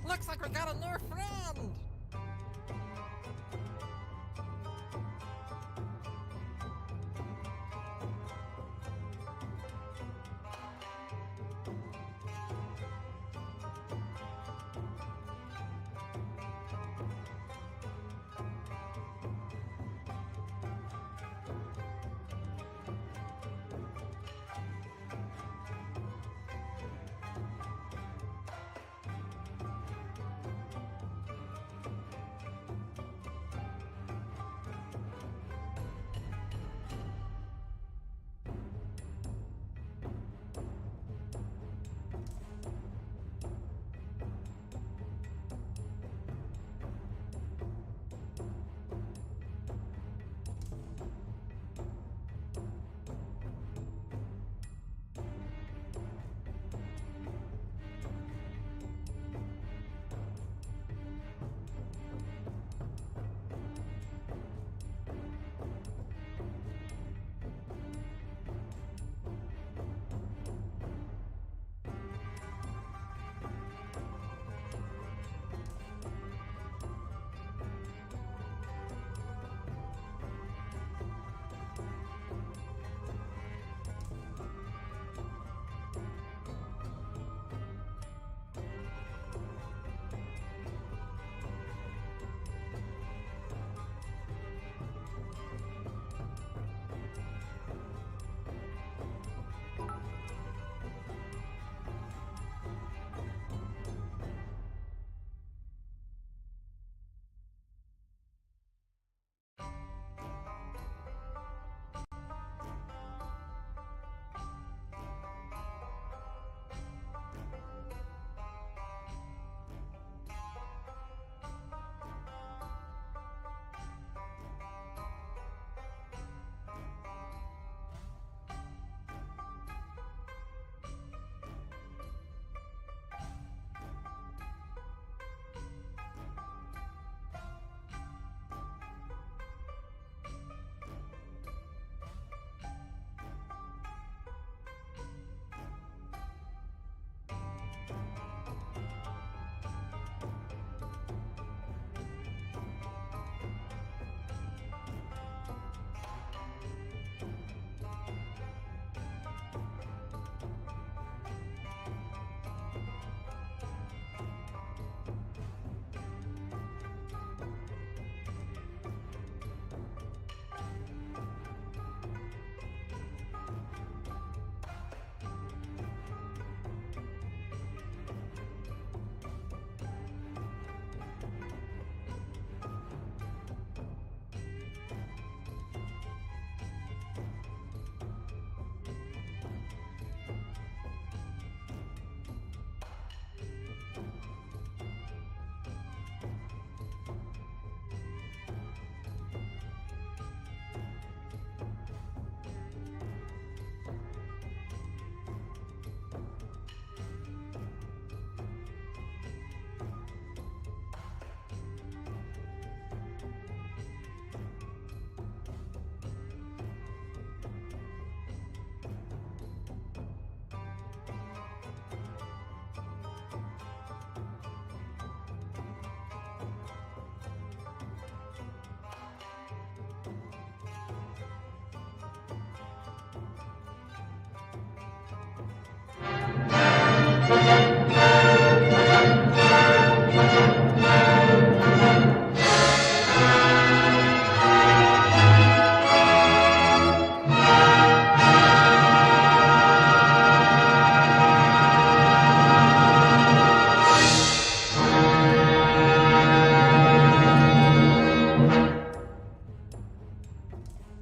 Looks like we got a new friend!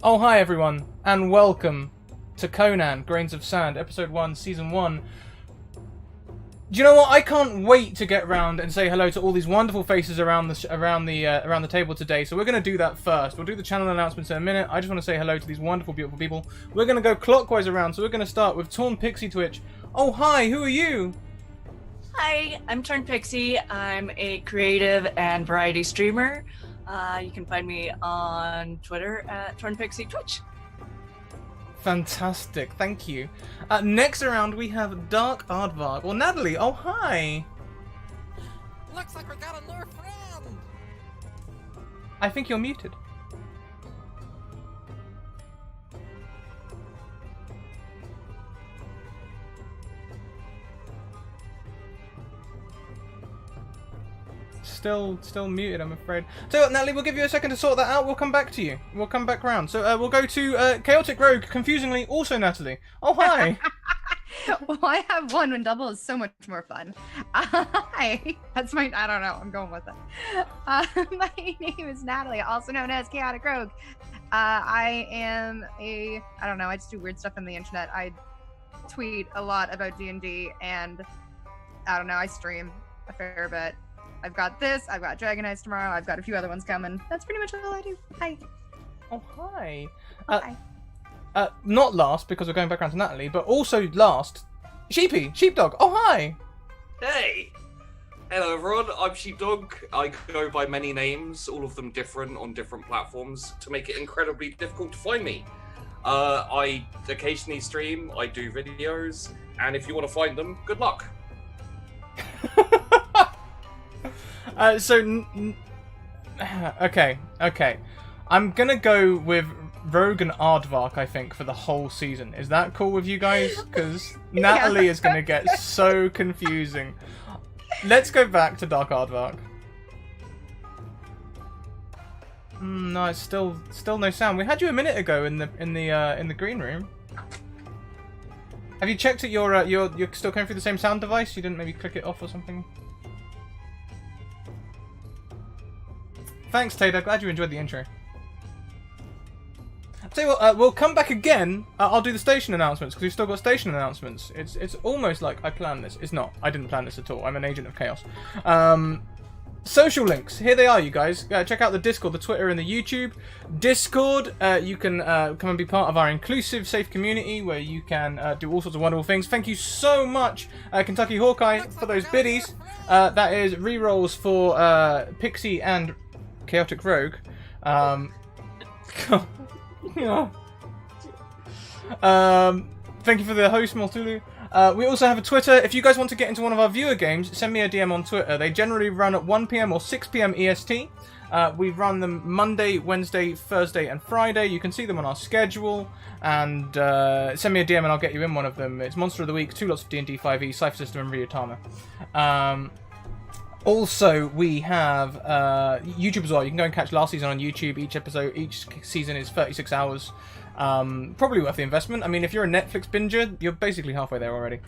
Oh, hi everyone, and welcome to Conan, Grains of Sand, Episode 1, Season 1. Do you know what? I can't wait to get round and say hello to all these wonderful faces around the table today. So we're going to do that first. We'll do the channel announcements in a minute. I just want to say hello to these wonderful, beautiful people. We're going to go clockwise around, so we're going to start with Torn Pixie Twitch. Oh, hi, who are you? Hi, I'm Turn Pixie. I'm a creative and variety streamer. You can find me on Twitter at Turn Pixie Twitch. Fantastic, thank you. Next around we have Dark Aardvark, or Natalie. Oh, hi. Looks like we got a new friend. I think you're muted. Still muted, I'm afraid. So, Natalie, we'll give you a second to sort that out. We'll come back to you. We'll come back round. So, we'll go to Chaotic Rogue, confusingly, also Natalie. Oh, hi. Well, I have one when double is so much more fun. Hi. That's my, I don't know, I'm going with it. My name is Natalie, also known as Chaotic Rogue. I am I don't know, I just do weird stuff on the internet. I tweet a lot about D&D, and I don't know, I stream a fair bit. I've got this, I've got Dragon Eyes tomorrow, I've got a few other ones coming. That's pretty much all I do. Hi. Oh, hi. Hi. Not last, because we're going back around to Natalie, but also last, Sheepdog. Oh, hi. Hey! Hello everyone, I'm Sheepdog. I go by many names, all of them different on different platforms, to make it incredibly difficult to find me. I occasionally stream, I do videos, and if you want to find them, good luck. Okay. I'm gonna go with Rogue and Aardvark, I think, for the whole season. Is that cool with you guys? Because Natalie is gonna get so confusing. Let's go back to Dark Aardvark. No, it's still no sound. We had you a minute ago in the green room. Have you checked that you're still coming through the same sound device? You didn't maybe click it off or something? Thanks, Tater. Glad you enjoyed the intro. I'll tell you what, we'll come back again. I'll do the station announcements, because we've still got station announcements. It's almost like I planned this. It's not. I didn't plan this at all. I'm an agent of chaos. Social links. Here they are, you guys. Check out the Discord, the Twitter, and the YouTube. Discord, you can come and be part of our inclusive, safe community where you can do all sorts of wonderful things. Thank you so much, Kentucky Hawkeye, for those biddies. That is rerolls for Pixie and Chaotic Rogue. Thank you for the host, Multulu. We also have a Twitter. If you guys want to get into one of our viewer games, send me a DM on Twitter. They generally run at 1 PM or 6 PM EST. We run them Monday, Wednesday, Thursday, and Friday. You can see them on our schedule. And send me a DM and I'll get you in one of them. It's Monster of the Week, 2 lots of D&D 5e, Cypher System, and Ryutama. Also, we have YouTube as well. You can go and catch last season on YouTube. Each season is 36 hours. Probably worth the investment. I mean, if you're a Netflix binger, you're basically halfway there already.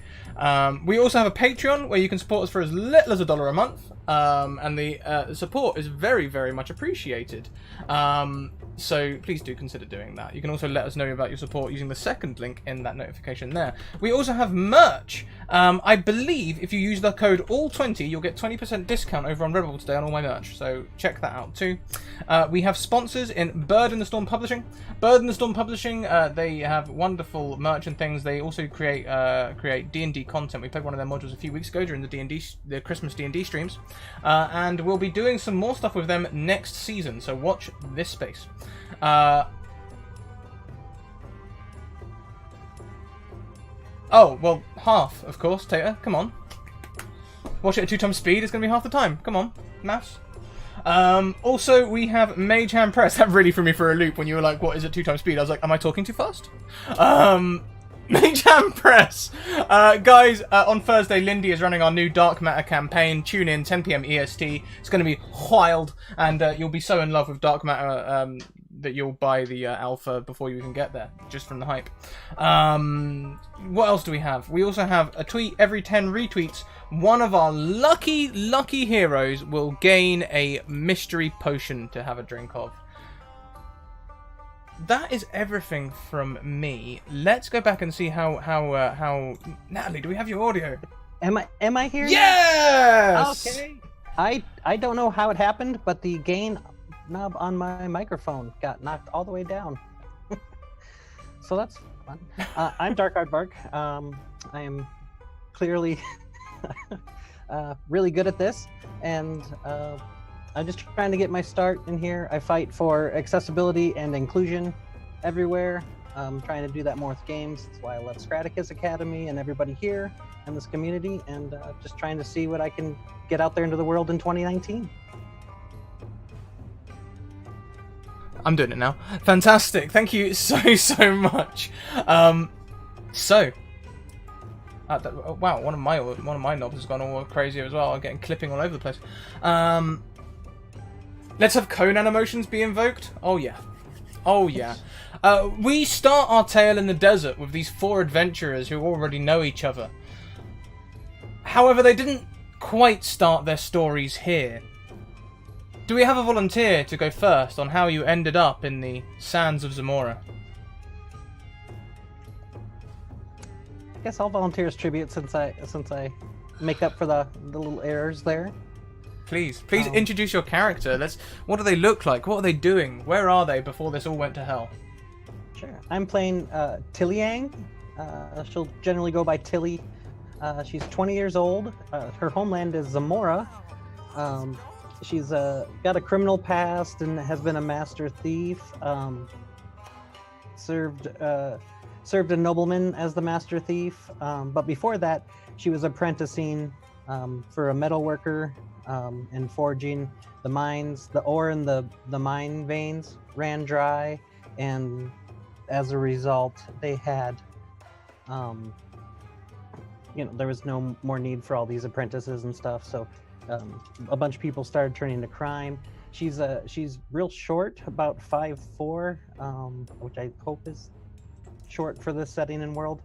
We also have a Patreon where you can support us for as little as $1 a month. And the support is very, very much appreciated. So please do consider doing that. You can also let us know about your support using the second link in that notification there. We also have merch. I believe if you use the code ALL20, you'll get 20% discount over on Redbubble today on all my merch. So check that out too. We have sponsors in Bird in the Storm Publishing. Bird in the Storm Publishing, they have wonderful merch and things. They also create D&D content. We played one of their modules a few weeks ago during the Christmas D&D streams. And we'll be doing some more stuff with them next season. So watch this space. Oh, well, half, of course, Tater. Come on. Watch it at 2 times speed, it's going to be half the time. Come on, maths. Also, we have Mage Hand Press. That really threw me for a loop when you were like, what is it 2 times speed? I was like, am I talking too fast? Mage Hand Press. Guys, on Thursday, Lindy is running our new Dark Matter campaign. Tune in, 10 PM EST. It's going to be wild, and you'll be so in love with Dark Matter that you'll buy the alpha before you even get there, just from the hype. What else do we have? We also have a tweet every 10 retweets. One of our lucky heroes will gain a mystery potion to have a drink of. That is everything from me. Let's go back and see how Natalie, do we have your audio? Am I here? Yes! Okay. I don't know how it happened, but the gain knob on my microphone got knocked all the way down. So that's fun. I'm Dark Aardvark. I am clearly really good at this, and I'm just trying to get my start in here. I fight for accessibility and inclusion everywhere. trying to do that more with games. That's why I love Scraticus Academy and everybody here and this community, and just trying to see what I can get out there into the world in 2019. I'm doing it now. Fantastic. Thank you so much. Wow, one of my knobs has gone all crazy as well. I'm getting clipping all over the place. Let's have Conan emotions be invoked. Oh yeah. Oh yeah. We start our tale in the desert with these 4 adventurers who already know each other. However, they didn't quite start their stories here. Do we have a volunteer to go first on how you ended up in the sands of Zamora? I guess I'll volunteer as tribute since I make up for the little errors there. Please introduce your character. What do they look like? What are they doing? Where are they before this all went to hell? Sure. I'm playing Tilliang. She'll generally go by Tilly. She's 20 years old. Her homeland is Zamora. She's got a criminal past and has been a master thief. Served a nobleman as the master thief. But before that, she was apprenticing for a metal worker and forging. The mines, the ore in the mine veins ran dry, and as a result, they had, there was no more need for all these apprentices and stuff. So a bunch of people started turning to crime. She's real short, about 5'4", which I hope is short for this setting and world,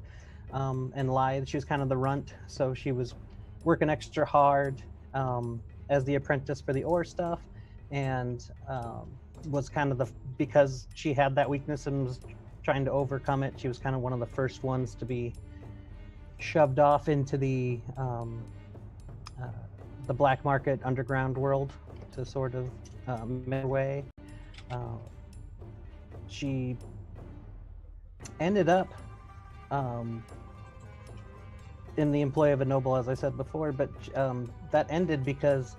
and lithe. She was kind of the runt, so she was working extra hard as the apprentice for the ore stuff, and was kind of because she had that weakness and was trying to overcome it. She was kind of one of the first ones to be shoved off into the black market underground world to sort of midway. She ended up in the employ of a noble, as I said before, but that ended because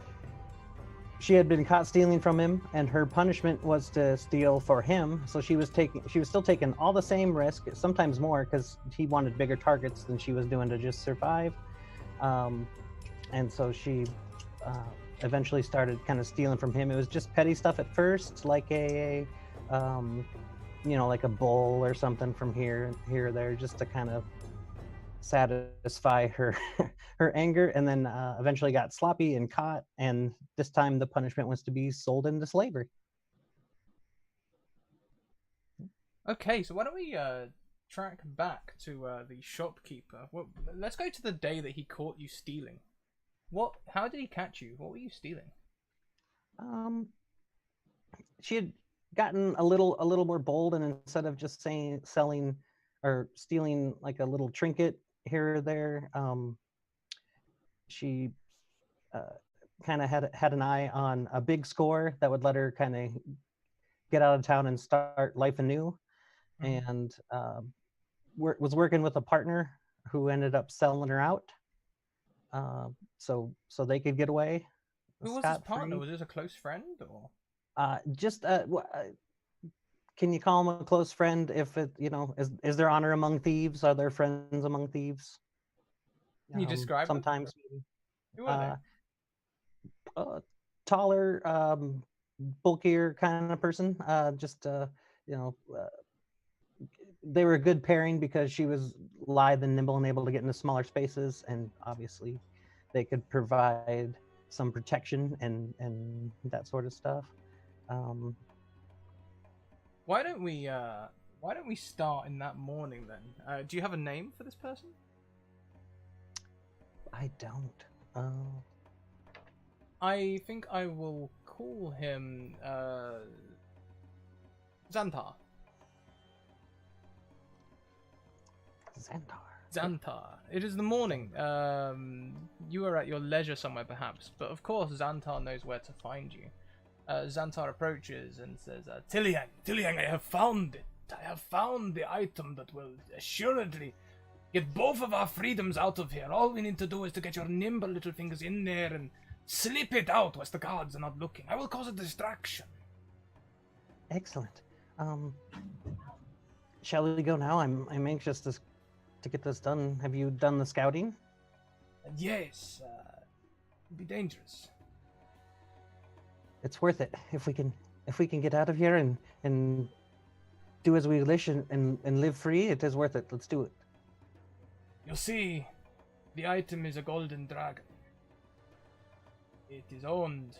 she had been caught stealing from him, and her punishment was to steal for him. So she was still taking all the same risk, sometimes more, because he wanted bigger targets than she was doing to just survive. And so she eventually started kind of stealing from him. It was just petty stuff at first, like like a bowl or something from here or there, just to kind of satisfy her her anger, and then eventually got sloppy and caught, and this time the punishment was to be sold into slavery. Okay, so why don't we track back to the shopkeeper? Well, let's go to the day that he caught you stealing. How did he catch you? What were you stealing? She had gotten a little more bold, and instead of just selling or stealing like a little trinket here or there, she kind of had an eye on a big score that would let her kind of get out of town and start life anew. Mm-hmm. And was working with a partner who ended up selling her out, so they could get away. Who was his partner? Was this a close friend, or can you call him a close friend if it is there honor among thieves? Are there friends among thieves? Can you describe sometimes them? Who are they? Taller, bulkier kind of person. They were a good pairing because she was lithe and nimble and able to get into smaller spaces, and obviously they could provide some protection and that sort of stuff. Why don't we start in that morning then? Do you have a name for this person? I don't. I think I will call him Xantar. Xantar. It is the morning. You are at your leisure somewhere, perhaps, but of course Xantar knows where to find you. Xantar approaches and says, Tilliang, I have found it. I have found the item that will assuredly get both of our freedoms out of here. All we need to do is to get your nimble little fingers in there and slip it out whilst the guards are not looking. I will cause a distraction. Excellent. shall we go now? I'm anxious to get this done. Have you done the scouting? Yes, it'd be dangerous. It's worth it if we can get out of here and do as we wish and live free. It is worth it. Let's do it. You see, the item is a golden dragon. It is owned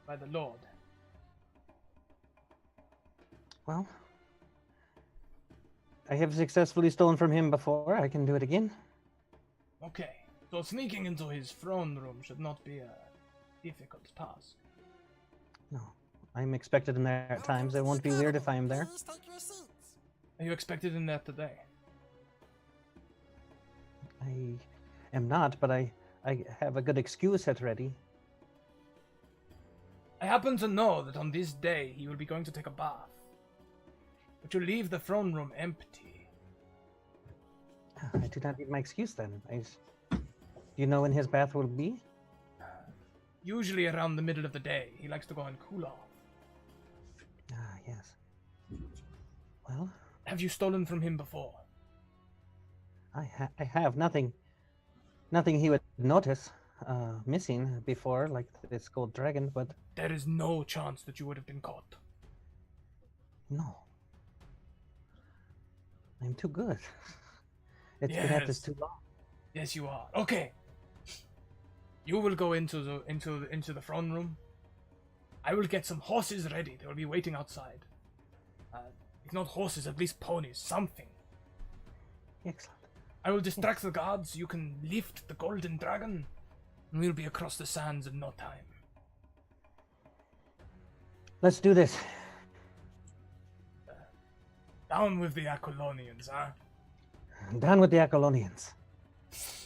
by the Lord. Well, I have successfully stolen from him before. I can do it again. Okay, so sneaking into his throne room should not be a difficult task. No, I'm expected in there at times. It won't be weird if I am there. Please take your seats. Are you expected in there today? I am not, but I have a good excuse at ready. I happen to know that on this day he will be going to take a bath. But you leave the throne room empty. I do not need my excuse then. Do you know when his bath will be? Usually around the middle of the day. He likes to go and cool off. Ah, yes. Well, Have you stolen from him before? I have nothing he would notice missing before, like this gold dragon, but There is no chance that you would have been caught. no. I'm too good. It's been at this Yes. too long. Yes, you are. Okay. You will go into the throne room. I will get some horses ready. They will be waiting outside. If not horses, at least ponies. Something. Excellent. I will distract the guards. You can lift the golden dragon, and we'll be across the sands in no time. Let's do this. Down with the Acolonians, huh? Down with the Acolonians.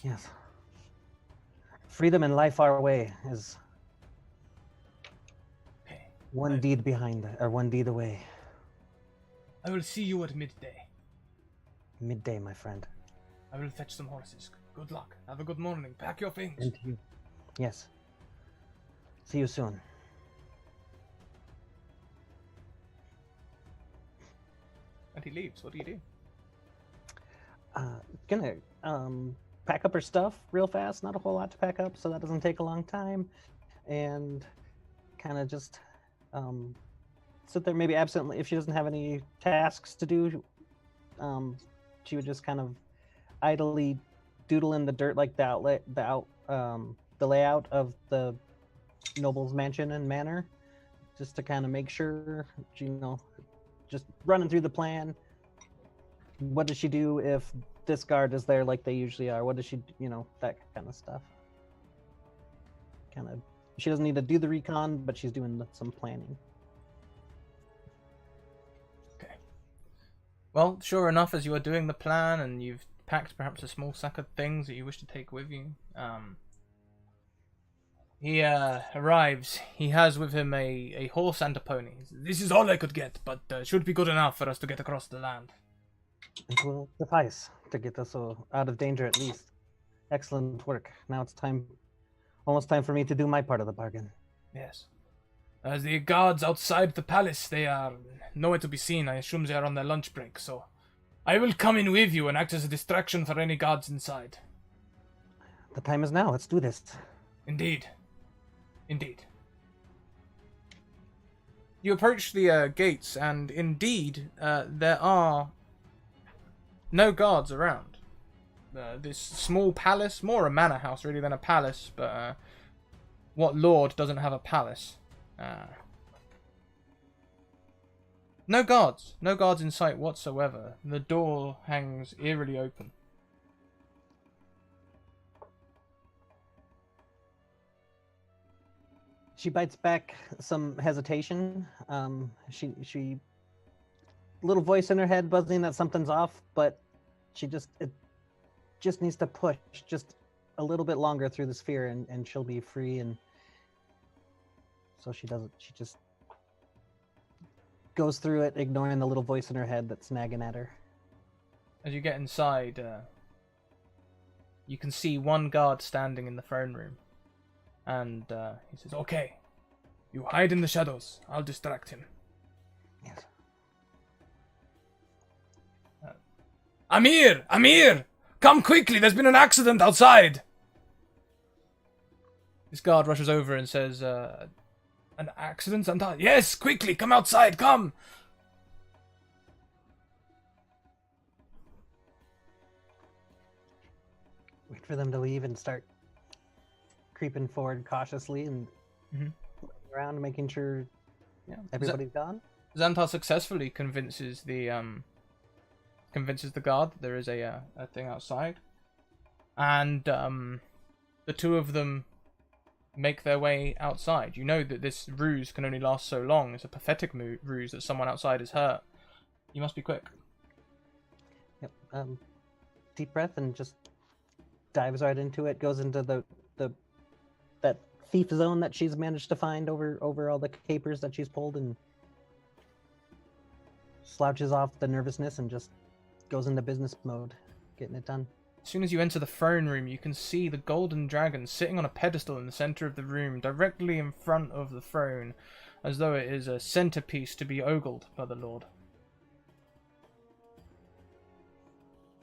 Yes. Freedom and life our way is Okay. one deed behind, or one deed away. I will see you at midday. Midday, my friend. I will fetch some horses. Good luck. Have a good morning. Pack your things. And to you. Yes. See you soon. And he leaves. What do you do? Gonna pack up her stuff real fast. Not a whole lot to pack up, so that doesn't take a long time. And kind of just sit there, maybe absently. If she doesn't have any tasks to do, she would just kind of idly doodle in the dirt, like the layout of the noble's mansion and manor, just to kind of make sure, just running through the plan. What does she do if this guard is there like they usually are? What does she, that kind of stuff. She doesn't need to do the recon, but she's doing some planning. Okay. Well, sure enough, as you are doing the plan and you've packed perhaps a small sack of things that you wish to take with you, he arrives. He has with him a horse and a pony. This is all I could get, but should be good enough for us to get across the land. It will suffice to get us out of danger at least. Excellent work. Now it's almost time for me to do my part of the bargain. Yes. As the guards outside the palace, they are nowhere to be seen. I assume they are on their lunch break, so I will come in with you and act as a distraction for any guards inside. The time is now. Let's do this. Indeed. Indeed. You approach the gates, and indeed, there are no guards around. This small palace, more a manor house really than a palace, but what lord doesn't have a palace? No guards in sight whatsoever. The door hangs eerily open. She bites back some hesitation. She little voice in her head buzzing that something's off, but it just needs to push just a little bit longer through the sphere, and she'll be free. And so she just goes through it, ignoring the little voice in her head that's nagging at her. As you get inside, you can see one guard standing in the throne room. And he says, "Okay, you hide in the shadows. I'll distract him." Yes. Amir! Amir! Come quickly, there's been an accident outside! This guard rushes over and says, an accident? Yes, quickly, come outside, come! Wait for them to leave and start creeping forward cautiously and looking around, making sure everybody's gone. Xantar successfully convinces the guard that there is a thing outside, and the two of them make their way outside. You know that this ruse can only last so long. It's a pathetic ruse that someone outside is hurt. You must be quick. Yep. Deep breath and just dives right into it. Goes into that thief zone that she's managed to find over all the capers that she's pulled, and slouches off the nervousness and just goes into business mode, getting it done. As soon as you enter the throne room, you can see the golden dragon sitting on a pedestal in the center of the room, directly in front of the throne, as though it is a centerpiece to be ogled by the Lord.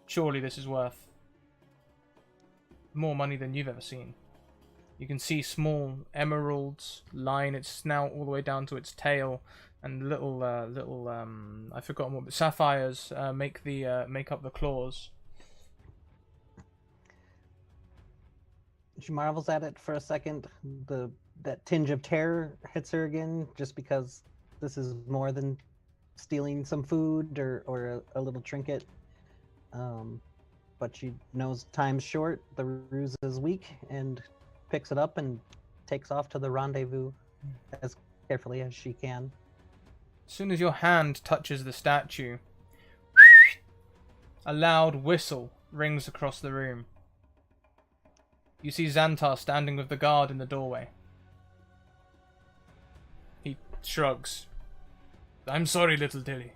Surely this is worth more money than you've ever seen. You can see small emeralds line its snout all the way down to its tail, and little I've forgotten what, but sapphires make up the claws. She marvels at it for a second. That tinge of terror hits her again, just because this is more than stealing some food or a little trinket. But she knows time's short, the ruse is weak, and picks it up and takes off to the rendezvous as carefully as she can. As soon as your hand touches the statue, a loud whistle rings across the room. You see Xantar standing with the guard in the doorway. He shrugs. I'm sorry, little Tilly.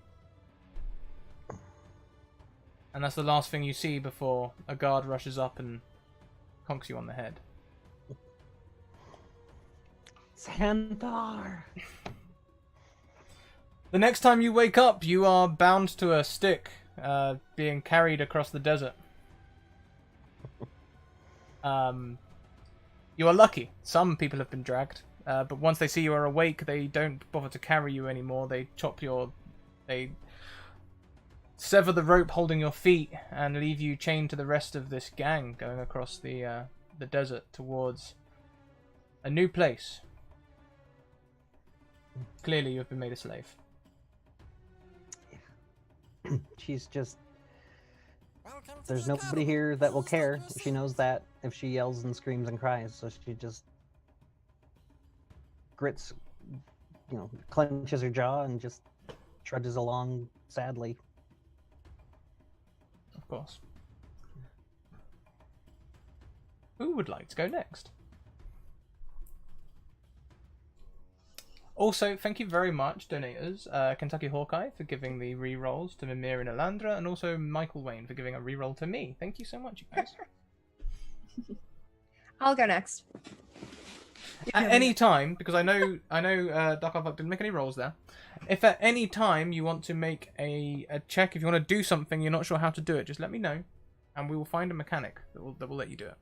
And that's the last thing you see before a guard rushes up and conks you on the head. Xantar! The next time you wake up, you are bound to a stick, being carried across the desert. You are lucky. Some people have been dragged, but once they see you are awake, they don't bother to carry you anymore. They sever the rope holding your feet and leave you chained to the rest of this gang going across the desert towards a new place. Clearly, you have been made a slave. She's just... Welcome to There's the nobody carnival. here that will Who's care. the She knows that if she yells and screams and cries, so she just grits, clenches her jaw and just trudges along sadly. Of course. Who would like to go next? Also, thank you very much, donators. Kentucky Hawkeye for giving the re-rolls to Mimir and Alandra, and also Michael Wayne for giving a re-roll to me. Thank you so much, you guys. I'll go next. At any time, because I know Dark Arbuck didn't make any rolls there. If at any time you want to make a check, if you want to do something, you're not sure how to do it, just let me know, and we will find a mechanic that will let you do it.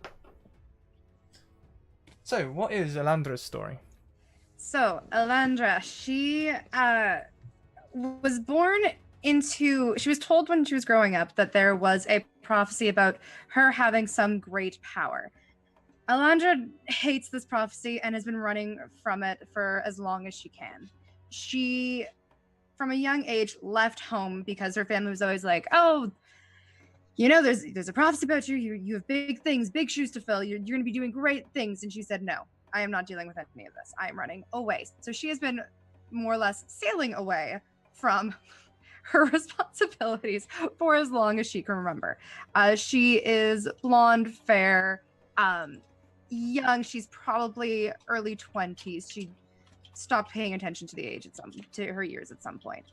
So, what is Alandra's story? So, Elandra, she was born into... She was told when she was growing up that there was a prophecy about her having some great power. Elandra hates this prophecy and has been running from it for as long as she can. She, from a young age, left home because her family was always like, oh, there's a prophecy about you. You have big things, big shoes to fill. You're going to be doing great things. And she said, no, I am not dealing with any of this. I am running away. So she has been more or less sailing away from her responsibilities for as long as she can remember. She is blonde, fair, young. She's probably early 20s. She stopped paying attention to the age to her years at some point.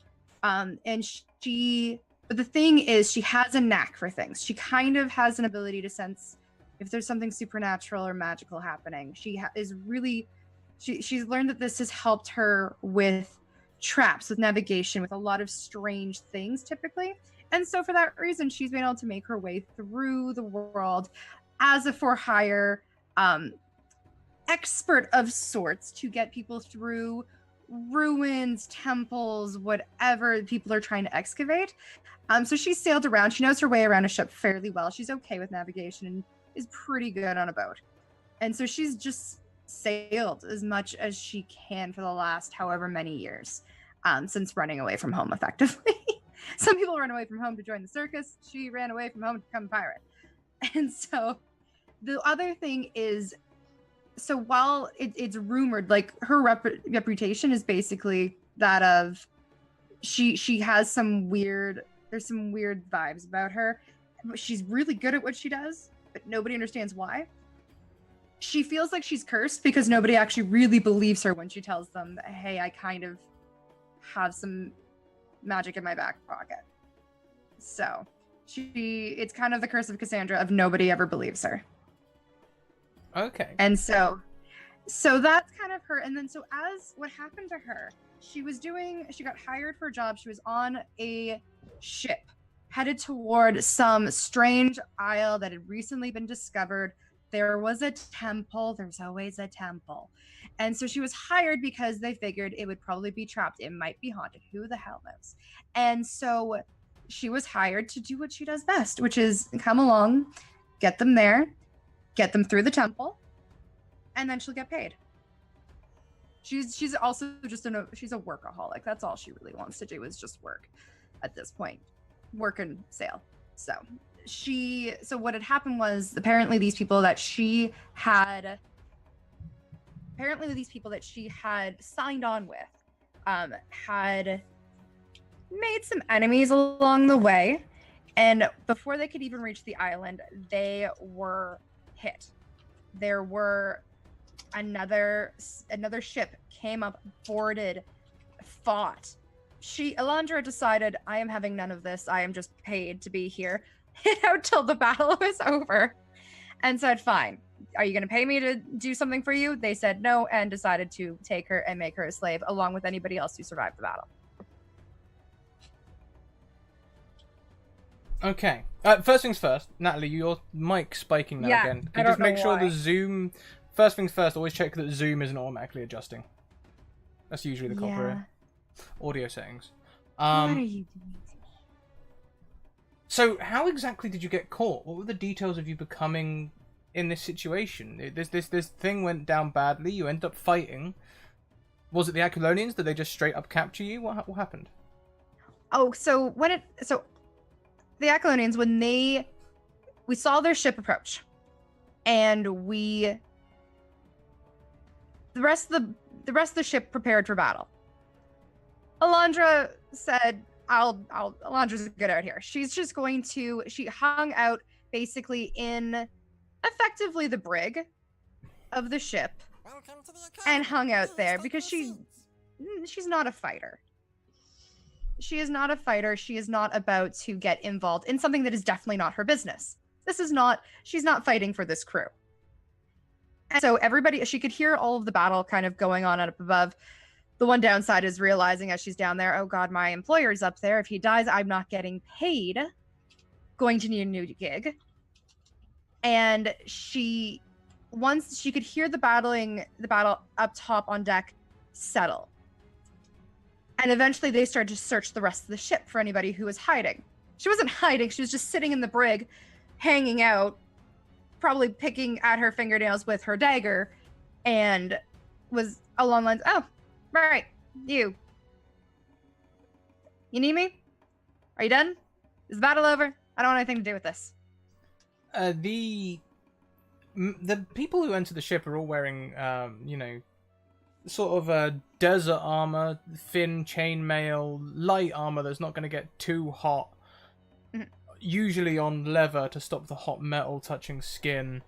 But the thing is, she has a knack for things. She kind of has an ability to sense if there's something supernatural or magical happening. She's learned that this has helped her with traps, with navigation, with a lot of strange things typically. And so for that reason, she's been able to make her way through the world as a for hire expert of sorts to get people through ruins, temples, whatever people are trying to excavate. So she's sailed around. She knows her way around a ship fairly well. She's okay with navigation and is pretty good on a boat. And so she's just sailed as much as she can for the last however many years since running away from home, effectively. Some people run away from home to join the circus. She ran away from home to become a pirate. And so the other thing is, so while it's rumored, like her reputation is basically that of she has some weird, there's some weird vibes about her. She's really good at what she does, but nobody understands why. She feels like she's cursed because nobody actually really believes her when she tells them that, hey, I kind of have some magic in my back pocket. So it's kind of the curse of Cassandra of nobody ever believes her. Okay. And so that's kind of her. And then so as what happened to her, she got hired for a job. She was on a ship headed toward some strange isle that had recently been discovered. There was a temple. There's always a temple. And so she was hired because they figured it would probably be trapped. It might be haunted. Who the hell knows? And so she was hired to do what she does best, which is come along, get them there, get them through the temple, and then she'll get paid. She's also just she's a workaholic. That's all she really wants to do is just work at this point. Work and sail. So what had happened was apparently these people that she had signed on with had made some enemies along the way, and before they could even reach the island, they were hit. There were another ship came up, boarded, fought. Alondra decided, I am having none of this. I am just paid to be here. Hid out till the battle was over and said, fine, are you going to pay me to do something for you? They said no and decided to take her and make her a slave along with anybody else who survived the battle. Okay. First things first, Natalie, your mic's spiking now again. Can you just make sure the Zoom... First things first, always check that Zoom isn't automatically adjusting. That's usually the culprit. Audio settings. What are you doing? So, how exactly did you get caught? What were the details of you becoming in this situation? This thing went down badly. You ended up fighting. Was it the Aquilonians? Did they just straight up capture you? What happened? Oh, so the Aquilonians, when we saw their ship approach, and the rest of the ship prepared for battle. Alondra said, Alondra's good out here. She's just she hung out basically in effectively the brig of the ship and hung out there because she's not a fighter. She is not a fighter. She is not about to get involved in something that is definitely not her business. She's not fighting for this crew. And so she could hear all of the battle kind of going on up above. The one downside is realizing as she's down there, oh God, my employer's up there. If he dies, I'm not getting paid. Going to need a new gig. And once she could hear the battle up top on deck settle. And eventually they started to search the rest of the ship for anybody who was hiding. She wasn't hiding. She was just sitting in the brig, hanging out, probably picking at her fingernails with her dagger, and was along the lines, oh, right, you need me? Are you done? Is the battle over? I don't want anything to do with this. The people who enter the ship are all wearing, sort of desert armor, thin chainmail, light armor that's not going to get too hot. Usually on leather to stop the hot metal touching skin.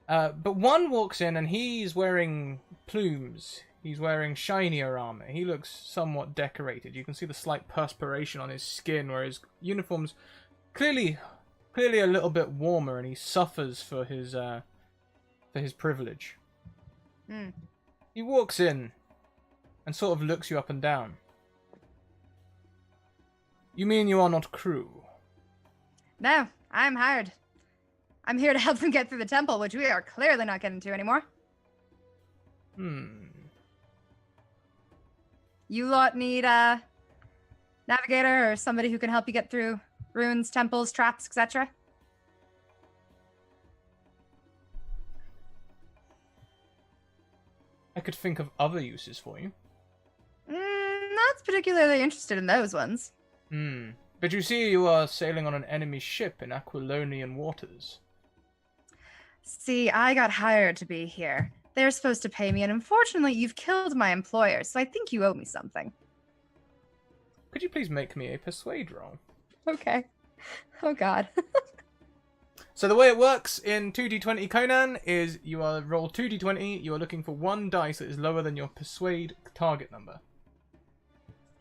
But one walks in and he's wearing plumes. He's wearing shinier armor. He looks somewhat decorated. You can see the slight perspiration on his skin where his uniform's clearly a little bit warmer, and he suffers for his privilege. He walks in and sort of looks you up and down. You mean you are not crew? No, I'm hired. I'm here to help them get through the temple, which we are clearly not getting to anymore. You lot need a navigator or somebody who can help you get through ruins, temples, traps, etc.? I could think of other uses for you. Not particularly interested in those ones. But you see, you are sailing on an enemy ship in Aquilonian waters. See, I got hired to be here. They're supposed to pay me, and unfortunately, you've killed my employer, so I think you owe me something. Could you please make me a persuade roll? Okay. Oh, God. So the way it works in 2d20 Conan is you are roll 2d20, you are looking for one dice that is lower than your persuade target number.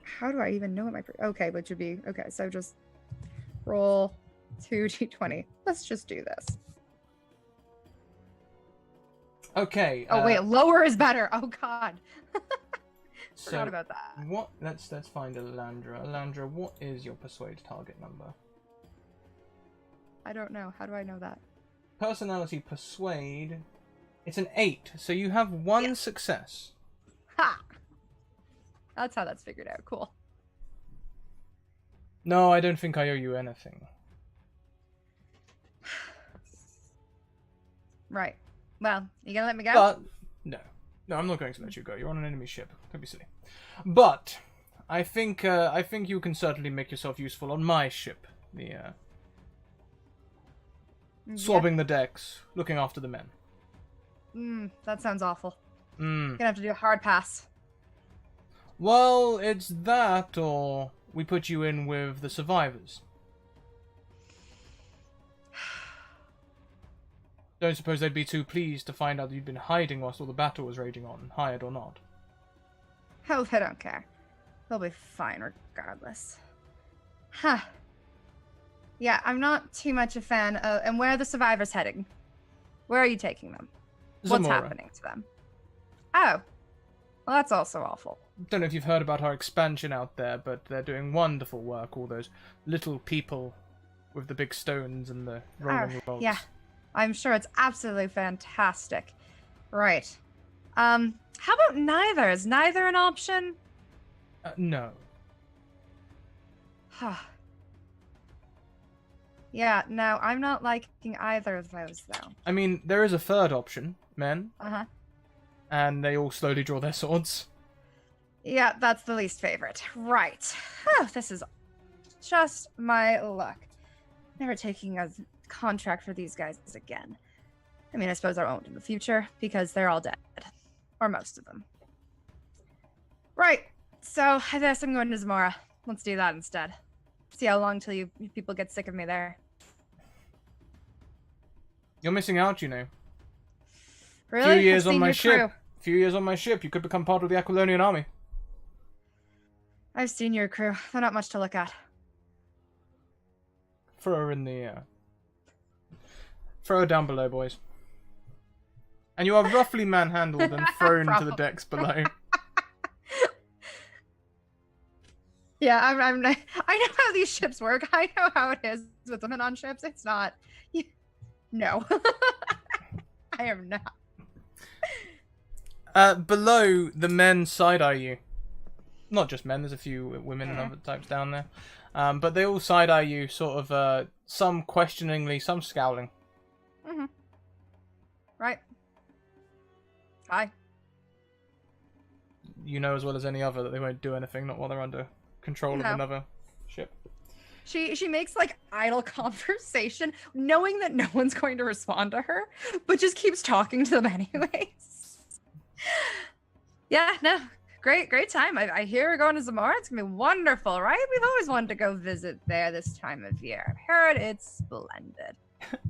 How do I even know what my... Okay, which would be... Okay, so just roll 2d20. Let's just do this. Okay. Oh, wait, lower is better. Oh, God. So Forgot about that. what? Let's find Alandra. Alandra, what is your persuade target number? I don't know. How do I know that? Personality persuade. It's an 8, so you have one success. Ha! That's how that's figured out. Cool. No, I don't think I owe you anything. Right. Well, you gonna let me go? But no, I'm not going to let you go. You're on an enemy ship. Don't be silly. But I think you can certainly make yourself useful on my ship. The swabbing the decks, looking after the men. That sounds awful. Gonna have to do a hard pass. Well, it's that, or we put you in with the survivors. Don't suppose they'd be too pleased to find out that you'd been hiding whilst all the battle was raging on, hired or not. Oh, they don't care. They'll be fine regardless. Huh. Yeah, I'm not too much a fan of... And where are the survivors heading? Where are you taking them? What's Zamora. happening to them? Oh. Well, that's also awful. Don't know if you've heard about our expansion out there, but they're doing wonderful work, all those little people with the big stones and the rolling logs. Yeah. I'm sure it's absolutely fantastic. Right. How about neither? Is neither an option? No. Yeah, no, I'm not liking either of those, though. I mean, there is a third option, men. Uh-huh. And they all slowly draw their swords. Yeah, that's the least favorite. Right. Oh, this is just my luck. Never taking a contract for these guys again. I mean, I suppose I won't in the future, because they're all dead. Or most of them. Right. So, I guess I'm going to Zamora. Let's do that instead. See how long till you people get sick of me there. You're missing out, you know. Really? Few years I've on seen my your ship. crew. Few years on my ship, you could become part of the Aquilonian army. I've seen your crew. They're not much to look at. Throw her in the throw her down below, boys. And you are roughly manhandled and thrown to the decks below. Yeah, I know how these ships work. I know how it is with women on ships. It's not. No. I am not. Below, the men side-eye you. Not just men, there's a few women and other types down there. But they all side-eye you, sort of, some questioningly, some scowling. Mm-hmm. Right. Hi. You know as well as any other that they won't do anything, not while they're under control of another ship. She makes, like, idle conversation, knowing that no one's going to respond to her, but just keeps talking to them anyways. Yeah, no. Great time. I hear we're going to Zamora. It's going to be wonderful, right? We've always wanted to go visit there this time of year. I've heard it's splendid.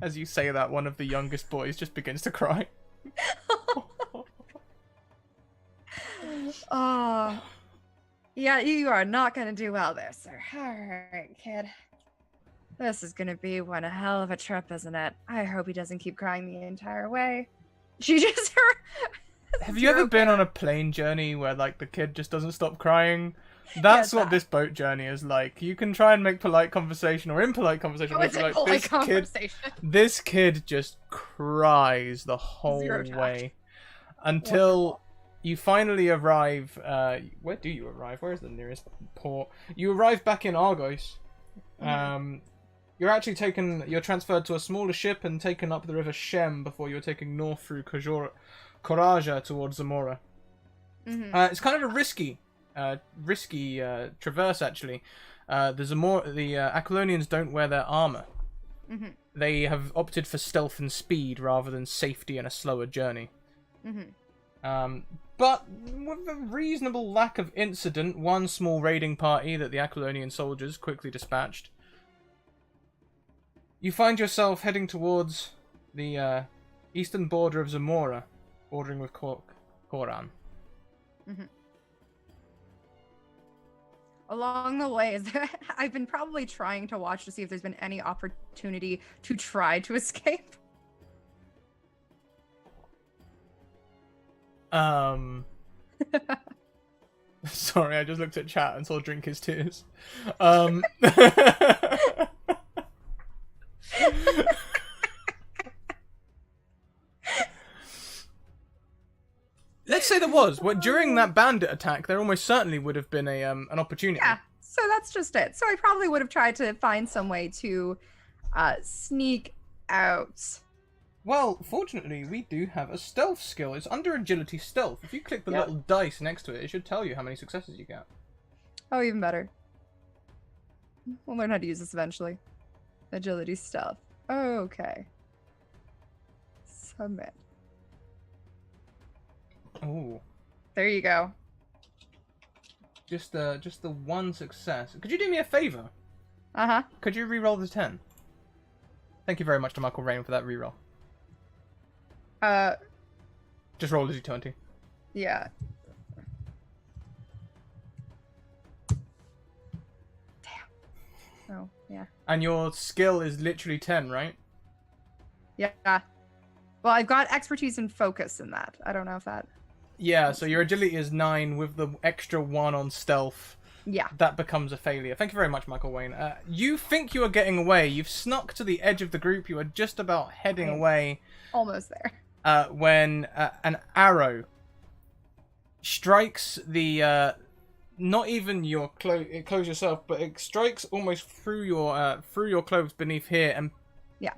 As you say that, one of the youngest boys just begins to cry. Oh. Yeah, you are not going to do well there, sir. All right, kid. This is going to be one hell of a trip, isn't it? I hope he doesn't keep crying the entire way. She just... Have you ever been on a plane journey where, like, the kid just doesn't stop crying? That's Yeah, what this boat journey is like. You can try and make polite conversation or impolite conversation, Oh, but it's it's a like polite this conversation. this kid just cries the whole Zero tact. way until Wonderful. you finally arrive. Where do you arrive? Where is the nearest port? You arrive back in Argos. You're transferred to a smaller ship and taken up the river Shem before you're taken north through Coraja towards Zamora. It's kind of a risky traverse, actually. The Aquilonians don't wear their armor. They have opted for stealth and speed rather than safety and a slower journey. But with a reasonable lack of incident, one small raiding party that the Aquilonian soldiers quickly dispatched, you find yourself heading towards the eastern border of Zamora, bordering with Coran. Along the way, I've been probably trying to watch to see if there's been any opportunity to try to escape. Sorry, I just looked at chat and saw Drink His Tears. Let's say there was. Well, during that bandit attack, there almost certainly would have been an opportunity. Yeah, so that's just it. So I probably would have tried to find some way to sneak out. Well, fortunately, we do have a stealth skill. It's under agility stealth. If you click the little dice next to it, it should tell you how many successes you get. Oh, even better. We'll learn how to use this eventually. Agility stealth. Okay. Submit. Oh. There you go. Just the one success. Could you do me a favor? Uh-huh. Could you re-roll the 10? Thank you very much to Michael Rain for that re-roll. Just roll a d20. Yeah. Damn. Oh, yeah. And your skill is literally 10, right? Yeah. Well, I've got expertise and focus in that. I don't know if that... Yeah, so your agility is 9 with the extra 1 on stealth. Yeah. That becomes a failure. Thank you very much, Michael Wayne. You think you are getting away. You've snuck to the edge of the group. You are just about heading away. Almost there. When an arrow strikes the... not even your clothes yourself, but it strikes almost through your clothes beneath here, and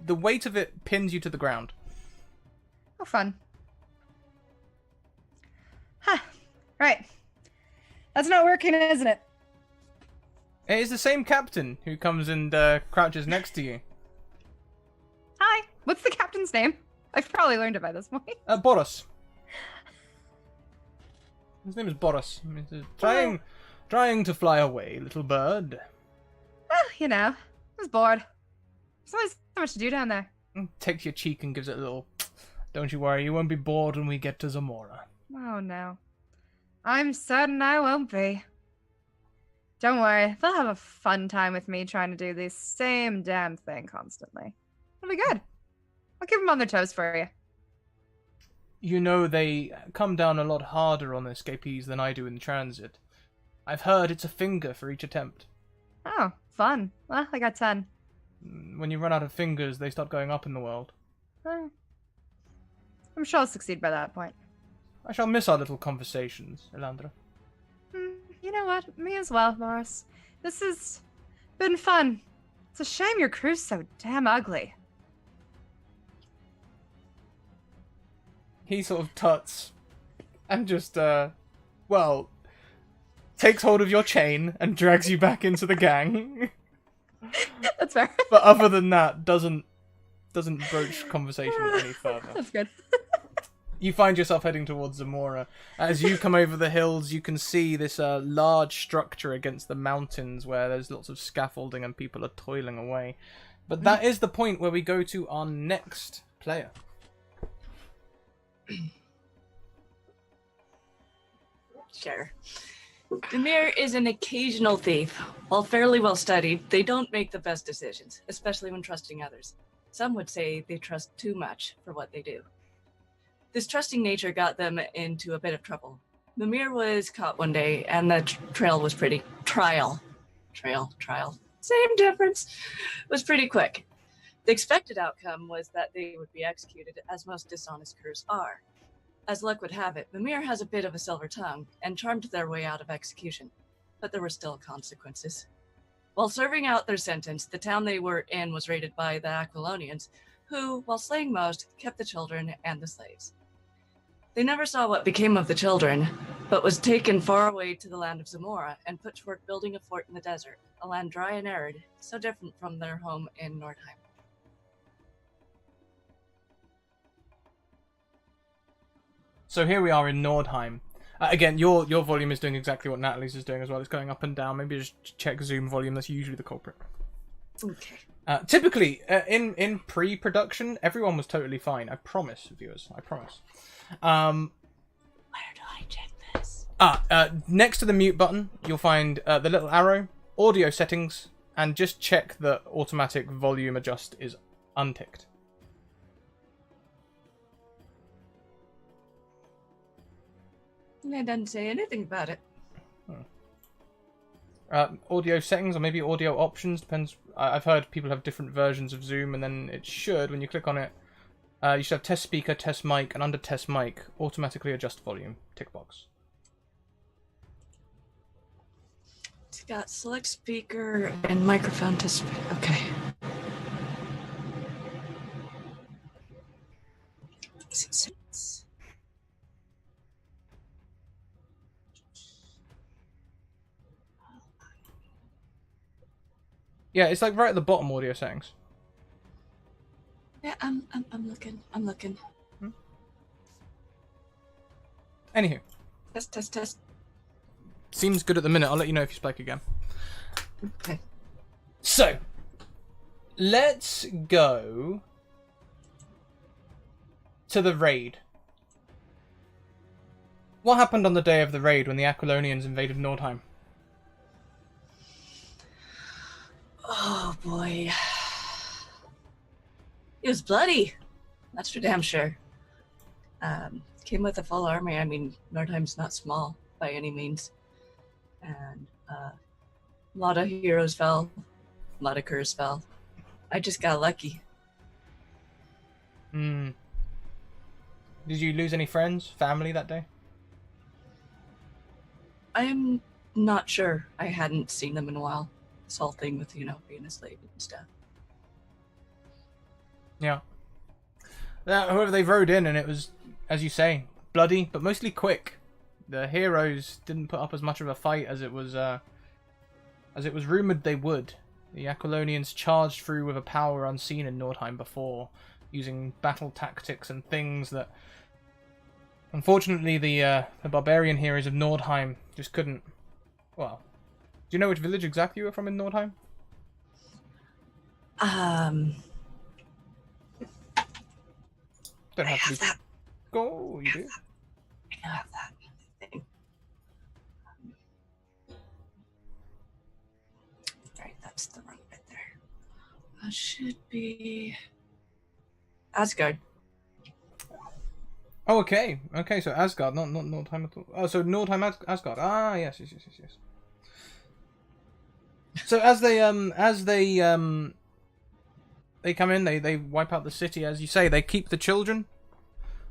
the weight of it pins you to the ground. Oh, fun. Huh. Right. That's not working, isn't it? It is the same captain who comes and crouches next to you. Hi. What's the captain's name? I've probably learned it by this point. Boris. His name is Boris. Trying to fly away, little bird. Well, you know, I was bored. There's always so much to do down there. Takes your cheek and gives it a little... Don't you worry, you won't be bored when we get to Zamora. Oh, no. I'm certain I won't be. Don't worry, they'll have a fun time with me trying to do the same damn thing constantly. It'll be good. I'll keep them on their toes for you. You know, they come down a lot harder on the escapees than I do in transit. I've heard it's a finger for each attempt. Oh, fun. Well, I got 10. When you run out of fingers, they start going up in the world. I'm sure I'll succeed by that point. I shall miss our little conversations, Elandra. You know what? Me as well, Morris. This has been fun. It's a shame your crew's so damn ugly. He sort of tuts and just, takes hold of your chain and drags you back into the gang. That's fair. But other than that, doesn't broach conversation any further. That's good. You find yourself heading towards Zamora. As you come over the hills, you can see this large structure against the mountains where there's lots of scaffolding and people are toiling away. But that is the point where we go to our next player. Sure. Demir is an occasional thief. While fairly well studied, they don't make the best decisions, especially when trusting others. Some would say they trust too much for what they do. This trusting nature got them into a bit of trouble. Mimir was caught one day, and the trial, same difference, was pretty quick. The expected outcome was that they would be executed, as most dishonest curs are. As luck would have it, Mimir has a bit of a silver tongue, and charmed their way out of execution. But there were still consequences. While serving out their sentence, the town they were in was raided by the Aquilonians, who, while slaying most, kept the children and the slaves. They never saw what became of the children, but was taken far away to the land of Zamora and put to work building a fort in the desert, a land dry and arid, so different from their home in Nordheim. So here we are in Nordheim. Again, your volume is doing exactly what Natalie's is doing as well. It's going up and down. Maybe just check Zoom volume. That's usually the culprit. Okay. Typically, in pre-production, everyone was totally fine. I promise, viewers. I promise. Where do I check this? Next to the mute button, you'll find the little arrow, audio settings, and just check that automatic volume adjust is unticked. It doesn't say anything about it. Audio settings or maybe audio options, depends. I've heard people have different versions of Zoom, and then it should, when you click on it, you should have test speaker, test mic, and under test mic, automatically adjust volume, tick box. It's got select speaker and microphone test. Okay. Yeah, it's like right at the bottom, audio settings. Yeah, I'm looking. Anywho. Test. Seems good at the minute. I'll let you know if you spike again. Okay. So, let's go to the raid. What happened on the day of the raid when the Aquilonians invaded Nordheim? Oh boy. It was bloody. That's for damn sure. Came with a full army. I mean, Nordheim's not small by any means. And a lot of heroes fell. A lot of curs fell. I just got lucky. Did you lose any friends, family that day? I'm not sure. I hadn't seen them in a while. This whole thing with, being a slave and stuff. Yeah. However, they rode in and it was, as you say, bloody, but mostly quick. The heroes didn't put up as much of a fight as it was rumored they would. The Aquilonians charged through with a power unseen in Nordheim before, using battle tactics and things that, unfortunately, the barbarian heroes of Nordheim just couldn't. Well, do you know which village exactly you were from in Nordheim? Don't have to be. That. Go, you do. I have that thing. Right, that's the wrong bit there. That should be Asgard. Oh, okay. Okay, so Asgard, not Nordheim at all. Oh, so Nordheim, Asgard. Ah, yes. So as they come in, they wipe out the city, as you say. They keep the children,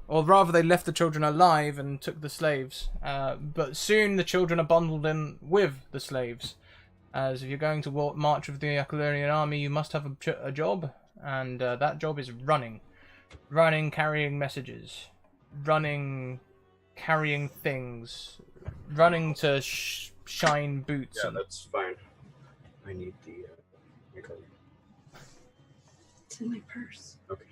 or rather, they left the children alive and took the slaves. But soon the children are bundled in with the slaves, as if you're going to march with the Aquilonian army, you must have a job, and that job is running, carrying messages. Running, carrying things, running to shine boots. Yeah, that's fine. I need the your code. It's in my purse. Okay.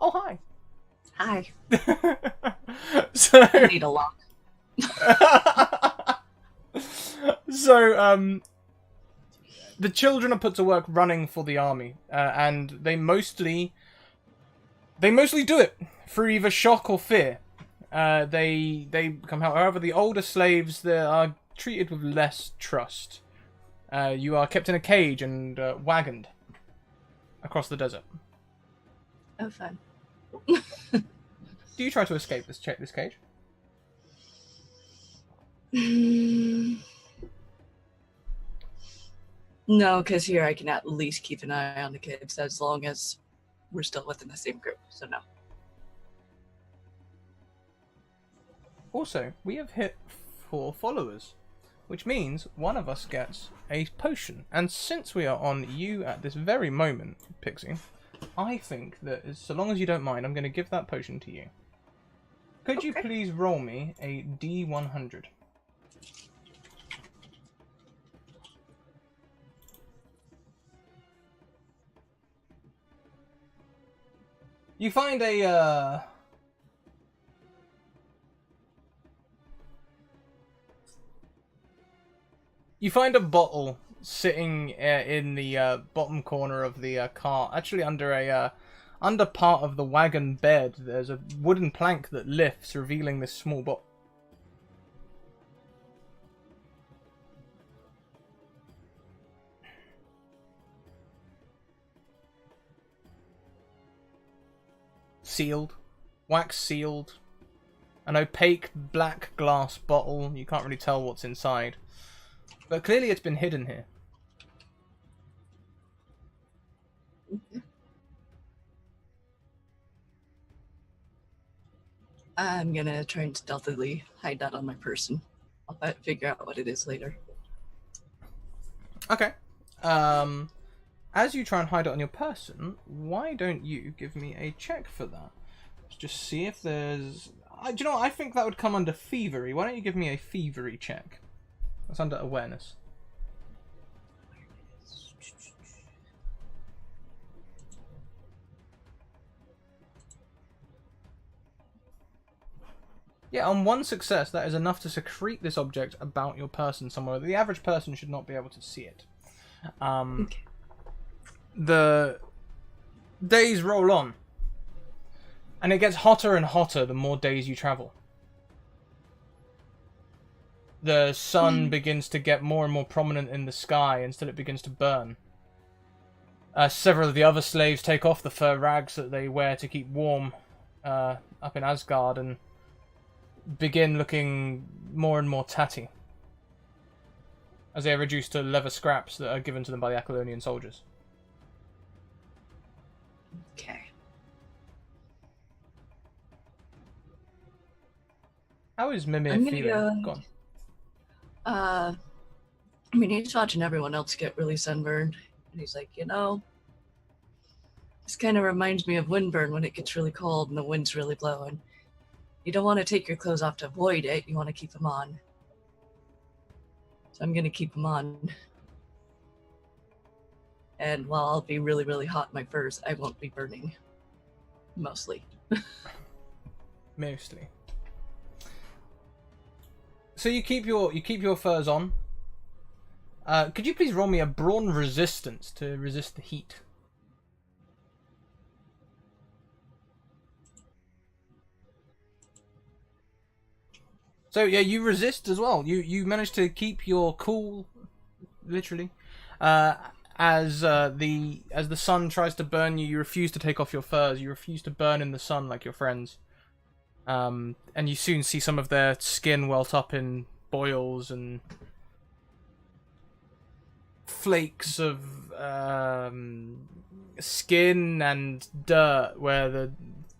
Oh, hi. Hi. So I need a lock. So, the children are put to work running for the army, and they mostly do it through either shock or fear. They come out. However, the older slaves, they are treated with less trust. You are kept in a cage and wagoned across the desert. Oh, fun. Do you try to escape this cage? No, because here I can at least keep an eye on the kids as long as we're still within the same group. So no. Also, we have hit 4 followers, which means one of us gets a potion. And since we are on you at this very moment, Pixie, I think that so long as you don't mind, I'm going to give that potion to you. Could you please roll me a D100? You find a bottle sitting in the bottom corner of the cart, actually under part of the wagon bed. There's a wooden plank that lifts, revealing this small bottle. Sealed, wax sealed, an opaque black glass bottle. You can't really tell what's inside, but clearly it's been hidden here. I'm gonna try and stealthily hide that on my person. I'll figure out what it is later. Okay. As you try and hide it on your person, why don't you give me a check for that? Let's just see if there's... do you know what? I think that would come under thievery. Why don't you give me a thievery check? That's under awareness. Yeah, on one success, that is enough to secrete this object about your person somewhere. The average person should not be able to see it. Okay. The days roll on, and it gets hotter and hotter the more days you travel. The sun begins to get more and more prominent in the sky until it begins to burn. Several of the other slaves take off the fur rags that they wear to keep warm up in Asgard and begin looking more and more tatty as they are reduced to leather scraps that are given to them by the Accolonian soldiers. Okay. How is Mimir feeling? Go on. I mean, he's watching everyone else get really sunburned, and he's like, this kind of reminds me of windburn when it gets really cold and the wind's really blowing. You don't want to take your clothes off to avoid it. You want to keep them on. So I'm going to keep them on. And while I'll be really, really hot in my furs, I won't be burning. Mostly. Mostly. So you keep your furs on. Could you please roll me a brawn resistance to resist the heat? So yeah, you resist as well. You manage to keep your cool, literally. As the sun tries to burn you, you refuse to take off your furs. You refuse to burn in the sun like your friends. And you soon see some of their skin welt up in boils and flakes of skin and dirt where the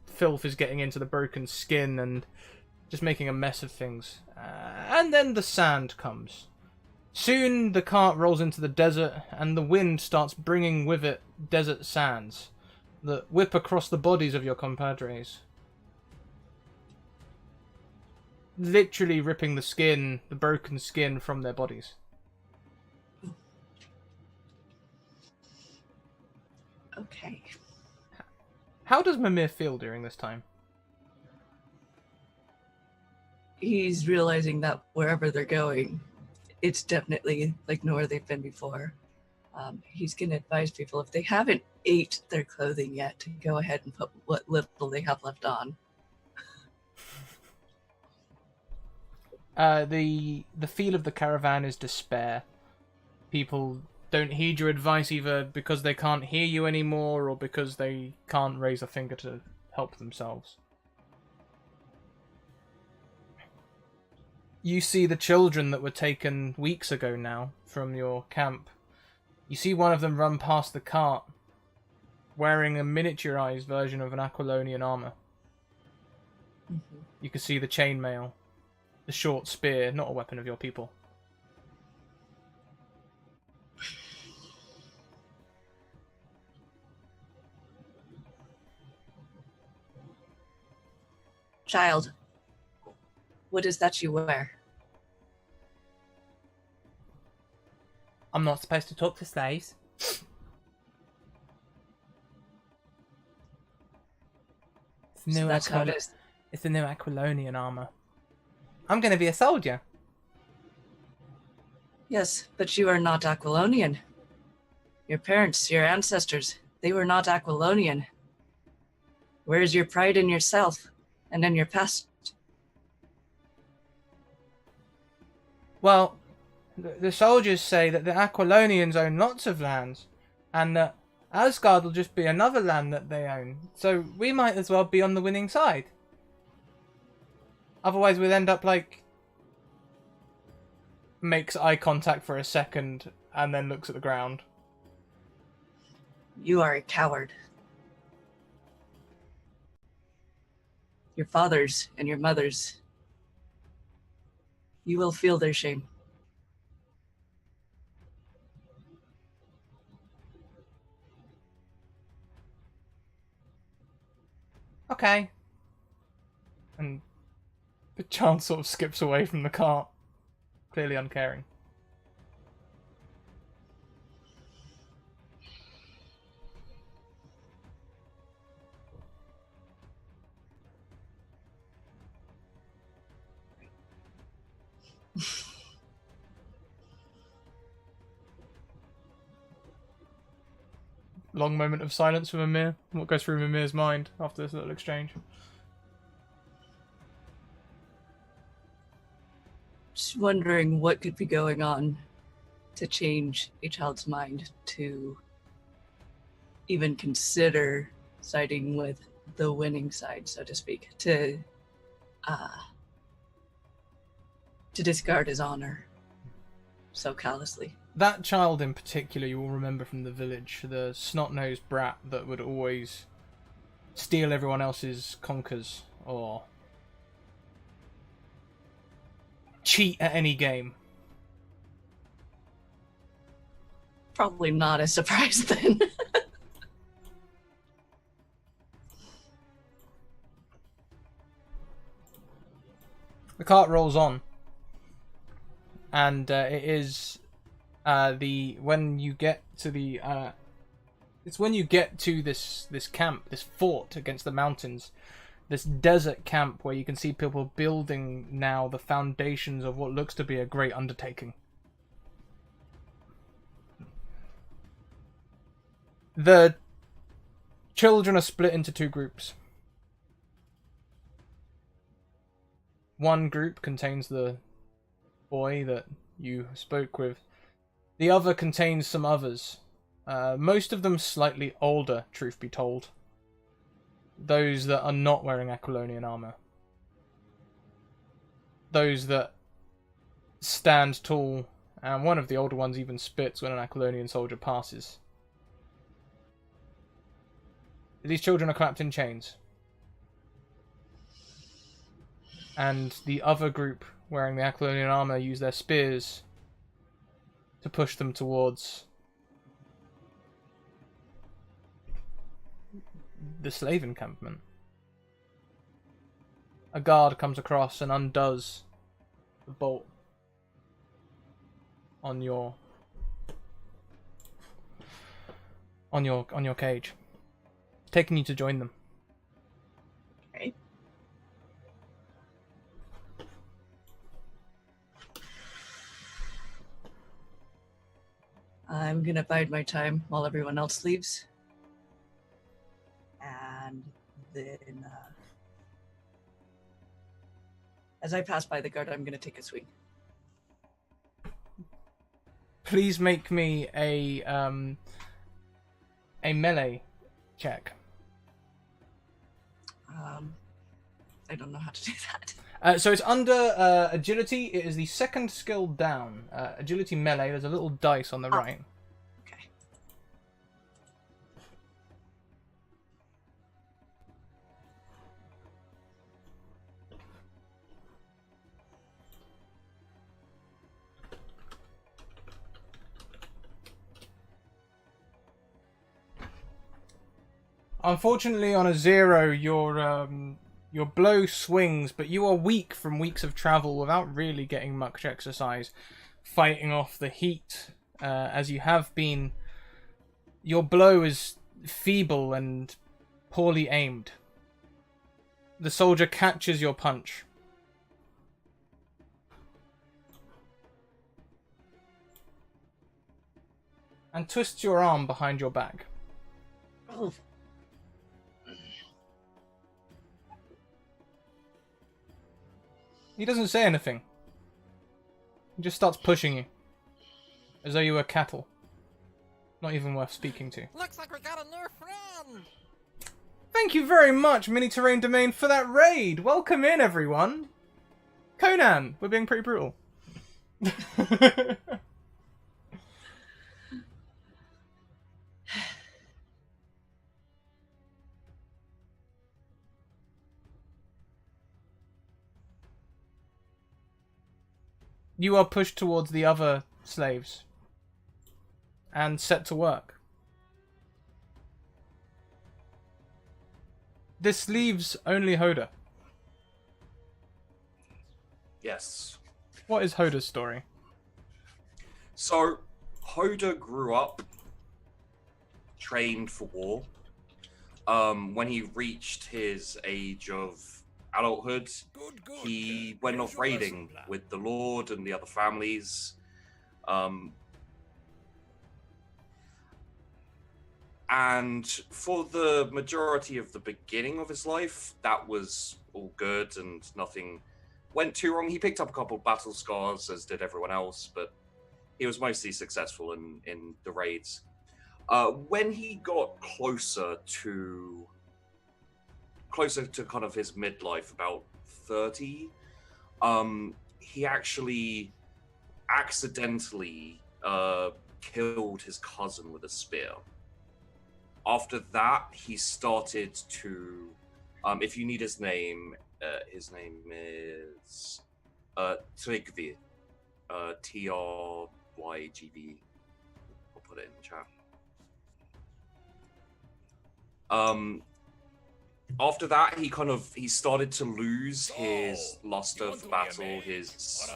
filth is getting into the broken skin and just making a mess of things. And then the sand comes. Soon the cart rolls into the desert, and the wind starts bringing with it desert sands that whip across the bodies of your compadres. Literally ripping the skin, the broken skin, from their bodies. Okay. How does Mimir feel during this time? He's realizing that wherever they're going, it's definitely like nowhere they've been before. He's going to advise people, if they haven't ate their clothing yet, to go ahead and put what little they have left on. The feel of the caravan is despair. People don't heed your advice either because they can't hear you anymore or because they can't raise a finger to help themselves. You see the children that were taken weeks ago now from your camp. You see one of them run past the cart wearing a miniaturized version of an Aquilonian armor. Mhm. You can see the chainmail, the short spear, not a weapon of your people. Child, what is that you wear? I'm not supposed to talk to slaves. It's So that's how it is. It's the new Aquilonian armor. I'm going to be a soldier. Yes, but you are not Aquilonian. Your parents, your ancestors, they were not Aquilonian. Where is your pride in yourself and in your past? Well, the soldiers say that the Aquilonians own lots of lands, and that Asgard will just be another land that they own. So we might as well be on the winning side. Otherwise we'll end up like... Makes eye contact for a second, and then looks at the ground. You are a coward. Your fathers and your mothers, you will feel their shame. Okay. And the child sort of skips away from the cart, clearly uncaring. Long moment of silence for Mimir. What goes through Mimir's mind after this little exchange? Just wondering what could be going on to change a child's mind to even consider siding with the winning side, so to speak, to discard his honor so callously. That child in particular you will remember from the village, the snot-nosed brat that would always steal everyone else's conkers or cheat at any game. Probably not a surprise then. The cart rolls on, and it is when you get to the it's when you get to this camp, this fort against the mountains, this desert camp where you can see people building now the foundations of what looks to be a great undertaking. The children are split into two groups. One group contains the boy that you spoke with. The other contains some others. Most of them slightly older, truth be told. Those that are not wearing Aquilonian armor. Those that stand tall, and one of the older ones even spits when an Aquilonian soldier passes. These children are clapped in chains. And the other group wearing the Aquilonian armor use their spears to push them towards the slave encampment. A guard comes across and undoes the bolt on your cage, taking you to join them. Okay. I'm gonna bide my time while everyone else leaves. And then, as I pass by the guard, I'm gonna take a swing. Please make me a melee check. I don't know how to do that. So it's under agility. It is the second skill down. Agility melee. There's a little dice on the right. Okay. Unfortunately, on a 0, your blow swings, but you are weak from weeks of travel without really getting much exercise, fighting off the heat as you have been. Your blow is feeble and poorly aimed. The soldier catches your punch. And twists your arm behind your back. Oh. He doesn't say anything. He just starts pushing you. As though you were cattle. Not even worth speaking to. Looks like we got a new friend. Thank you very much, Mini Terrain Domain, for that raid. Welcome in, everyone. Conan, we're being pretty brutal. You are pushed towards the other slaves and set to work. This leaves only Hoda. Yes. What is Hoda's story? So, Hoda grew up, trained for war. When he reached his age of adulthood, he went off raiding with the Lord and the other families. And for the majority of the beginning of his life, that was all good and nothing went too wrong. He picked up a couple of battle scars, as did everyone else, but he was mostly successful in the raids. When he got closer to kind of his midlife, about 30, he actually accidentally killed his cousin with a spear. After that, he started to, if you need his name is Trygvi, Tryggv. I'll put it in the chat. After that, he started to lose his lust of battle, his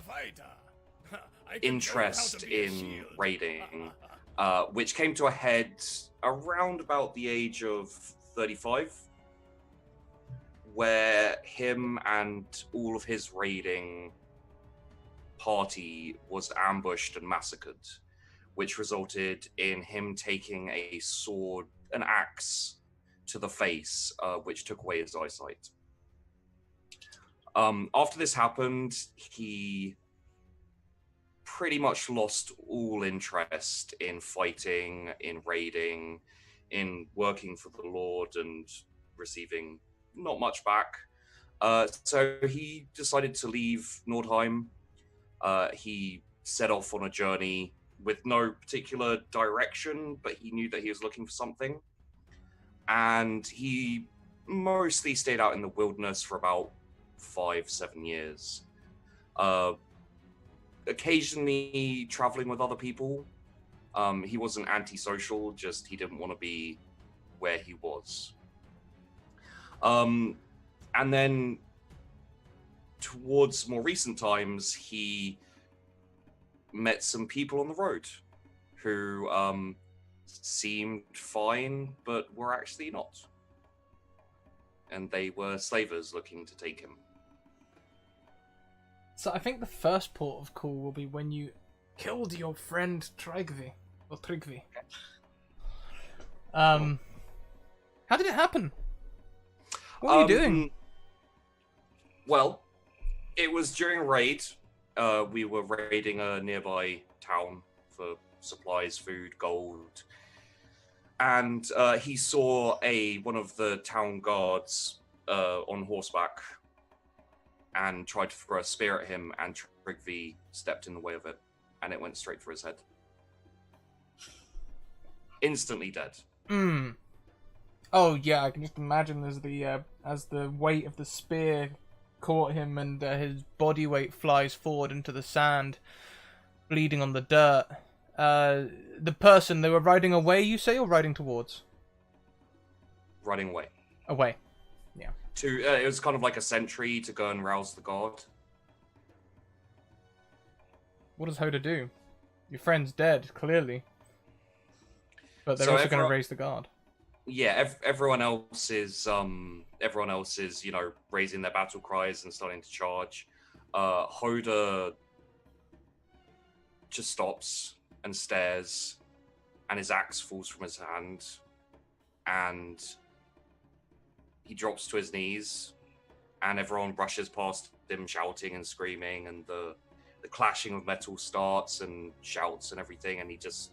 interest in raiding, which came to a head around about the age of 35, where him and all of his raiding party was ambushed and massacred, which resulted in him taking a sword, an axe, to the face, which took away his eyesight. After this happened, he pretty much lost all interest in fighting, in raiding, in working for the Lord and receiving not much back. So he decided to leave Nordheim. He set off on a journey with no particular direction, but he knew that he was looking for something. And he mostly stayed out in the wilderness for about 5-7 years. Occasionally traveling with other people. He wasn't antisocial, just he didn't want to be where he was. And then towards more recent times, he met some people on the road who seemed fine, but were actually not. And they were slavers looking to take him. So I think the first port of call will be when you killed your friend Trygvi. Or Trygvi. How did it happen? What were you doing? Well, it was during a raid. We were raiding a nearby town for supplies, food, gold. And he saw one of the town guards on horseback and tried to throw a spear at him, and Trigvi stepped in the way of it, and it went straight for his head. Instantly dead. Oh yeah, I can just imagine as the weight of the spear caught him and his body weight flies forward into the sand, bleeding on the dirt. The person, they were riding away, you say, or riding towards? Riding away. Away. It was kind of like a sentry to go and rouse the guard. What does Hoda do? Your friend's dead, clearly. But they're So also going to raise the guard. Yeah, everyone else is, raising their battle cries and starting to charge. Hoda just stops and stares, and his axe falls from his hand, and he drops to his knees, and everyone rushes past him shouting and screaming, and the clashing of metal starts and shouts and everything, and he just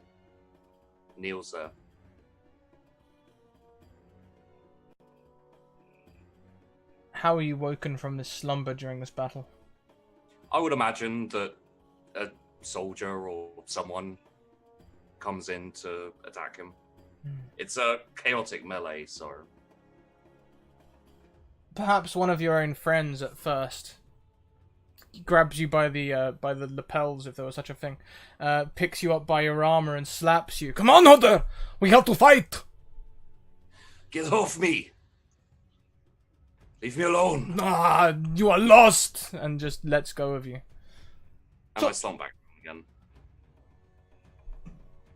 kneels there. How are you woken from this slumber during this battle? I would imagine that a soldier or someone comes in to attack him. It's a chaotic melee, so... Perhaps one of your own friends at first grabs you by the lapels, if there was such a thing, picks you up by your armor and slaps you. Come on, Hoda! We have to fight! Get off me! Leave me alone! Ah, you are lost! And just lets go of you. And I slump back again.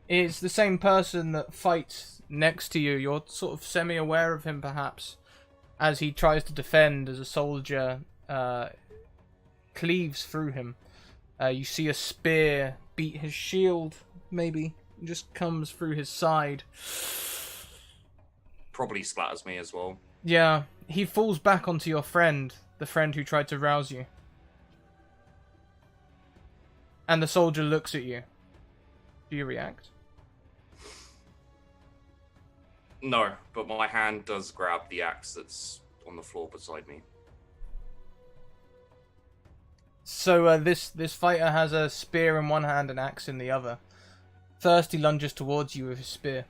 It's the same person that fights next to you. You're sort of semi-aware of him, perhaps, as he tries to defend as a soldier cleaves through him. You see a spear beat his shield, maybe. It just comes through his side. Probably splatters me as well. Yeah, he falls back onto your friend, the friend who tried to rouse you. And the soldier looks at you. Do you react? No, but my hand does grab the axe that's on the floor beside me. So this fighter has a spear in one hand and axe in the other. First, he lunges towards you with his spear.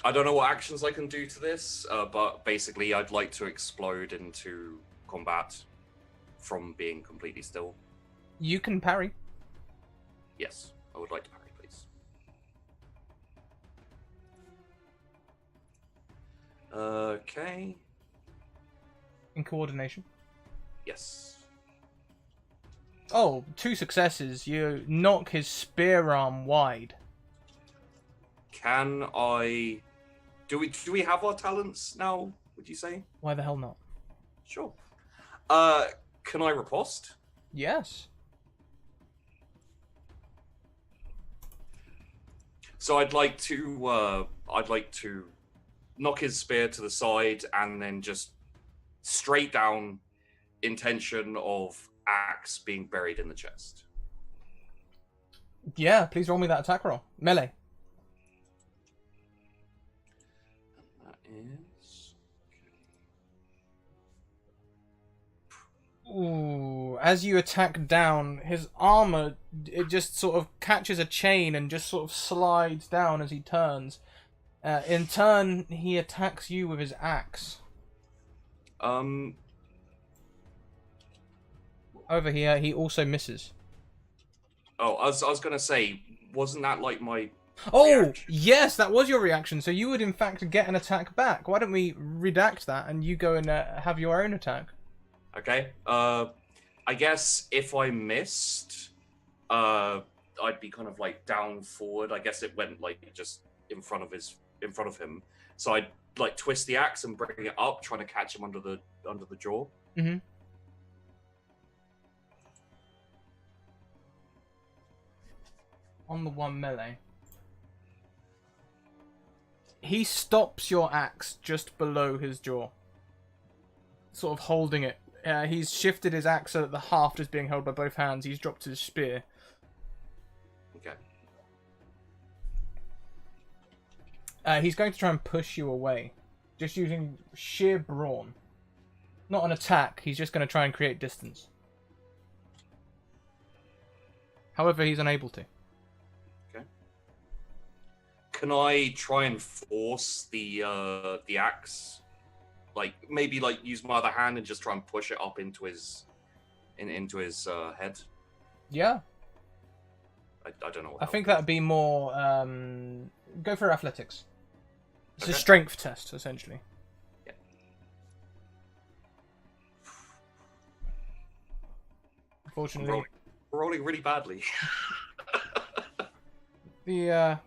I don't know what actions I can do to this, but basically I'd like to explode into combat from being completely still. You can parry. Yes, I would like to parry, please. Okay. In coordination. Yes. Oh, 2 successes. You knock his spear arm wide. Can I... Do we have our talents now, would you say? Why the hell not? Sure. Can I riposte? Yes. So I'd like to knock his spear to the side and then just straight down, intention of axe being buried in the chest. Yeah, please roll me that attack roll. Melee. That is... Ooh, as you attack down, his armor, it just sort of catches a chain and just sort of slides down as he turns. In turn, he attacks you with his axe. Over here, he also misses. Oh, I was gonna say, wasn't that like my... Oh, reaction? yes, that was your reaction. So you would, in fact, get an attack back. Why don't we redact that and you go and have your own attack? Okay. I guess if I missed, I'd be kind of like down forward. I guess it went like just in front of him. So I'd like twist the axe and bring it up, trying to catch him under the jaw. Mm-hmm. On the one melee. He stops your axe just below his jaw. Sort of holding it. He's shifted his axe so that the haft is being held by both hands. He's dropped his spear. Okay. He's going to try and push you away. Just using sheer brawn. Not an attack, he's just going to try and create distance. However, he's unable to. Okay. Can I try and force the axe? Like, maybe, like, use my other hand and just try and push it up into his... into his head? Yeah. I don't know what I think that'd be more... go for athletics. It's Okay. a strength test, essentially. Yeah. Unfortunately, Rolling really badly. the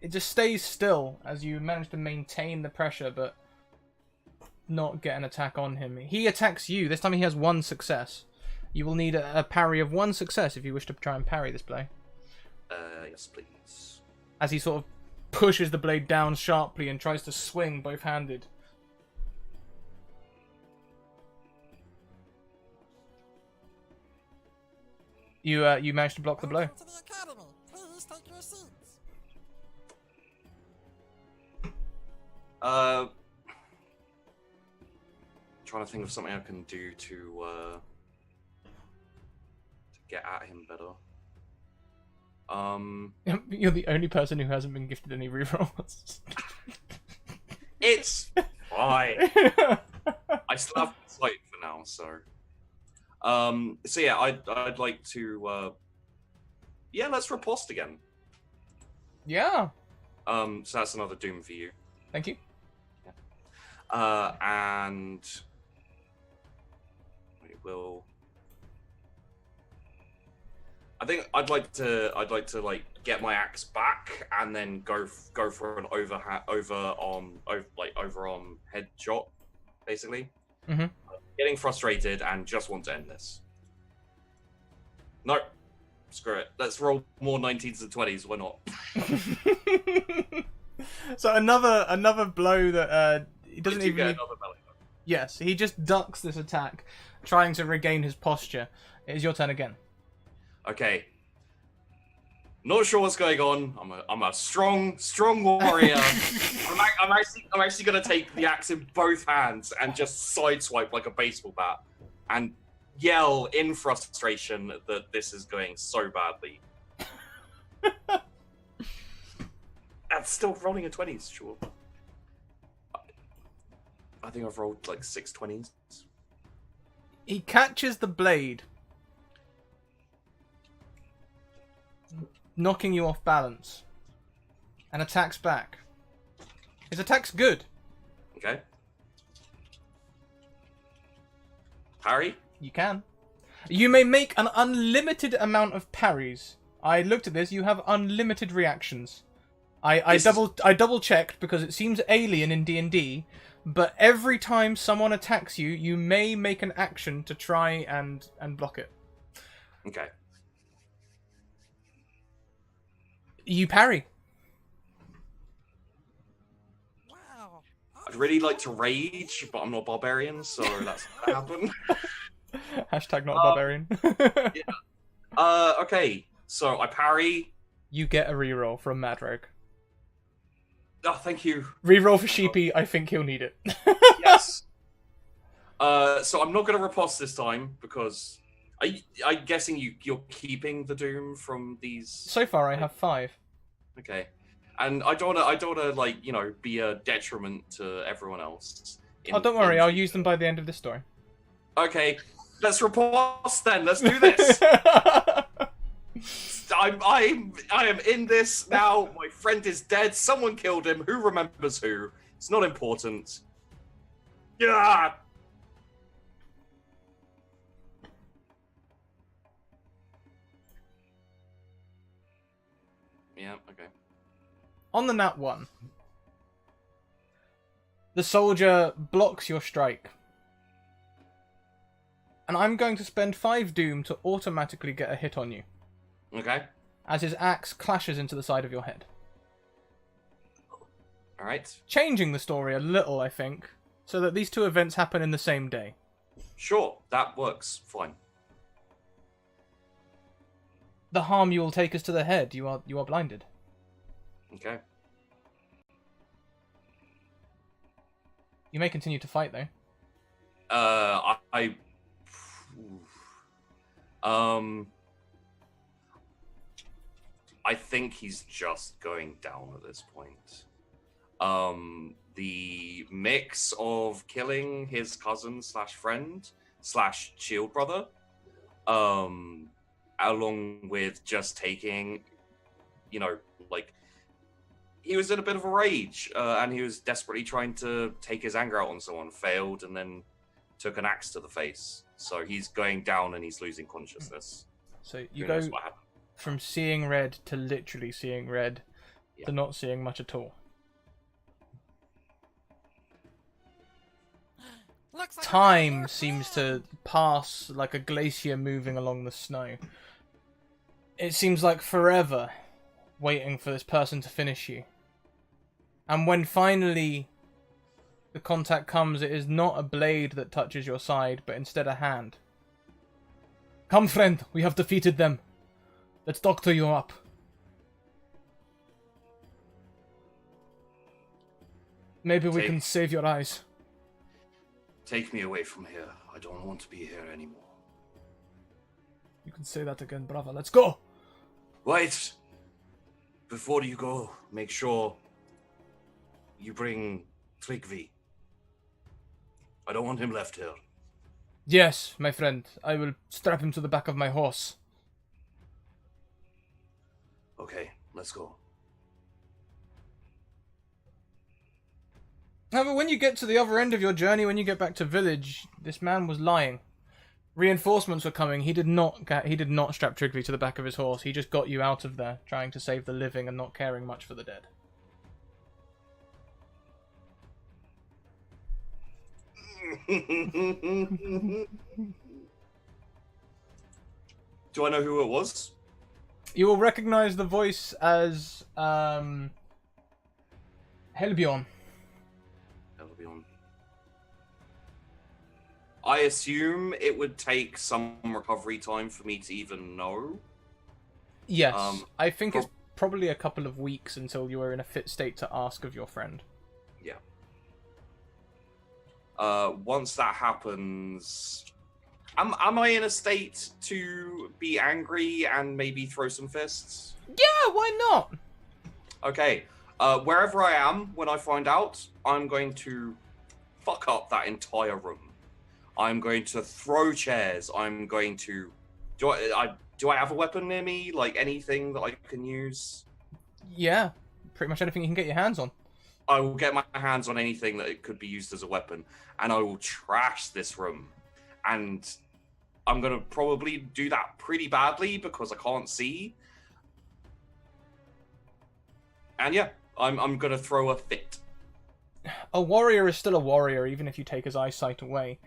it just stays still as you manage to maintain the pressure, but not get an attack on him. He attacks you. This time he has 1 success. You will need a parry of 1 success if you wish to try and parry this blow. Yes, please. As he sort of pushes the blade down sharply and tries to swing both-handed. You managed to block the blow. Welcome to the academy. Please take your seats. Trying to think of something I can do to get at him better. You're the only person who hasn't been gifted any rerolls. It's fine. I still have sight for now, so. So yeah, I'd like to. Yeah, let's riposte again. Yeah. So that's another doom for you. Thank you. And we will. I think I'd like to like get my axe back and then go for an overarm head shot, basically. Mm-hmm. Getting frustrated and just want to end this. No, screw it. Let's roll more 19s and 20s. Why not? So another blow that he doesn't Did you even. get another melee? Yes, he just ducks this attack, trying to regain his posture. It is your turn again. Okay. Not sure what's going on. I'm a strong warrior. I'm actually gonna take the axe in both hands and just sideswipe like a baseball bat, and yell in frustration that this is going so badly. That's still rolling a 20s, sure. I think I've rolled like 6 20s. He catches the blade, knocking you off balance, and attacks back. His attack's good. Okay. Parry? You can. You may make an unlimited amount of parries. I looked at this. You have unlimited reactions. I double checked because it seems alien in D&D, but every time someone attacks you, you may make an action to try and block it. Okay. You parry. Wow. I'd really like to rage, but I'm not barbarian, so that's not gonna happen. Hashtag not a barbarian. Okay. So I parry. You get a reroll from Mad Rogue. Oh, thank you. Reroll for Sheepy. I think he'll need it. Yes. So I'm not going to riposte this time because I'm guessing you're keeping the doom from these. So far, I have 5. Okay. And I don't want to like be a detriment to everyone else. Oh, don't worry. I'll use them by the end of this story. Okay. Let's riposte then. Let's do this. I am in this now. My friend is dead. Someone killed him. Who remembers who? It's not important. Yeah. Yeah. Okay. On the nat 1, the soldier blocks your strike. And I'm going to spend 5 doom to automatically get a hit on you, Okay. as his axe clashes into the side of your head. All right. Changing the story a little, I think, so that these 2 events happen in the same day. Sure. That works. Fine. The harm you will take is to the head. You are blinded. Okay. You may continue to fight though. I think he's just going down at this point. The mix of killing his cousin slash friend slash shield brother, along with just taking, like, he was in a bit of a rage, and he was desperately trying to take his anger out on someone, failed, and then took an axe to the face. So he's going down and he's losing consciousness. So you Who go knows what happened? from seeing red to literally seeing red to not seeing much at all. Looks like Time seems to pass like a glacier moving along the snow. It seems like forever waiting for this person to finish you. And when finally the contact comes, it is not a blade that touches your side, but instead a hand. Come, friend, we have defeated them. Let's doctor you up. Maybe we can save your eyes. Take me away from here. I don't want to be here anymore. You can say that again, brother. Let's go! Wait! Before you go, make sure you bring Tryggvi. I don't want him left here. Yes, my friend. I will strap him to the back of my horse. Okay, let's go. However, when you get to the other end of your journey, when you get back to village, this man was lying. Reinforcements were coming. He did not strap Tryggvi to the back of his horse. He just got you out of there, trying to save the living and not caring much for the dead. Do I know who it was? You will recognize the voice as Helbjorn. Helbjorn. I assume it would take some recovery time for me to even know. Yes, I think it's probably a couple of weeks until you are in a fit state to ask of your friend. Yeah. Once that happens, am I in a state to be angry and maybe throw some fists? Yeah, why not? Okay. Wherever I am, when I find out, I'm going to fuck up that entire room. I'm going to throw chairs. I'm going to... Do I have a weapon near me? Like, anything that I can use? Yeah, pretty much anything you can get your hands on. I will get my hands on anything that it could be used as a weapon, and I will trash this room. And I'm going to probably do that pretty badly because I can't see. And yeah, I'm going to throw a fit. A warrior is still a warrior, even if you take his eyesight away.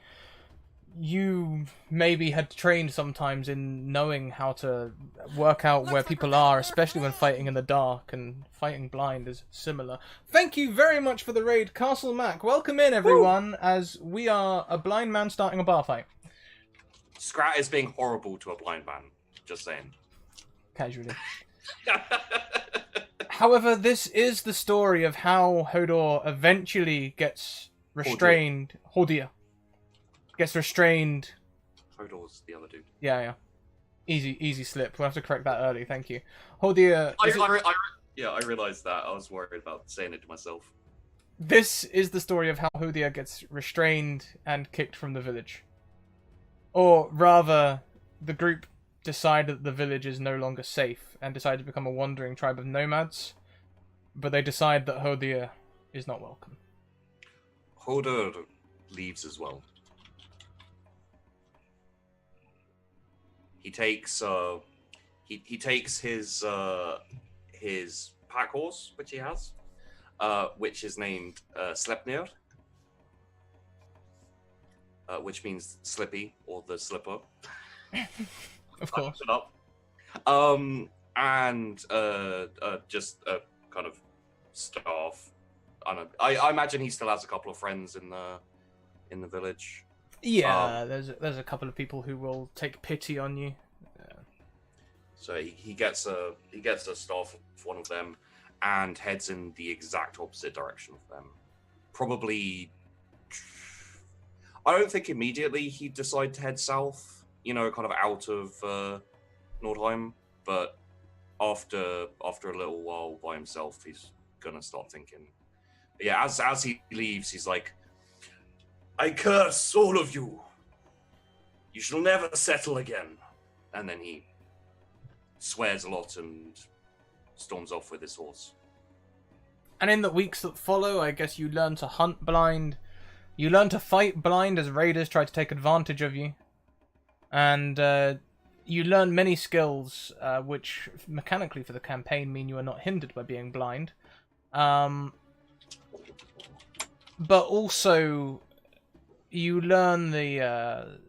You maybe had trained sometimes in knowing how to work out where people are, especially when fighting in the dark, and fighting blind is similar. Thank you very much for the raid, Castle Mac. Welcome in, everyone, as we are a blind man starting a bar fight. Scrat is being horrible to a blind man, just saying. Casually. However, this is the story of how Hodor eventually gets restrained. Hodir. Gets restrained. Hodor's the other dude. Yeah. Easy slip. We'll have to correct that early. Thank you. Hodir. I realised that. I was worried about saying it to myself. This is the story of how Hodir gets restrained and kicked from the village. Or rather, the group decide that the village is no longer safe and decide to become a wandering tribe of nomads. But they decide that Hodir is not welcome. Hodor leaves as well. He takes he takes his pack horse, which he has, which is named Sleipnir, which means Slippy or the Slipper. Of course. It up. And just a kind of staff. I imagine he still has a couple of friends in the village. Yeah, there's a couple of people who will take pity on you. So he gets a staff of one of them and heads in the exact opposite direction of them. Probably I don't think immediately he'd decide to head south, kind of out of Nordheim, but after a little while by himself, he's gonna start thinking. But yeah, as he leaves, he's like, I curse all of you. You shall never settle again. And then he swears a lot and storms off with his horse. And in the weeks that follow, I guess you learn to hunt blind. You learn to fight blind as raiders try to take advantage of you. And you learn many skills which, mechanically for the campaign, mean you are not hindered by being blind. But also, you learn the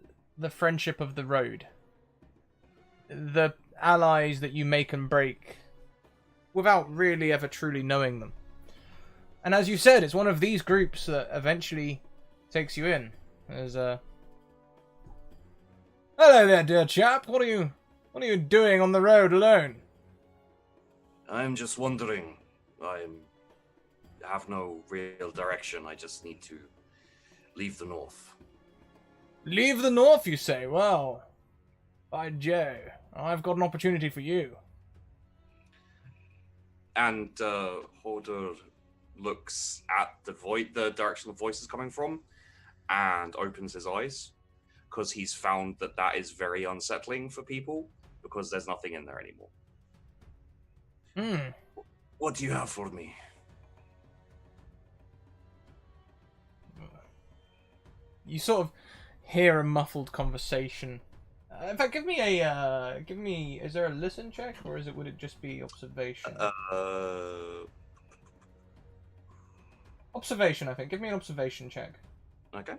friendship of the road. The allies that you make and break without really ever truly knowing them. And as you said, it's one of these groups that eventually takes you in. There's a... Hello there, dear chap. What are you doing on the road alone? I'm just wandering. I have no real direction. I just need to leave the north. Leave the north, you say? Well, by Joe, I've got an opportunity for you. And Hodor looks at the direction the voice is coming from, and opens his eyes, because he's found that is very unsettling for people, because there's nothing in there anymore. What do you have for me? You sort of hear a muffled conversation. In fact, give me, is there a listen check, or would it just be observation? Observation, I think. Give me an observation check. Okay.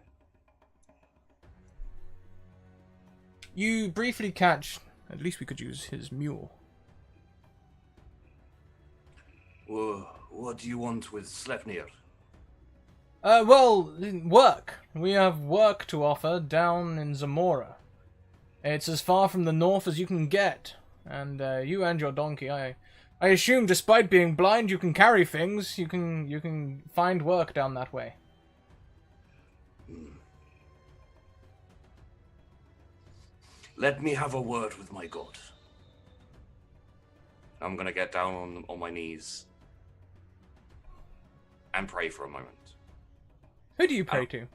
You briefly catch, at least we could use his mule. What do you want with Sleipnir? Well, work. We have work to offer down in Zamora. It's as far from the north as you can get. And you and your donkey, I assume despite being blind you can carry things. You can find work down that way. Let me have a word with my god. I'm gonna get down on my knees and pray for a moment. Who do you pray to?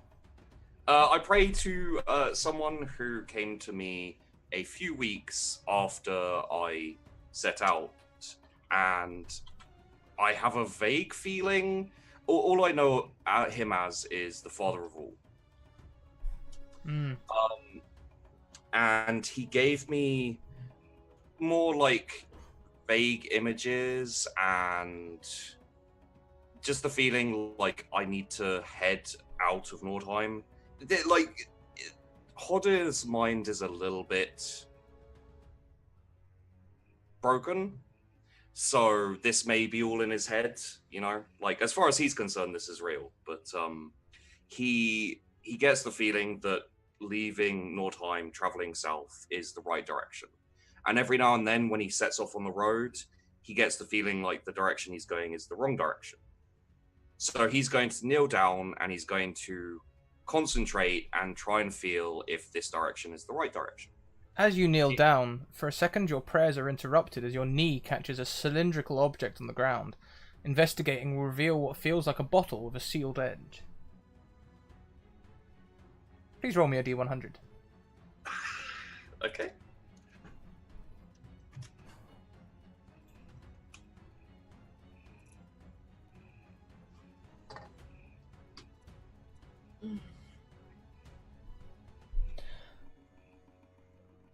I pray to someone who came to me a few weeks after I set out, and I have a vague feeling. All I know him as is the father of all. And he gave me more like vague images and just the feeling like I need to head out of Nordheim. Like, Hodder's mind is a little bit broken, so this may be all in his head, like as far as he's concerned this is real, but he gets the feeling that leaving Nordheim, traveling south is the right direction. And every now and then when he sets off on the road, he gets the feeling like the direction he's going is the wrong direction. So he's going to kneel down and he's going to concentrate and try and feel if this direction is the right direction. As you kneel down, for a second your prayers are interrupted as your knee catches a cylindrical object on the ground. Investigating will reveal what feels like a bottle with a sealed edge. Please roll me a D100. Okay.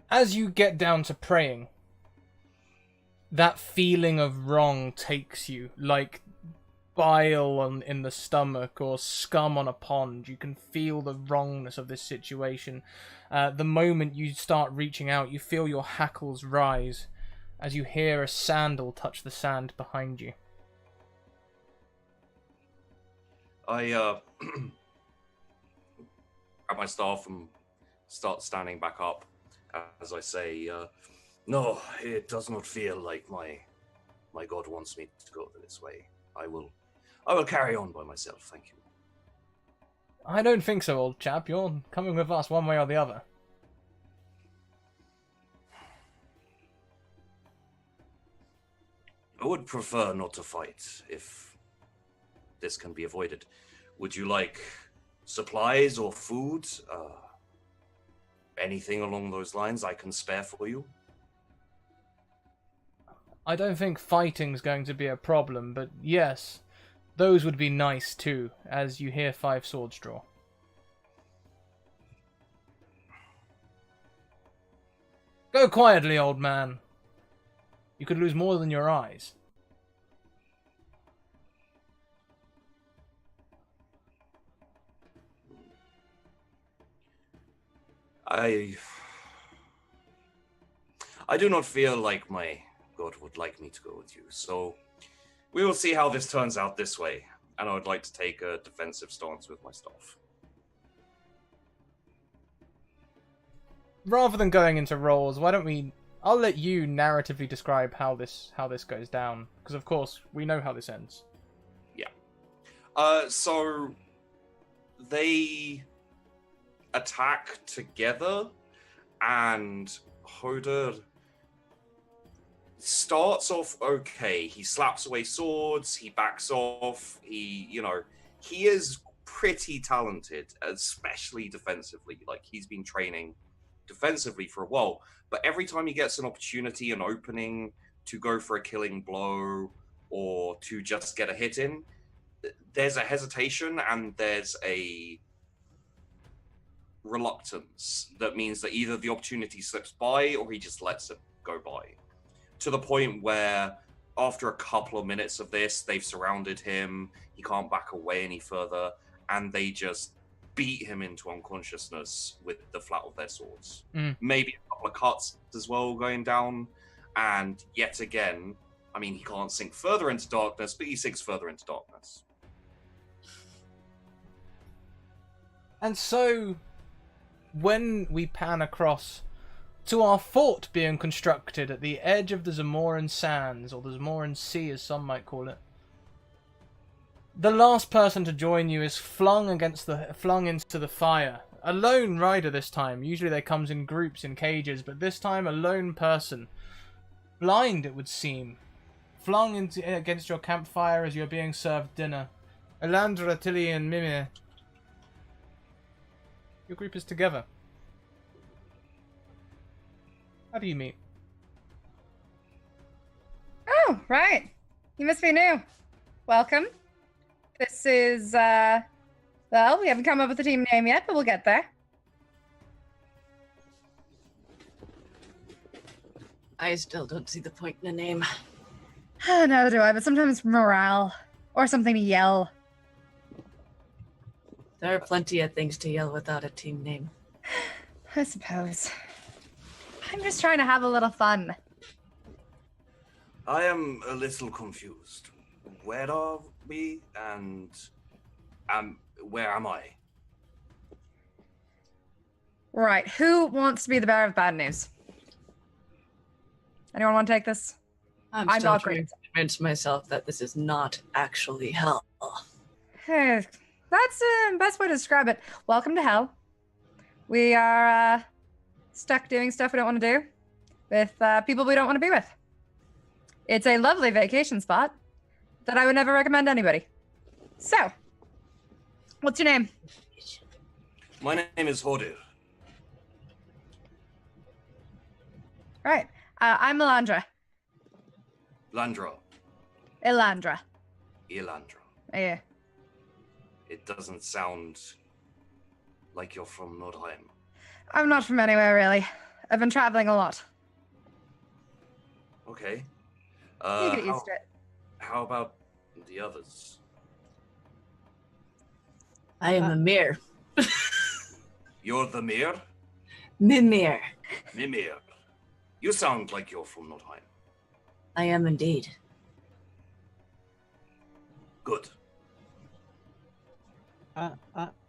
As you get down to praying, that feeling of wrong takes you, like bile in the stomach or scum on a pond. You can feel the wrongness of this situation. The moment you start reaching out, you feel your hackles rise as you hear a sandal touch the sand behind you. I grab my staff and start standing back up as I say, no, it does not feel like my god wants me to go this way. I will carry on by myself, thank you. I don't think so, old chap. You're coming with us one way or the other. I would prefer not to fight if this can be avoided. Would you like supplies or food? Anything along those lines I can spare for you? I don't think fighting's going to be a problem, but yes, those would be nice too, as you hear 5 swords draw. Go quietly, old man. You could lose more than your eyes. I do not feel like my God would like me to go with you, so we will see how this turns out this way, and I would like to take a defensive stance with my staff. Rather than going into roles, why don't we... I'll let you narratively describe how this goes down, because of course, we know how this ends. Yeah. So they attack together, and Hoder starts off okay. He slaps away swords, he backs off, he is pretty talented, especially defensively. Like, he's been training defensively for a while, but every time he gets an opportunity, an opening to go for a killing blow or to just get a hit in, there's a hesitation and there's a reluctance that means that either the opportunity slips by or he just lets it go by, to the point where after a couple of minutes of this, they've surrounded him, he can't back away any further, and they just beat him into unconsciousness with the flat of their swords. Maybe a couple of cuts as well going down, and yet again, I mean, he can't sink further into darkness, but he sinks further into darkness. And so, when we pan across to our fort being constructed at the edge of the Zamoran Sands, or the Zamoran Sea as some might call it, the last person to join you is flung into the fire. A lone rider this time. Usually they comes in groups in cages, but this time a lone person. Blind, it would seem. Flung against your campfire as you're being served dinner. Elandra, Tilly, and Mimir. Your group is together. How do you meet? Oh, right. You must be new. Welcome. This is, well, we haven't come up with a team name yet, but we'll get there. I still don't see the point in a name. Neither do I, but sometimes morale. Or something to yell. There are plenty of things to yell without a team name. I suppose. I'm just trying to have a little fun. I am a little confused. Where are we, and where am I? Right, who wants to be the bearer of bad news? Anyone want to take this? I'm not still great. trying to convince myself that this is not actually hell. That's the best way to describe it. Welcome to hell. We are stuck doing stuff we don't want to do with people we don't want to be with. It's a lovely vacation spot that I would never recommend anybody. So, what's your name? My name is Hodir. Right. I'm Elandra. Landra. Elandra. Elandra. Yeah. It doesn't sound like you're from Nordheim. I'm not from anywhere, really. I've been traveling a lot. Okay. You get used to it. How about the others? I am Mimir. You're the Mir? Mimir. Mimir. You sound like you're from Nordheim. I am indeed. Good. I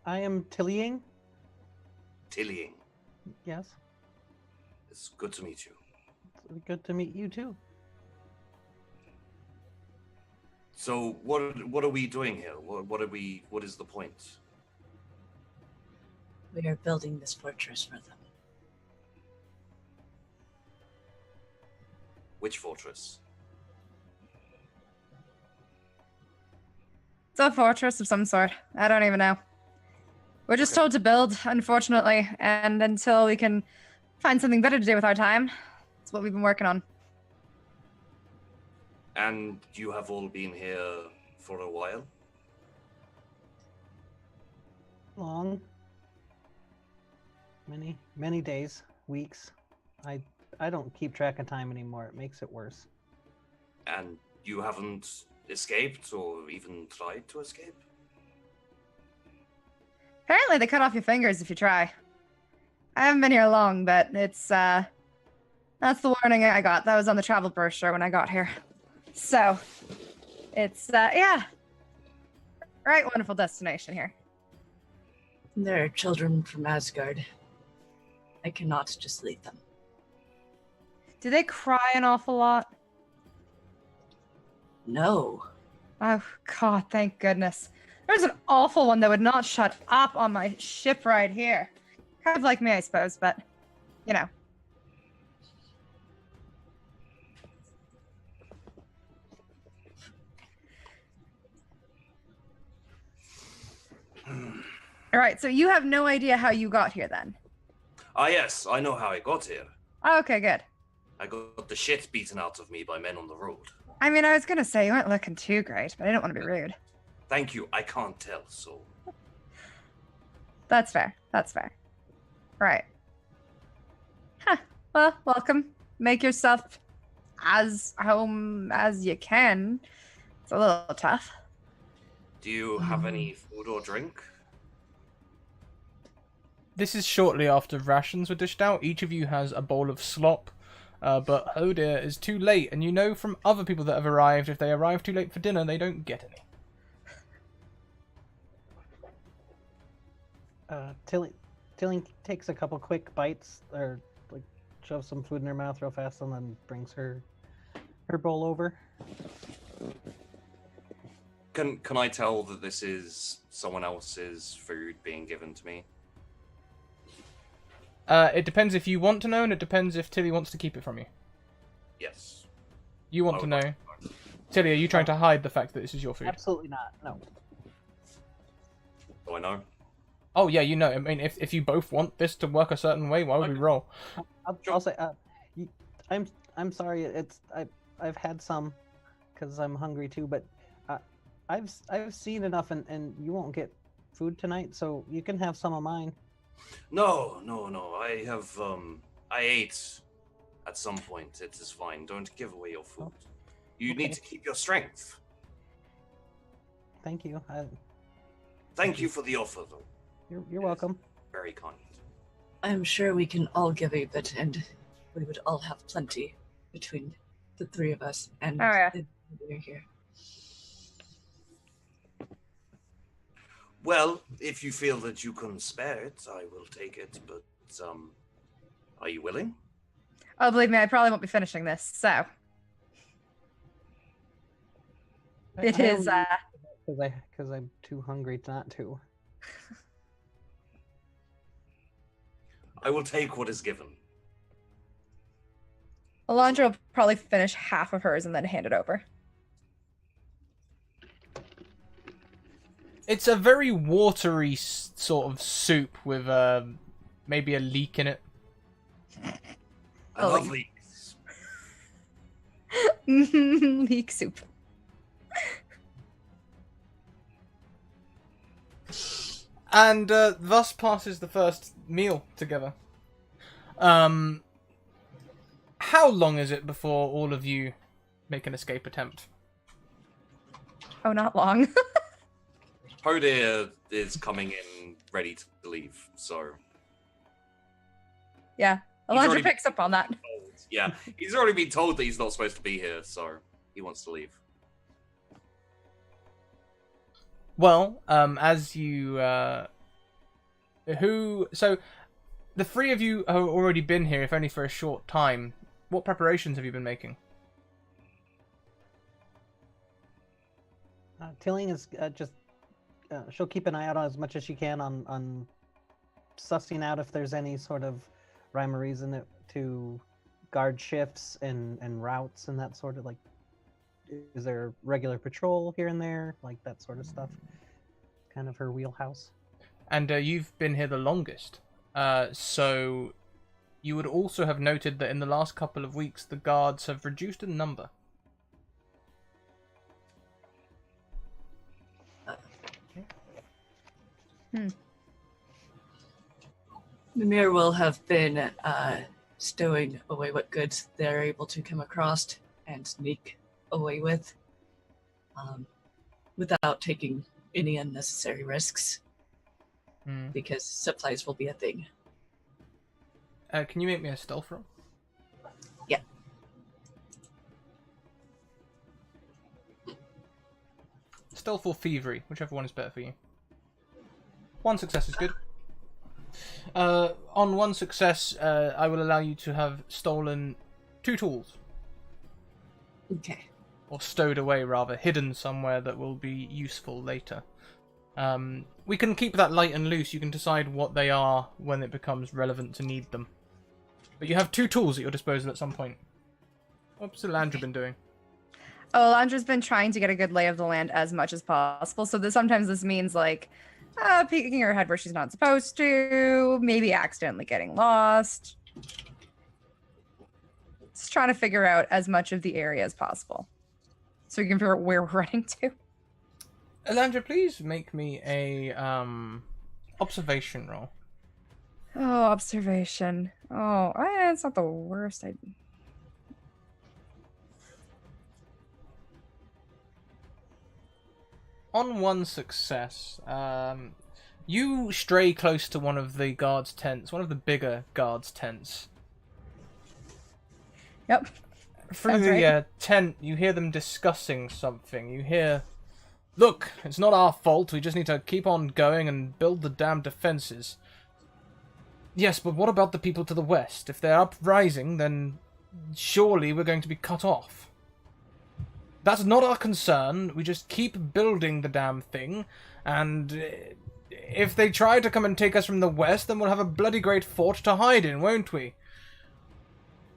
am Tillying. Tillying. Yes. It's good to meet you. It's good to meet you too. So what are we doing here? What is the point? We are building this fortress for them. Which fortress? It's a fortress of some sort. I don't even know. We're just Okay. told to build, unfortunately, and until we can find something better to do with our time, that's what we've been working on. And you have all been here for a while? Long. Many days, weeks. I don't keep track of time anymore. It makes it worse. And you haven't escaped or even tried to escape? Apparently, they cut off your fingers if you try. I haven't been here long, but it's, that's the warning I got. That was on the travel brochure when I got here. So, it's, yeah. Right, wonderful destination here. There are children from Asgard. I cannot just leave them. Do they cry an awful lot? No. Oh, God, thank goodness. There's an awful one that would not shut up on my ship right here. Kind of like me, I suppose, but, you know. All right, so you have no idea how you got here then? Ah, yes, I know how I got here. Oh, okay, good. I got the shit beaten out of me by men on the road. I mean, I was going to say you weren't looking too great, but I didn't want to be rude. Thank you, I can't tell, so... That's fair. That's fair. Right. Huh. Well, welcome. Make yourself as home as you can. It's a little tough. Do you have any food or drink? This is shortly after rations were dished out. Each of you has a bowl of slop, but oh dear, is too late. And you know from other people that have arrived, if they arrive too late for dinner, they don't get any. Tilling takes a couple quick bites, or like shoves some food in her mouth real fast, and then brings her bowl over. Can I tell that this is someone else's food being given to me? It depends if you want to know, and it depends if Tilly wants to keep it from you. Yes. You want I to would know. like to know. Tilly, are you trying to hide the fact that this is your food? Absolutely not. No. Do I know? Oh yeah, you know. I mean, if you both want this to work a certain way, why would we Okay. roll? I'll say. I'm sorry. I've had some, because I'm hungry too. But I've seen enough, and you won't get food tonight, so you can have some of mine. No. I ate at some point. It is fine. Don't give away your food. You Okay. need to keep your strength. Thank you. Thank you for the offer, though. You're welcome. Very kind. I'm sure we can all give a bit, and we would all have plenty between the three of us. And Oh, yeah. we're here. Well, if you feel that you can spare it, I will take it. But are you willing? Oh, believe me, I probably won't be finishing this, so. It is, because I'm too hungry not to. I will take what is given. Alondra will probably finish half of hers and then hand it over. It's a very watery sort of soup with maybe a leek in it. I Oh, love leeks. Leek soup. And thus passes the first meal together. How long is it before all of you make an escape attempt? Oh, not long. Hodir is coming in ready to leave, so... Yeah, He's Alondra already- picks up on that. Yeah, he's already been told that he's not supposed to be here, so he wants to leave. Well, as you, so the three of you have already been here, if only for a short time. What preparations have you been making? Tilling is just she'll keep an eye out as much as she can on sussing out if there's any sort of rhyme or reason to guard shifts and routes and that sort of like. Is there regular patrol here and there, like that sort of stuff? Kind of her wheelhouse. And you've been here the longest, so you would also have noted that in the last couple of weeks the guards have reduced in number. Mimir will have been stowing away what goods they're able to come across and sneak away with, without taking any unnecessary risks, because supplies will be a thing. Can you make me a stealth roll? Yeah. Stealth or thievery, whichever one is better for you. One success is good. On one success, I will allow you to have stolen 2 tools. Okay. Or stowed away, rather, hidden somewhere that will be useful later. We can keep that light and loose. You can decide what they are when it becomes relevant to need them. But you have 2 tools at your disposal at some point. What's Landra been doing? Oh, Landra's been trying to get a good lay of the land as much as possible. So sometimes this means like peeking her head where she's not supposed to, maybe accidentally getting lost. Just trying to figure out as much of the area as possible, so we can figure out where we're running to. Landra, please make me a observation roll. Oh, observation. Oh, it's not the worst. On one success, you stray close to one of the guards' tents, one of the bigger guards' tents. Yep. Through Sounds the right. tent, you hear them discussing something. You hear, "Look, it's not our fault. We just need to keep on going and build the damn defenses." "Yes, but what about the people to the west? If they're uprising, then surely we're going to be cut off." "That's not our concern. We just keep building the damn thing, and if they try to come and take us from the west, then we'll have a bloody great fort to hide in, won't we?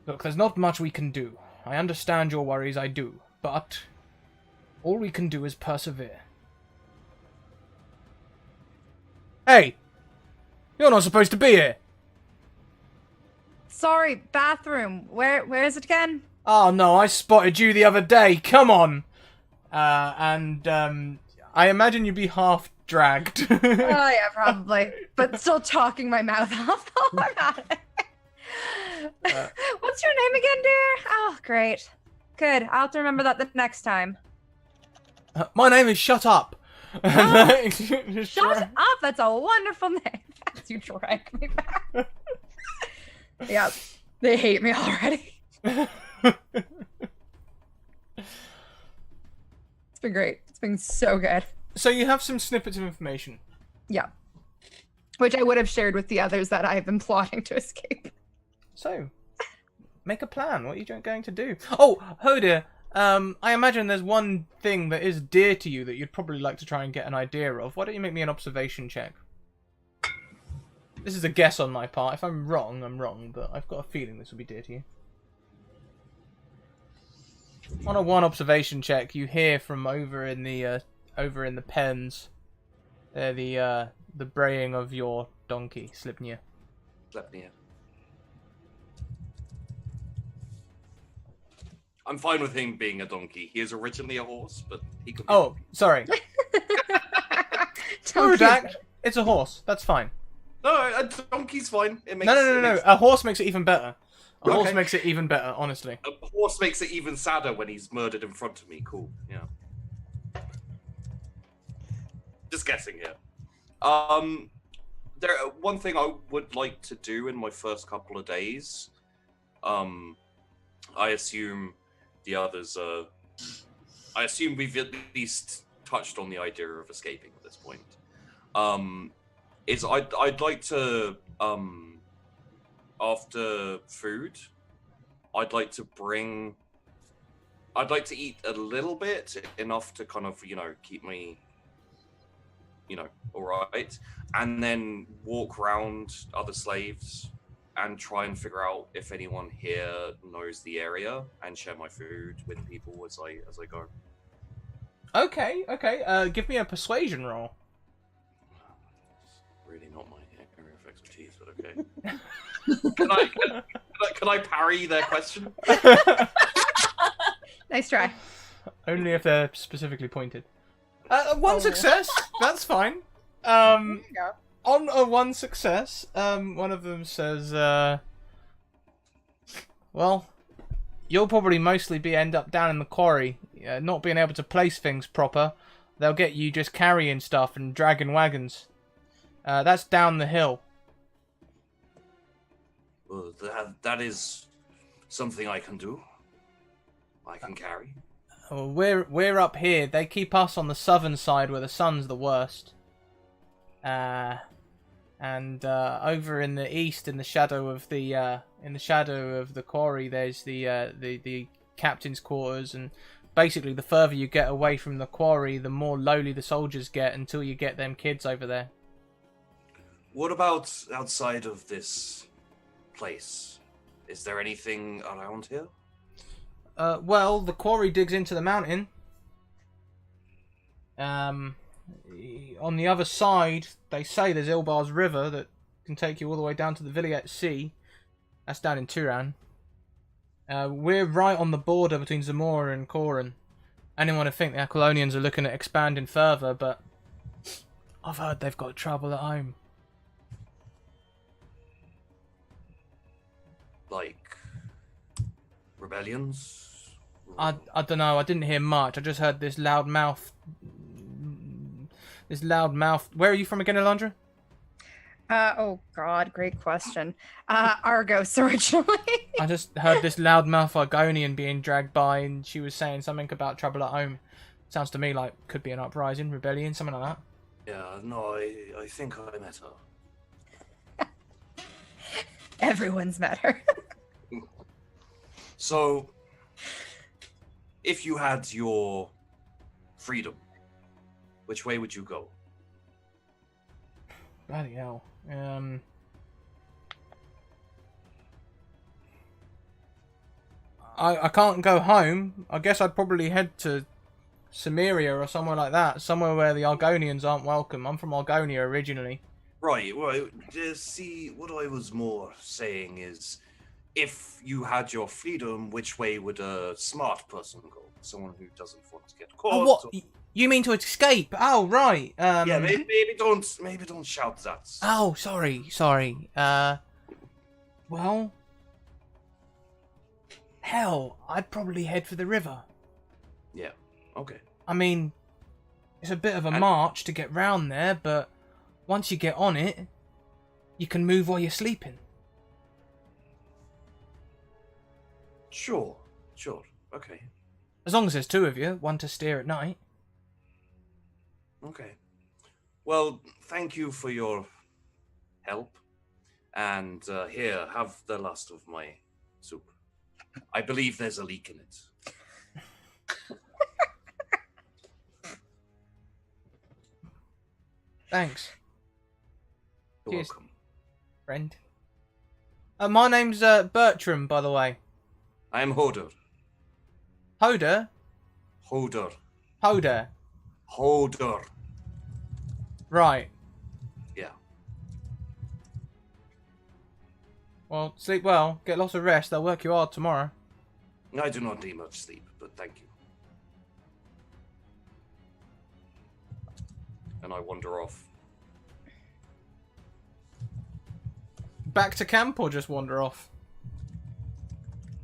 Look, there's not much we can do. I understand your worries, I do, but all we can do is persevere." "Hey! You're not supposed to be here!" Sorry, bathroom. Where is it again? "Oh no, I spotted you the other day, come on!" I imagine you'd be half dragged. Oh yeah, probably. But still talking my mouth off while I'm at it. What's your name again, dear? Oh, great. Good. I'll have to remember that the next time. My name is Shut Up. Shut up! That's a wonderful name. As you drag me back. Yeah, they hate me already. It's been great. It's been so good. So you have some snippets of information. Yeah. Which I would have shared with the others that I've been plotting to escape. So, make a plan. What are you going to do? Oh, Hoda, I imagine there's one thing that is dear to you that you'd probably like to try and get an idea of. Why don't you make me an observation check? This is a guess on my part. If I'm wrong, I'm wrong, but I've got a feeling this will be dear to you. On a 1 observation check, you hear from over in the pens, the braying of your donkey, Slipnir. Sleipnir. I'm fine with him being a donkey. He is originally a horse, but he could be Oh, sorry. Don't Redact. It's a horse. That's fine. No, a donkey's fine. It makes, No. A horse makes it even better. A horse Okay. makes it even better, honestly. A horse makes it even sadder when he's murdered in front of me. Cool, yeah. Just guessing here. One thing I would like to do in my first couple of days. I assume the others. I assume we've at least touched on the idea of escaping at this point. I'd like to after food, I'd like to eat a little bit, enough to kind of, keep me all right, and then walk around other slaves and try and figure out if anyone here knows the area and share my food with people as I go. Okay. Give me a persuasion roll. Really not my area of expertise, but okay. Can I parry their question? Nice try. Only if they're specifically pointed. One success. That's fine. There you go. On a one success, one of them says, well, you'll probably mostly end up down in the quarry, not being able to place things proper. They'll get you just carrying stuff and dragging wagons. That's down the hill. Well, that is something I can do. I can carry. Well, we're up here. They keep us on the southern side where the sun's the worst. And over in the east, in the shadow of the quarry, there's the captain's quarters, and basically the further you get away from the quarry, the more lowly the soldiers get until you get them kids over there. What about outside of this place? Is there anything around here? Well, the quarry digs into the mountain. On the other side, they say there's Ilbar's River that can take you all the way down to the Villette Sea. That's down in Turan. We're right on the border between Zamora and Coran. Anyone would think the Aquilonians are looking at expanding further, but I've heard they've got trouble at home. Like rebellions? I don't know. I didn't hear much. I just heard this loud mouth. Where are you from again, Alondra? Oh God, great question. Argos originally. I just heard this loudmouth Argonian being dragged by, and she was saying something about trouble at home. Sounds to me like could be an uprising, rebellion, something like that. Yeah, no, I think I met her. Everyone's met her. So, if you had your freedom, which way would you go? Bloody hell. I can't go home. I guess I'd probably head to Cimmeria or somewhere like that. Somewhere where the Argonians aren't welcome. I'm from Argonia originally. Right, well, see, what I was more saying is, if you had your freedom, which way would a smart person go? Someone who doesn't want to get caught. Oh, what? You mean to escape? Oh, right. Yeah, maybe don't shout that. Oh, sorry. Well, hell, I'd probably head for the river. Yeah, okay. I mean, it's a bit of a march to get round there, but once you get on it, you can move while you're sleeping. Sure, okay. As long as there's two of you, one to steer at night. Okay. Well, thank you for your help. And here, have the last of my soup. I believe there's a leak in it. Thanks, You're Cheers. welcome. friend. My name's Bertram, by the way. I am Hodor. Hoder? Hodor. Hoder. Hodor. Right. Yeah. Well, sleep well. Get lots of rest. They'll work you hard tomorrow. I do not need much sleep, but thank you. And I wander off. Back to camp or just wander off?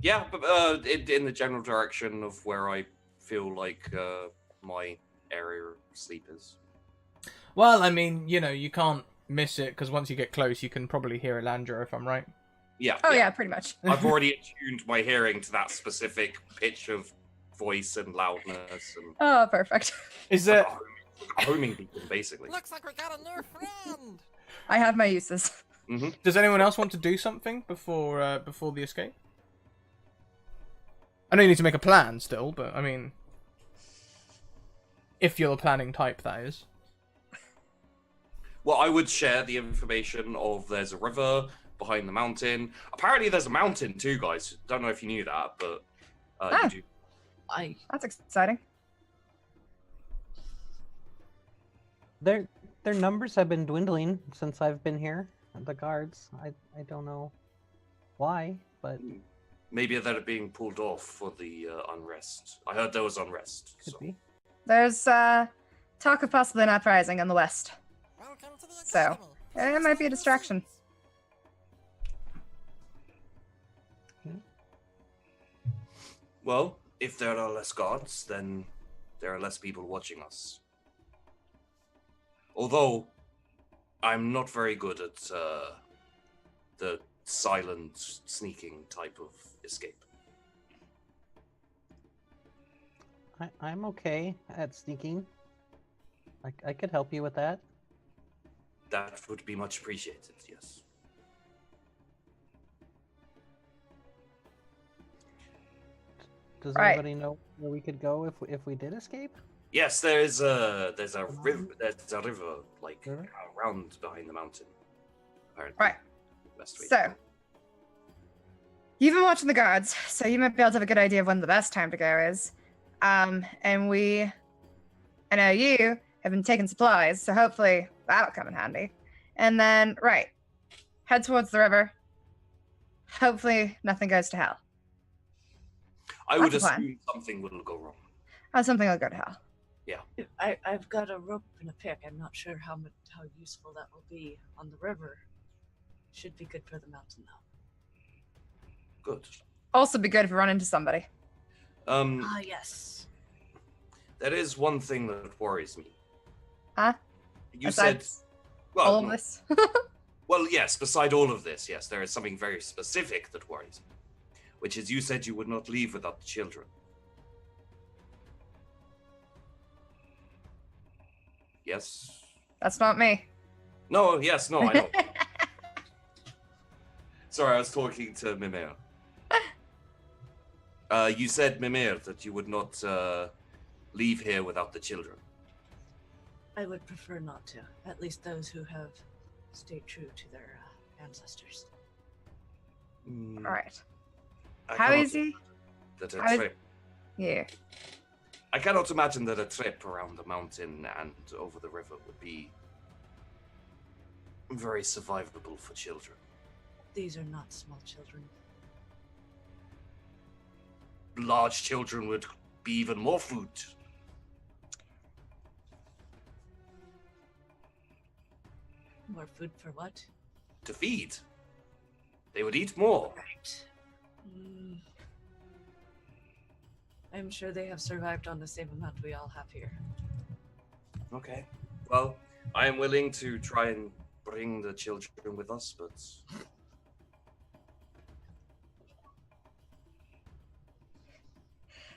Yeah, but in the general direction of where I feel like my area of sleep is. Well, I mean, you can't miss it, because once you get close, you can probably hear Elandra, if I'm right. Yeah. Oh yeah, pretty much. I've already attuned my hearing to that specific pitch of voice and loudness and Oh, perfect. Is there... homing beacon, basically. Looks like we got a new friend. I have my uses. Mm-hmm. Does anyone else want to do something before the escape? I know you need to make a plan still, but I mean, if you're the planning type, that is. Well, I would share the information of there's a river behind the mountain. Apparently, there's a mountain too, guys. Don't know if you knew that, but you do. That's exciting. Their numbers have been dwindling since I've been here. The guards. I don't know why, but Maybe they're being pulled off for the unrest. I heard there was unrest. could So. be. There's talk of possibly an uprising in the west. Welcome to the So, academy. it might be a distraction. Well, if there are less guards, then there are less people watching us. Although, I'm not very good at the silent, sneaking type of escape. I'm okay at sneaking. I could help you with that. That would be much appreciated, yes. Does Right. anybody know where we could go if we did escape? Yes, there's a river. There's a river like River? around behind the mountain. Apparently. Right. Best way. So, you've been watching the guards, so you might be able to have a good idea of when the best time to go is. And I know you have been taking supplies, so hopefully that'll come in handy. And then, right, head towards the river. Hopefully nothing goes to hell. I would That's the plan. assume something will go wrong. Or something will go to hell. I've got a rope and a pick. I'm not sure how useful that will be on the river. Should be good for the mountain though. Good. Also be good if you run into somebody. Ah, yes. There is one thing that worries me. Huh? You Besides said, well, all of this. well, yes. Beside all of this, yes, there is something very specific that worries me, which is you said you would not leave without the children. Yes. That's not me. No. Yes. No. I know. Sorry, I was talking to Mimir. You said, Mimir, that you would not leave here without the children. I would prefer not to. At least those who have stayed true to their ancestors. Mm, All right. I How cannot easy? That a how is- trip. Yeah. I cannot imagine that a trip around the mountain and over the river would be very survivable for children. These are not small children. Large children would be even more food. More food for what? To feed. They would eat more. Right. Mm. I'm sure they have survived on the same amount we all have here. Okay. Well, I am willing to try and bring the children with us, but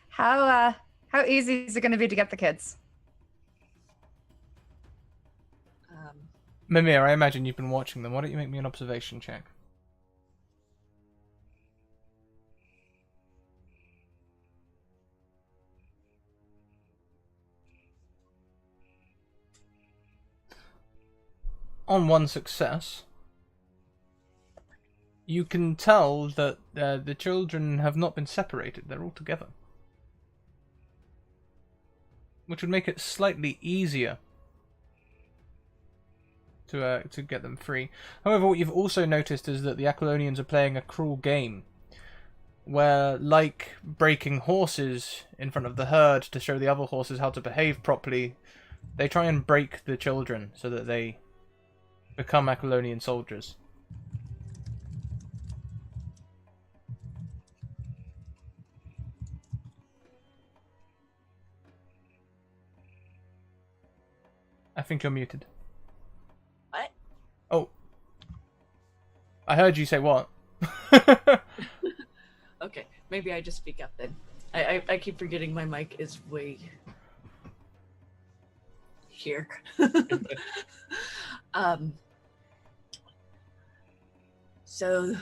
How easy is it going to be to get the kids? Mimir, I imagine you've been watching them. Why don't you make me an observation check? On one success, you can tell that the children have not been separated. They're all together. Which would make it slightly easier to get them free. However, what you've also noticed is that the Aquilonians are playing a cruel game, where, like breaking horses in front of the herd to show the other horses how to behave properly, they try and break the children so that they become Aquilonian soldiers. I think you're muted. What? Oh. I heard you say what? Okay, maybe I just speak up then. I keep forgetting my mic is way here. So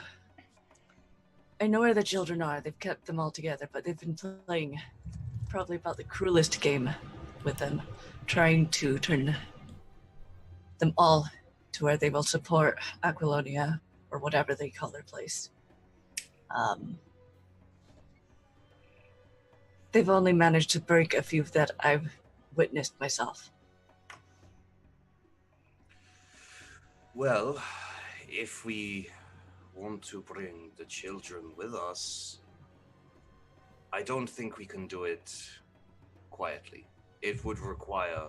I know where the children are. They've kept them all together, but they've been playing probably about the cruelest game with them, trying to turn them all to where they will support Aquilonia or whatever they call their place. They've only managed to break a few that I've witnessed myself. Well, if we want to bring the children with us, I don't think we can do it quietly. It would require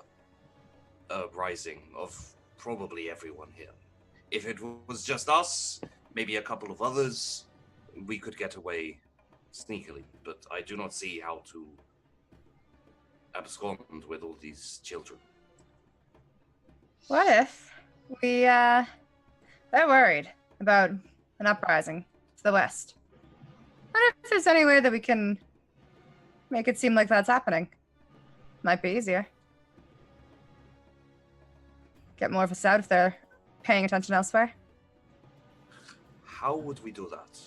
a rising of probably everyone here. If it was just us, maybe a couple of others, we could get away sneakily, but I do not see how to abscond with all these children. What if they're worried about an uprising to the west? What if there's any way that we can make it seem like that's happening? Might be easier. Get more of us out if they're paying attention elsewhere. How would we do that?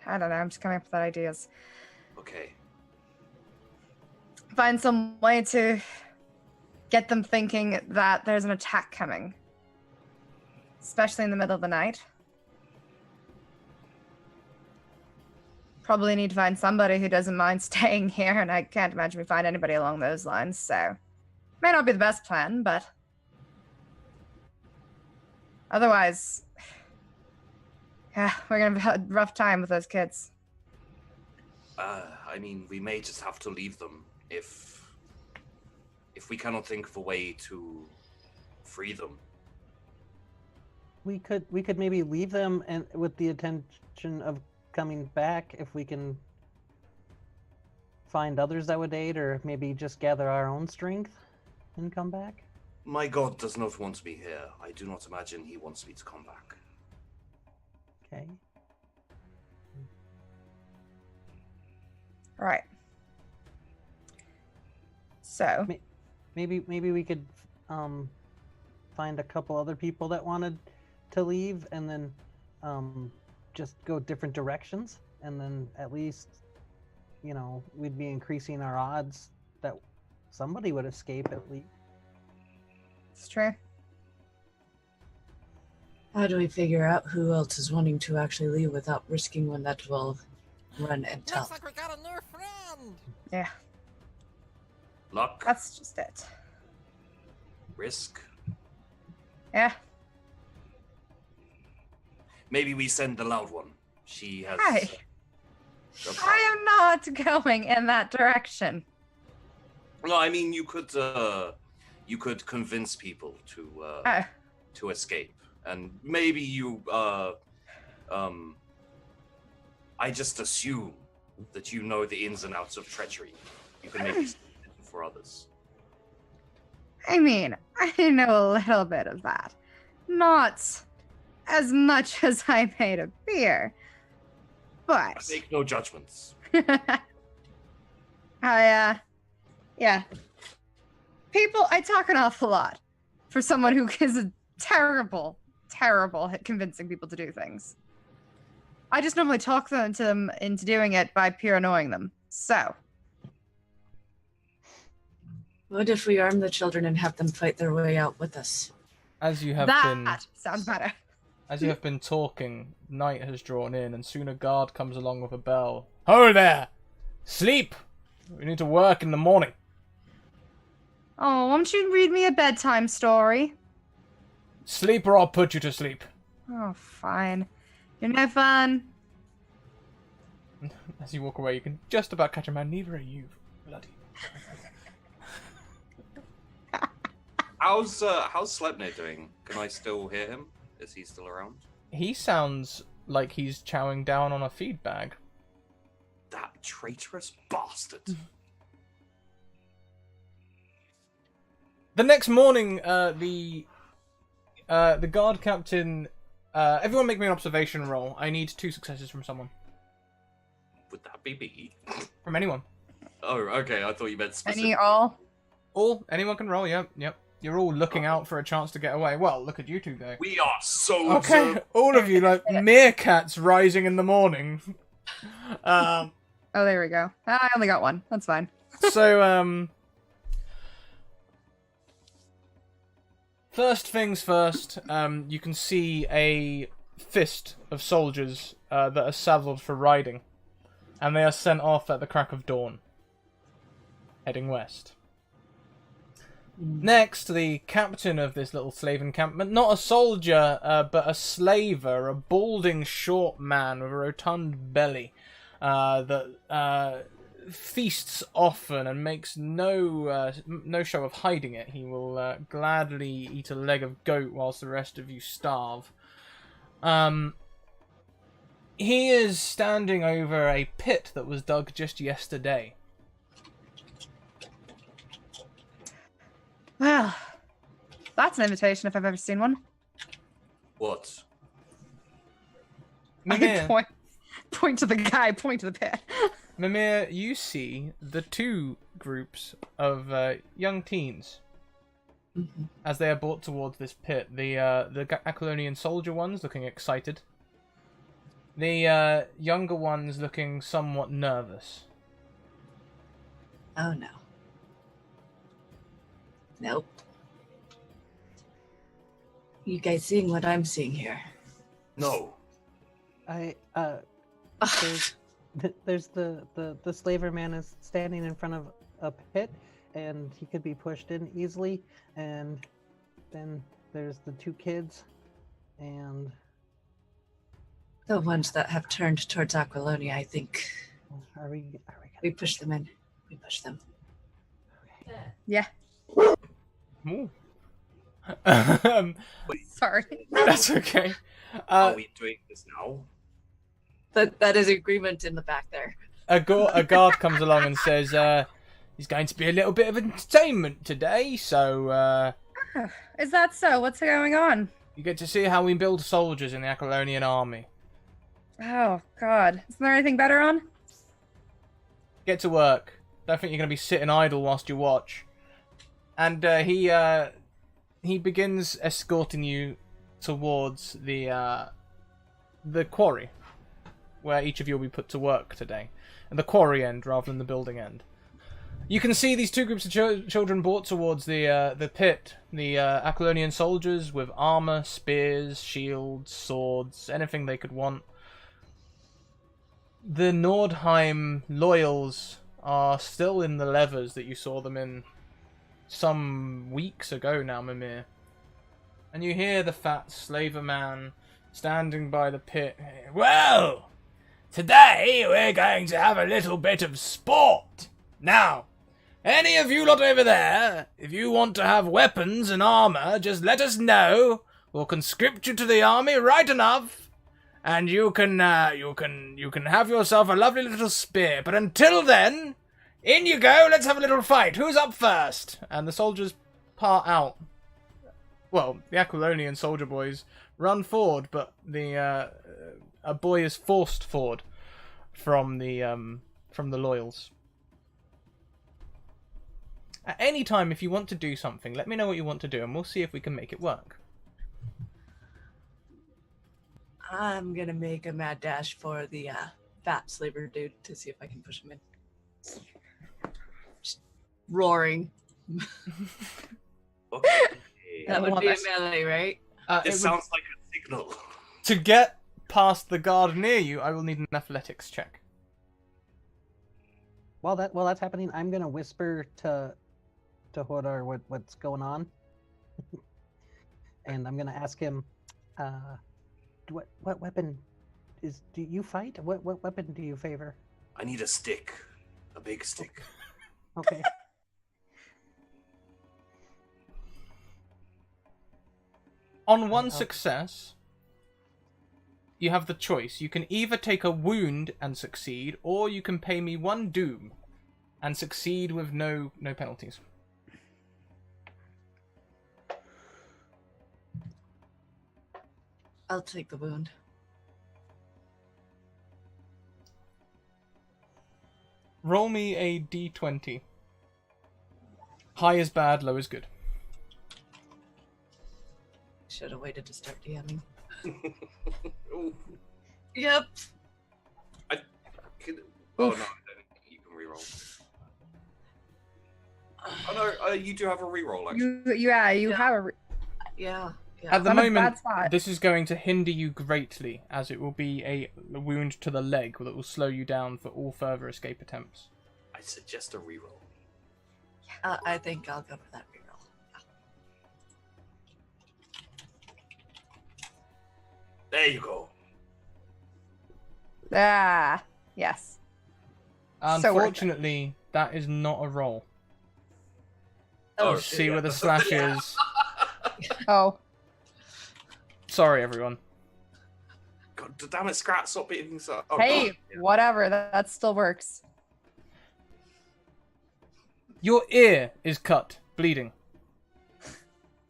I don't know, I'm just coming up with ideas. Okay. Find some way to get them thinking that there's an attack coming. Especially in the middle of the night. Probably need to find somebody who doesn't mind staying here, and I can't imagine we find anybody along those lines, so... May not be the best plan, but... Otherwise... Yeah, we're gonna have a rough time with those kids. I mean, we may just have to leave them if we cannot think of a way to free them. We could maybe leave them and with the intention of coming back if we can find others that would aid, or maybe just gather our own strength and come back. My god does not want me here. I do not imagine he wants me to come back. Okay. Right. So... Maybe we could find a couple other people that wanted to leave, and then just go different directions, and then at least, you know, we'd be increasing our odds that somebody would escape at least. It's true. How do we figure out who else is wanting to actually leave without risking one that will run and tell? Looks like we got a new friend. Yeah, Luck, that's just it. risk. Yeah. Maybe we send the loud one. She has. Hey. a power. I am not going in that direction. No, I mean you could convince people to escape, and maybe you I just assume that you know the ins and outs of treachery. You can maybe speak for others. I mean, I know a little bit of that. Not as much as I made appear. But... I make no judgments. Yeah. I talk an awful lot for someone who is terrible at convincing people to do things. I just normally talk them into doing it by pure annoying them. So. What if we arm the children and have them fight their way out with us? As you have Sounds better. As you have been talking, night has drawn in, and soon a guard comes along with a bell. Ho there! Sleep! We need to work in the morning. Oh, won't you read me a bedtime story? Sleep or I'll put you to sleep. Oh, fine. You're no fun. As you walk away, you can just about catch a man. Neither are you. Bloody. How's Slepner doing? Can I still hear him? Is he still around? He sounds like he's chowing down on a feed bag. That traitorous bastard. The next morning, the guard captain... everyone make me an observation roll. I need 2 successes from someone. Would that be me? From anyone. Oh, okay. I thought you meant specific. Any, all? All? Anyone can roll, yep. You're all looking out for a chance to get away. Well, look at you two go. We are so Okay, observant. all of you like meerkats rising in the morning. Oh, there we go. I only got 1. That's fine. So, First things first, you can see a fist of soldiers that are saddled for riding, and they are sent off at the crack of dawn, heading west. Next, the captain of this little slave encampment, not a soldier, but a slaver, a balding short man with a rotund belly, that feasts often and makes no show of hiding it. He will gladly eat a leg of goat whilst the rest of you starve. He is standing over a pit that was dug just yesterday. Well, that's an invitation if I've ever seen one. What? I Mimir, point to the guy, point to the pit. Mimir, you see the two groups of young teens as they are brought towards this pit. The Aquilonian soldier ones looking excited. The younger ones looking somewhat nervous. Oh no. Nope. You guys seeing what I'm seeing here? No. There's the slaver man is standing in front of a pit, and he could be pushed in easily. And then there's the two kids, and The ones that have turned towards Aquilonia, I think. are we We push them in. We push them. Yeah. Ooh. Sorry. That's okay. Are we doing this now? That is agreement in the back there. A guard comes along and says, "There's going to be a little bit of entertainment today, so Is that so? What's going on? you get to see how we build soldiers in the Aquilonian army. Oh, God. Isn't there anything better on? Get to work. Don't think you're going to be sitting idle whilst you watch." And he begins escorting you towards the quarry, where each of you will be put to work today. And the quarry end rather than the building end. You can see these two groups of children brought towards the pit. The Aquilonian soldiers with armor, spears, shields, swords, anything they could want. The Nordheim loyals are still in the levers that you saw them in some weeks ago now, Mimir. And you hear the fat slaver man standing by the pit. "Well, today we're going to have a little bit of sport. Now, any of you lot over there, if you want to have weapons and armor, just let us know. We'll conscript you to the army right enough, and you can have yourself a lovely little spear. But until then, in you go. Let's have a little fight. Who's up first?" And the soldiers part out. Well, the Aquilonian soldier boys run forward, but a boy is forced forward from the loyals. At any time, if you want to do something, let me know what you want to do, and we'll see if we can make it work. I'm gonna make a mad dash for the fat slaver dude to see if I can push him in. Just roaring. Okay. That would love be a it. melee, right? This sounds like a signal. To get past the guard near you, I will need an athletics check. while that's happening, I'm gonna whisper to Hodor what's going on, and I'm gonna ask him, what weapon do you fight? What weapon do you favor? I need a stick. A big stick. Okay. On one success, you have the choice. You can either take a wound and succeed, or you can pay me 1 doom and succeed with no penalties. I'll take the wound. Roll me a d20. High is bad, low is good. Should have waited to start DMing. Ooh, Yep. oh no, I don't. You can reroll. Oh no, you do have a reroll actually. You have a. Yeah. At the Not a moment, bad spot. this is going to hinder you greatly, as it will be a wound to the leg that will slow you down for all further escape attempts. I suggest a reroll. I think I'll go for that reroll. There you go. Ah, yes. So worth it. Unfortunately, that is not a roll. Oh, You see where the slash is. Oh, Sorry, everyone. God damn it, Scrat, stop beating things up. Oh, hey, God. Yeah. whatever. That still works. Your ear is cut, bleeding.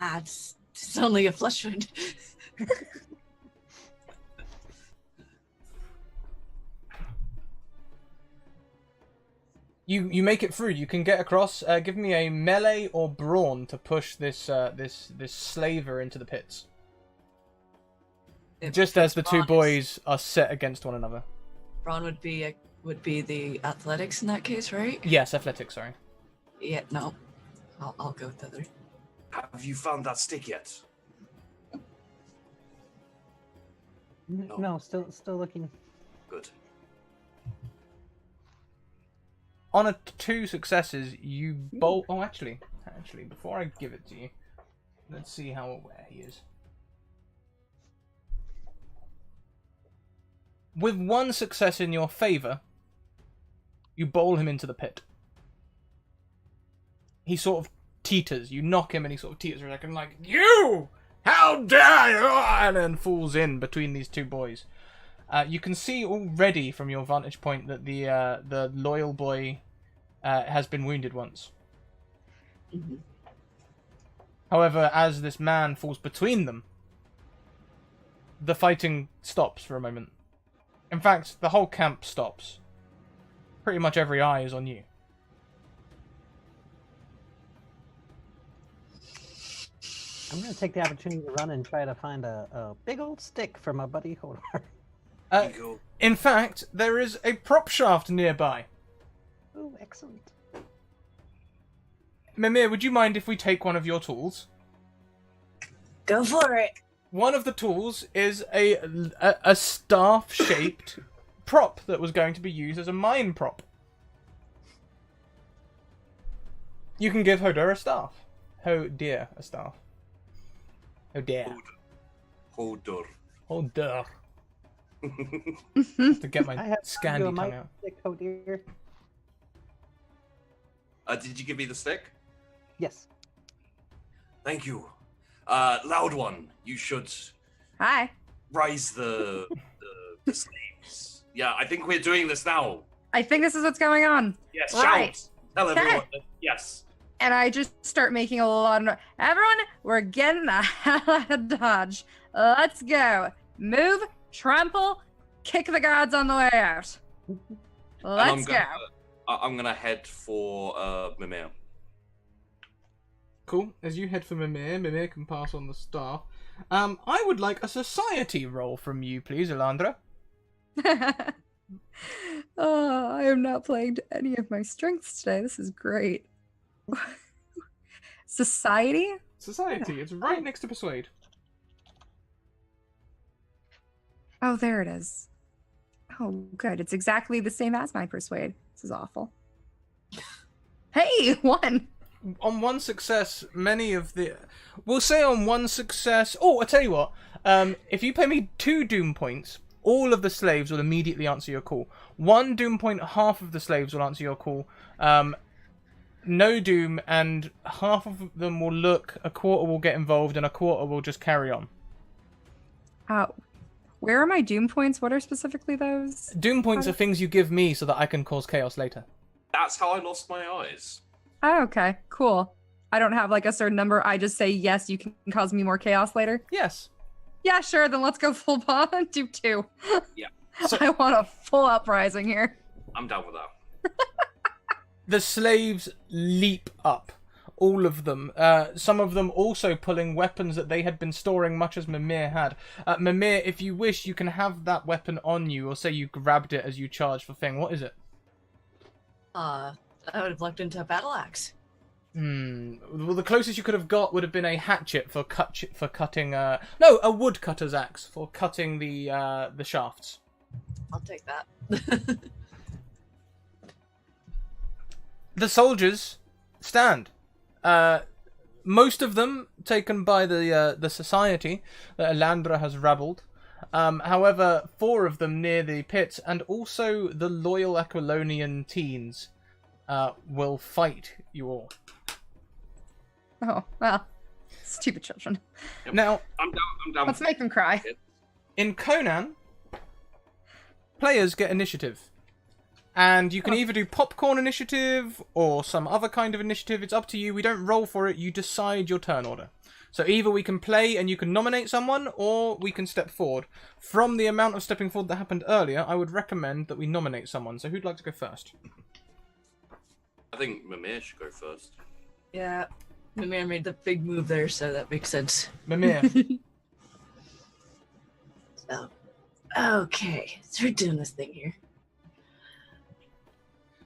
It's only a flesh wound. You make it through. You can get across. Give me a melee or brawn to push this this slaver into the pits. Just as the two boys are set against one another. Braun would be the athletics in that case, right? Yes, athletics. Sorry. Yeah. No. I'll go with the other. Have you found that stick yet? No, still looking. Good. On a 2 successes, you bolt. Oh, actually, before I give it to you, let's see how aware he is. With 1 success in your favor, you bowl him into the pit. He sort of teeters. You knock him, and he sort of teeters for a second, like, "You! How dare you!" and then falls in between these two boys. You can see already from your vantage point that the loyal boy has been wounded once. Mm-hmm. However, as this man falls between them, the fighting stops for a moment. In fact, the whole camp stops. Pretty much every eye is on you. I'm going to take the opportunity to run and try to find a big old stick for my buddy Hodor. In fact, there is a prop shaft nearby. Oh, excellent. Mimir, would you mind if we take one of your tools? Go for it. One of the tools is a staff-shaped prop that was going to be used as a mine prop. You can give Hodor a staff. Hodor a staff. Hodor. Hodor. Hodor. To get my I have Scandi you a tongue mic out. stick, Hodor. Did you give me the stick? Yes. Thank you. Loud one, you should Hi. rise the slaves. Yeah, I think we're doing this now. I think this is what's going on. Yes, Right. shout. Tell Okay. everyone. Yes. And I just start making a lot of everyone, we're getting the hell out of Dodge. Let's go. Move, trample, kick the gods on the way out. Let's go. I'm gonna head for Mimir. Cool. As you head for Mimir, Mimir can pass on the staff. I would like a society roll from you, please, Elandra. Oh, I am not playing to any of my strengths today. This is great. Society? Society. It's right next to persuade. Oh, there it is. Oh, good. It's exactly the same as my persuade. This is awful. Hey, 1. On 1 success, many of the... We'll say on 1 success... Oh, I'll tell you what. If you pay me 2 doom points, all of the slaves will immediately answer your call. 1 doom point, half of the slaves will answer your call. No doom, and half of them will look, a quarter will get involved, and a quarter will just carry on. Where are my doom points? What are specifically those? Doom points are things you give me so that I can cause chaos later. That's how I lost my eyes. Oh, okay. Cool. I don't have like a certain number. I just say, yes, you can cause me more chaos later. Yes. Yeah, sure. Then let's go full on. Do 2. Yeah. So- I want a full uprising here. I'm down with that. The slaves leap up. All of them. Some of them also pulling weapons that they had been storing, much as Mimir had. Mimir, if you wish, you can have that weapon on you, or say you grabbed it as you charged for thing. What is it? I would have looked into a battle axe. Well, the closest you could have got would have been a hatchet for cutting. No, a woodcutter's axe for cutting the shafts. I'll take that. The soldiers stand. Most of them taken by the society that Elandra has rabbled. However, 4 of them near the pits, and also the loyal Aquilonian teens, will fight you all. Oh, well. Stupid children. Yep. Now, I'm down. Let's make them cry. in Conan, players get initiative. And you can either do popcorn initiative or some other kind of initiative. It's up to you. We don't roll for it. You decide your turn order. So either we can play and you can nominate someone, or we can step forward. From the amount of stepping forward that happened earlier, I would recommend that we nominate someone. So who'd like to go first? I think Mimir should go first. Yeah, Mimir made the big move there, so that makes sense. Mimir. So, okay, so we're doing this thing here.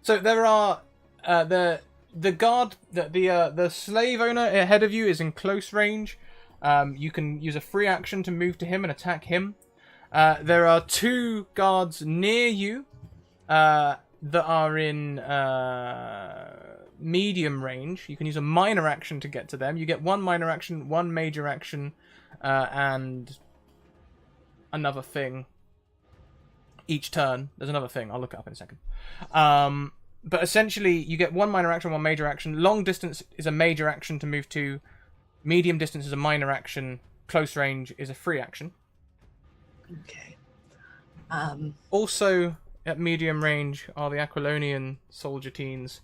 So there are the guard, the slave owner ahead of you is in close range. You can use a free action to move to him and attack him. There are 2 guards near you that are in medium range. You can use a minor action to get to them. You get 1 minor action, 1 major action, and another thing each turn. There's another thing. I'll look it up in a second. But essentially, you get 1 minor action, 1 major action. Long distance is a major action to move to. Medium distance is a minor action. Close range is a free action. Okay. Also, at medium range are the Aquilonian soldier teens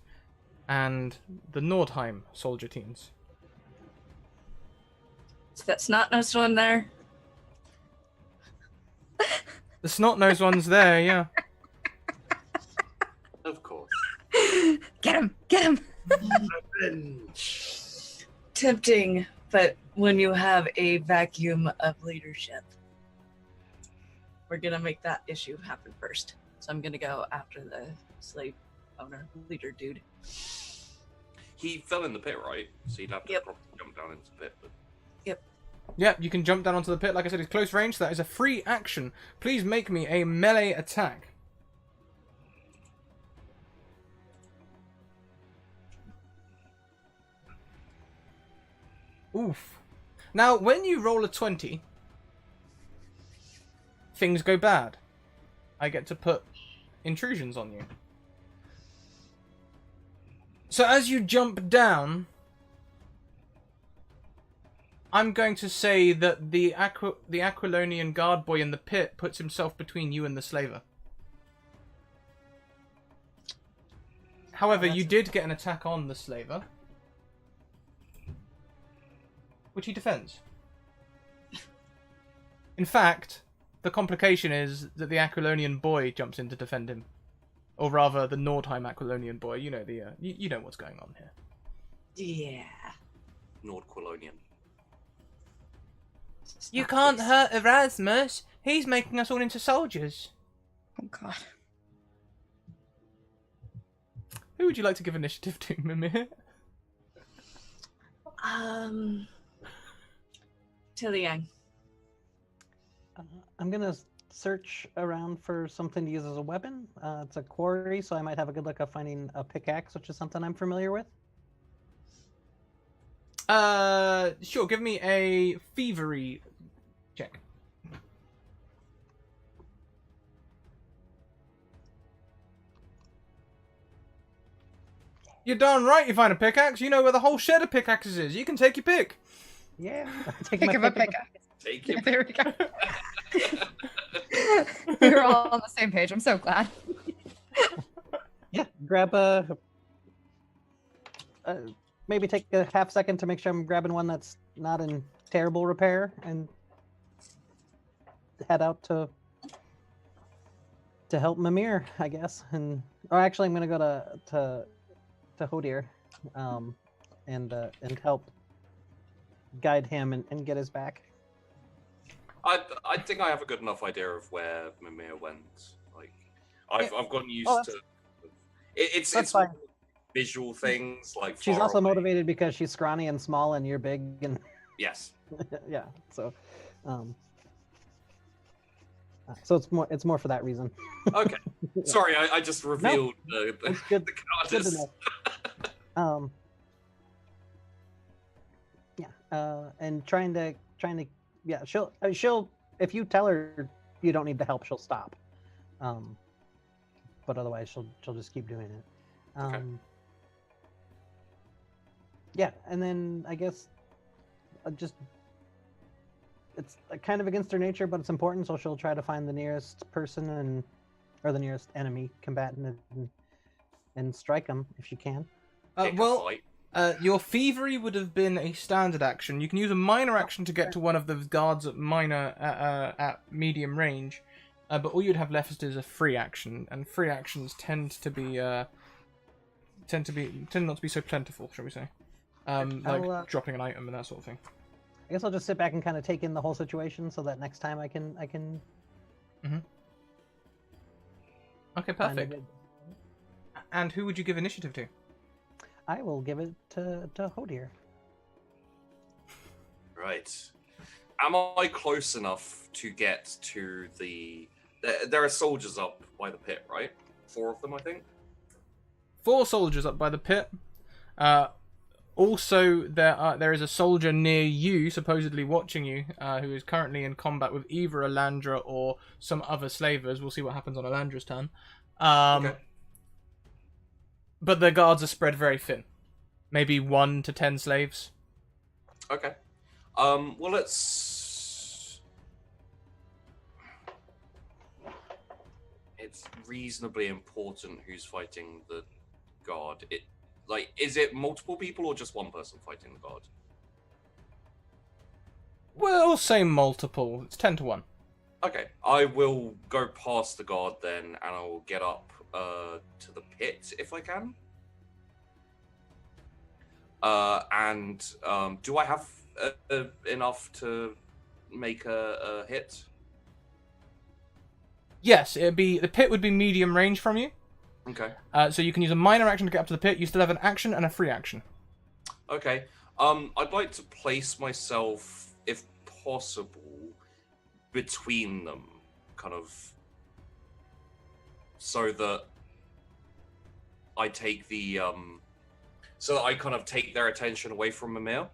and the Nordheim soldier teens. Is that snot-nosed one there? The snot-nosed one's there, yeah. Of course. Get him! Get him! Revenge. Tempting, but when you have a vacuum of leadership, we're gonna make that issue happen first. So I'm gonna go after the slave owner leader dude. He fell in the pit, right? So you'd have to Yep. probably jump down into the pit. But... Yeah, you can jump down onto the pit. Like I said, it's close range, so that is a free action. Please make me a melee attack. Oof. Now, when you roll a 20, things go bad. I get to put intrusions on you. So as you jump down, I'm going to say that the Aquilonian guard boy in the pit puts himself between you and the slaver. However, you did get an attack on the slaver, which he defends. In fact, the complication is that the Aquilonian boy jumps in to defend him. Or rather, the Nordheim Aquilonian boy. You know you know what's going on here. Yeah. Nordquilonian. You can't hurt Erasmus. He's making us all into soldiers. Oh god. Who would you like to give initiative to, Mimir? Tilliang. I'm gonna search around for something to use as a weapon. It's a quarry, so I might have a good look at finding a pickaxe, which is something I'm familiar with. Sure. Give me a thievery check. You're darn right you find a pickaxe. You know where the whole shed of pickaxes is. You can take your pick. Yeah. Take Pick my of a pick of pickaxe. Take it. There we go. We were all on the same page. I'm so glad. Yeah, grab a. Maybe take a half second to make sure I'm grabbing one that's not in terrible repair, and head out to help Mimir, I guess. And or actually, I'm gonna go to Hodir, and help guide him and get his back. I think I have a good enough idea of where Mimir went. Like, I've gotten used to. It's fine. visual things like. She's far also away. motivated because she's scrawny and small, and you're big, and Yes. yeah. So it's more for that reason. Okay. Sorry, I just revealed It's good. the Good to goddess. know. And trying to yeah, she'll if you tell her you don't need the help, she'll stop. But otherwise she'll just keep doing it. Okay. Yeah, and then I guess it's kind of against her nature, but it's important, so she'll try to find the nearest person or the nearest enemy combatant and strike them if she can. Pick a Well, fight. your thievery would have been a standard action. You can use a minor action to get to one of the guards at medium range, but all you'd have left is a free action, and free actions tend not to be so plentiful, shall we say? Like dropping an item and that sort of thing. I guess I'll just sit back and kind of take in the whole situation, so that next time I can. Mm-hmm. Okay, find a perfect. good- And who would you give initiative to? I will give it to Hodir. Right. Am I close enough to get to the? There are soldiers up by the pit, right? 4 of them, I think. 4 soldiers up by the pit. Also, there is a soldier near you, supposedly watching you, who is currently in combat with either Alandra or some other slavers. We'll see what happens on Alandra's turn. Okay. But the guards are spread very thin. Maybe 1 to 10 slaves. Okay. Well, let's. It's reasonably important who's fighting the guard. Is it multiple people or just one person fighting the guard? We'll say multiple. It's 10 to 1. Okay, I will go past the guard then, and I will get up to the pit if I can. Do I have enough to make a hit? Yes, the pit would be medium range from you. Okay. So you can use a minor action to get up to the pit. You still have an action and a free action. Okay. I'd like to place myself, if possible, between them, kind of, so that I take I kind of take their attention away from Mimir.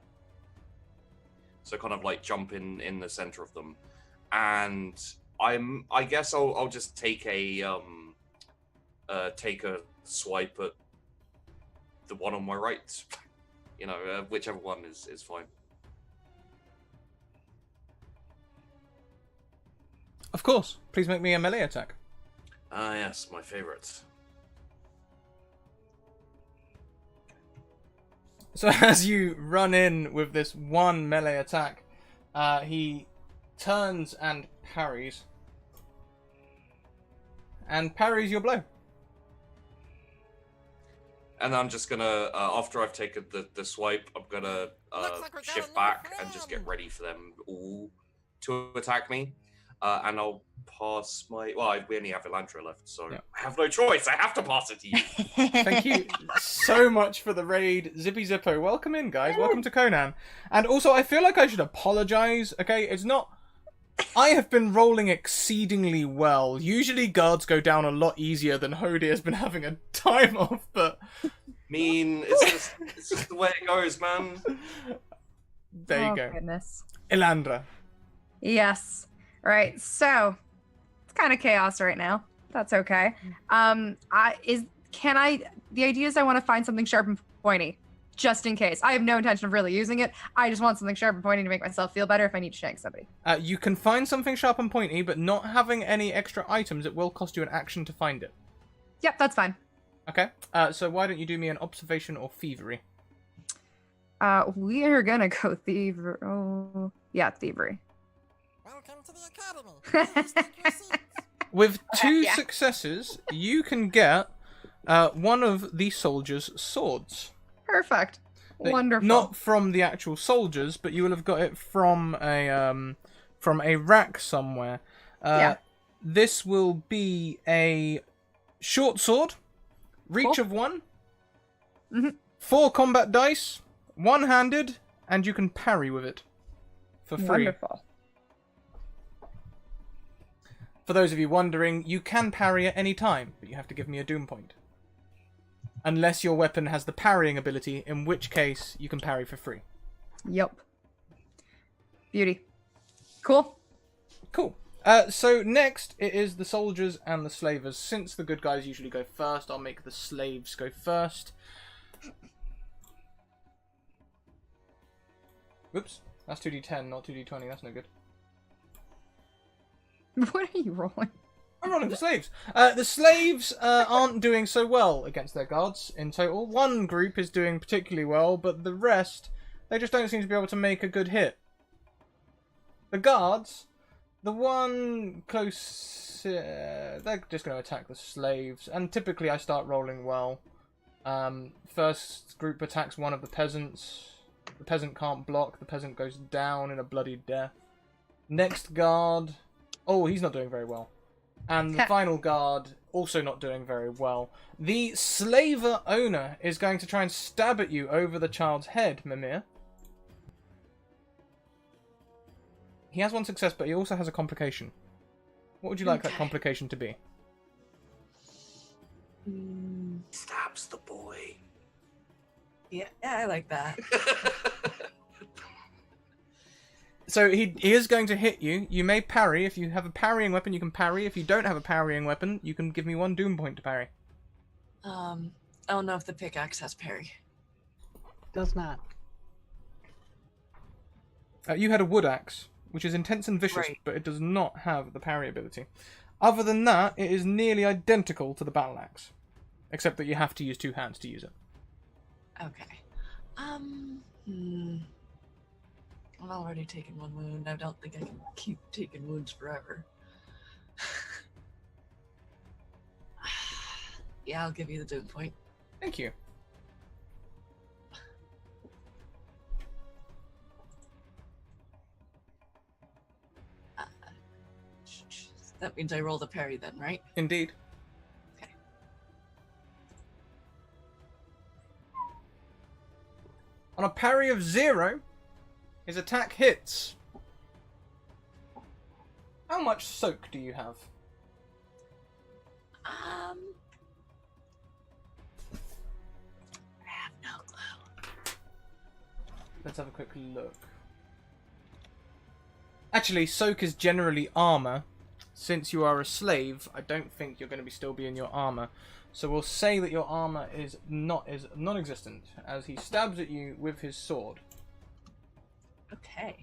So kind of like jump in the center of them, and I guess I'll just take a swipe at the one on my right. Whichever one is fine. Of course. Please make me a melee attack. Ah, yes, my favorite. So as you run in with this one melee attack, he turns and parries. And parries your blow. And I'm just gonna, after I've taken the swipe, I'm gonna Looks like we got a shift new back and just get friend. ready for them all to attack me. And I'll pass my... Well, we only have Elantra left, so Yeah. I have no choice. I have to pass it to you. Thank you so much for the raid, Zippy Zippo. Welcome in, guys. Welcome to Conan. And also, I feel like I should apologize. Okay, it's not... I have been rolling exceedingly well. Usually guards go down a lot easier than Hody has been having a time of, but... It's just the way it goes, man. There you go. Goodness. Elandra. Yes. Right. So it's kind of chaos right now. That's okay. The idea is I want to find something sharp and pointy, just in case. I have no intention of really using it. I just want something sharp and pointy to make myself feel better if I need to shank somebody. You can find something sharp and pointy, but not having any extra items, it will cost you an action to find it. Yep, that's fine. Okay. So why don't you do me an observation or thievery? We are gonna go thievery. Oh, yeah, thievery. Welcome to the academy. Please take your seats. With 2 Yeah. successes, you can get one of the soldiers' swords. Perfect. Wonderful. Not from the actual soldiers, but you will have got it from a rack somewhere. Yeah. This will be a short sword, reach Cool. of 1, Mhm. 4 combat dice, one-handed, and you can parry with it for free. Wonderful. For those of you wondering, you can parry at any time, but you have to give me a doom point. Unless your weapon has the parrying ability, in which case you can parry for free. Yep. Beauty. Cool. Cool. So next, it is the soldiers and the slavers. Since the good guys usually go first, I'll make the slaves go first. Whoops. That's 2d10, not 2d20. That's no good. What are you rolling? I'm rolling for slaves. The slaves aren't doing so well against their guards in total. One group is doing particularly well, but the rest, they just don't seem to be able to make a good hit. The guards, the one close, they're just going to attack the slaves, and typically I start rolling well. First group attacks one of the peasants. The peasant can't block. The peasant goes down in a bloody death. Next guard, oh, he's not doing very well. And the final guard, also not doing very well. The slaver owner is going to try and stab at you over the child's head, Mimir. He has one success, but he also has a complication. What would you like that complication to be? Stabs the boy. Yeah, I like that. So he is going to hit you. You may parry. If you have a parrying weapon, you can parry. If you don't have a parrying weapon, you can give me 1 doom point to parry. I don't know if the pickaxe has parry. Does not. You had a wood axe, which is intense and vicious, Right. but it does not have the parry ability. Other than that, it is nearly identical to the battle axe, except that you have to use 2 hands to use it. Okay. I've already taken 1 wound. I don't think I can keep taking wounds forever. Yeah, I'll give you the doom point. Thank you. That means I roll the parry then, right? Indeed. Okay. On a parry of 0, his attack hits. How much soak do you have? I have no clue. Let's have a quick look. Actually, soak is generally armor. Since you are a slave, I don't think you're going to still be in your armor. So we'll say that your armor is non-existent as he stabs at you with his sword. Okay.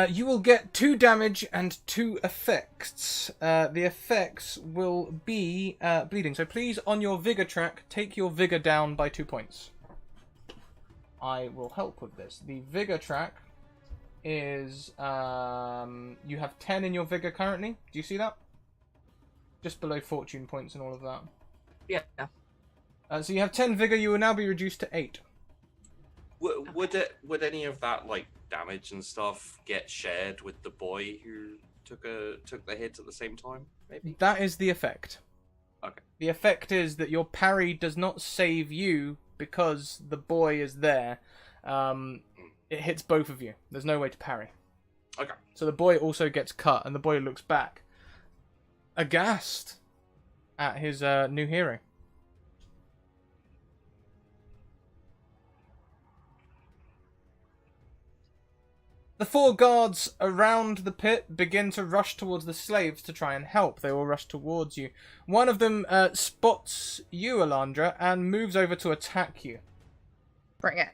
You will get 2 damage and 2 effects. The effects will be bleeding. So please, on your vigor track, take your vigor down by 2 points. I will help with this. The vigor track is you have 10 in your vigor currently. Do you see that? Just below fortune points and all of that. Yeah. So you have 10 vigor. You will now be reduced to 8. Would any of that like damage and stuff get shared with the boy who took the hit at the same time? Maybe That is the effect. Okay. The effect is that your parry does not save you because the boy is there. It hits both of you. There's no way to parry. Okay. So the boy also gets cut, and the boy looks back, aghast at his new hero. The 4 guards around the pit begin to rush towards the slaves to try and help. They all rush towards you. One of them spots you, Alandra, and moves over to attack you. Bring it.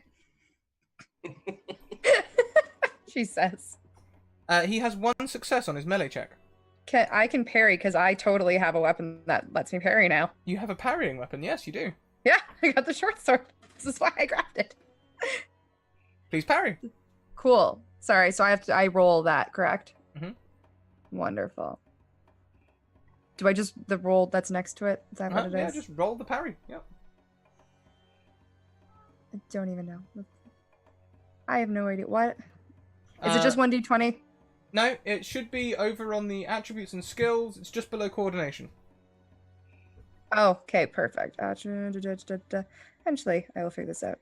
She says. He has 1 success on his melee check. I can parry because I totally have a weapon that lets me parry now. You have a parrying weapon, yes, you do. Yeah, I got the short sword. This is why I grabbed it. Please parry. Cool. Sorry, so I roll that, correct? Mhm. Wonderful. Do I just the roll that's next to it? Is that what it Yeah, is? just roll the parry. Yep. I don't even know. I have no idea. What? Is it just 1d20? No, it should be over on the attributes and skills. It's just below coordination. Oh, okay, perfect. Eventually, I will figure this out.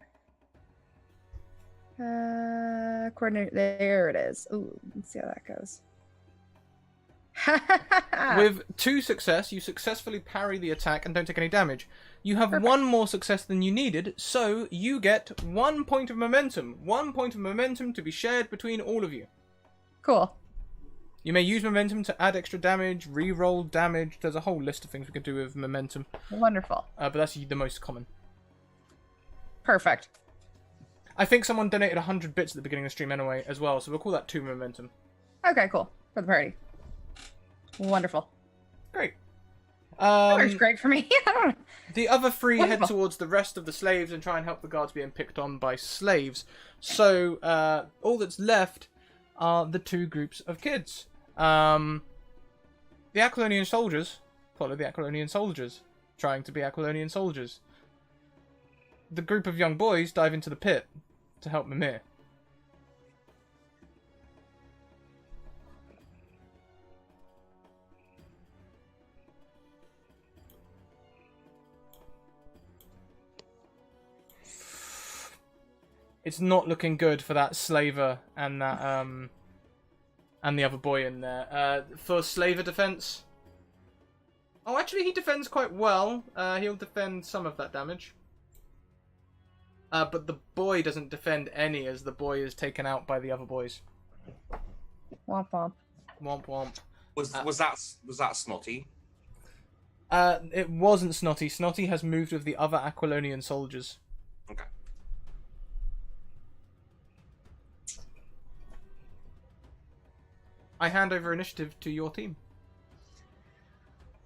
Coordinate. There it is. Ooh, let's see how that goes. With 2 success, you successfully parry the attack and don't take any damage. You have Perfect. 1 more success than you needed, so you get 1 point of momentum. 1 point of momentum to be shared between all of you. Cool. You may use momentum to add extra damage, re-roll damage. There's a whole list of things we can do with momentum. Wonderful. But that's the most common. Perfect. I think someone donated 100 bits at the beginning of the stream anyway, as well, so we'll call that 2 momentum. Okay, cool. For the party. Wonderful. Great. That works great for me. The other 3 head Wonderful. towards the rest of the slaves and try and help the guards being picked on by slaves. So, all that's left are the 2 groups of kids. The Aquilonian soldiers follow the Aquilonian soldiers, trying to be Aquilonian soldiers. The group of young boys dive into the pit to help Mimir. It's not looking good for that slaver and that and the other boy in there. For slaver defense. Oh, actually, he defends quite well. He'll defend some of that damage. But the boy doesn't defend any, as the boy is taken out by the other boys. Womp womp. Womp womp. Was that Snotty? It wasn't Snotty. Snotty has moved with the other Aquilonian soldiers. Okay. I hand over initiative to your team.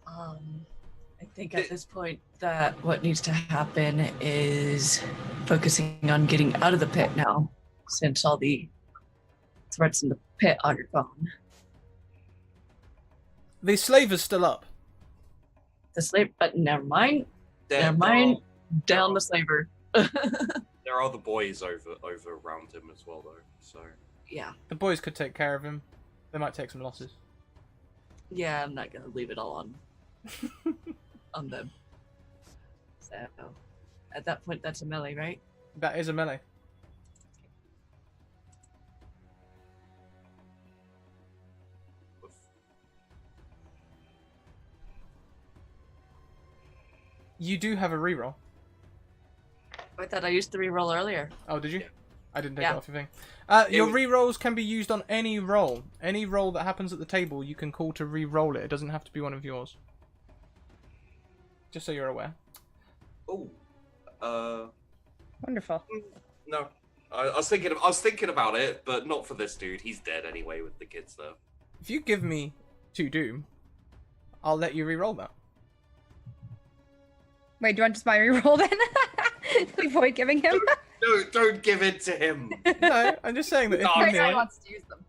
I think at this point that what needs to happen is focusing on getting out of the pit now, since all the threats in the pit are gone. The slaver's still up. The slave, but never mind. There Down the slaver. are other boys over around him as well, though. So Yeah. The boys could take care of him. They might take some losses. Yeah, I'm not gonna leave it all on them. So at that point, that's a melee, right? That is a melee. You do have a reroll. I thought I used the reroll earlier. Oh, did you? Yeah. I didn't take Yeah. it off your thing. Your rerolls can be used on any roll. Any roll that happens at the table, you can call to re-roll it. It doesn't have to be one of yours. Just so you're aware. Oh, Wonderful. no. I was thinking about it, but not for this dude. He's dead anyway with the kids there. If you give me 2 Doom, I'll let you re-roll that. Wait, do you want just my reroll then? Before giving him? No, don't give it to him. No, I'm just saying that if No, Right, Mimir, he wants to use them.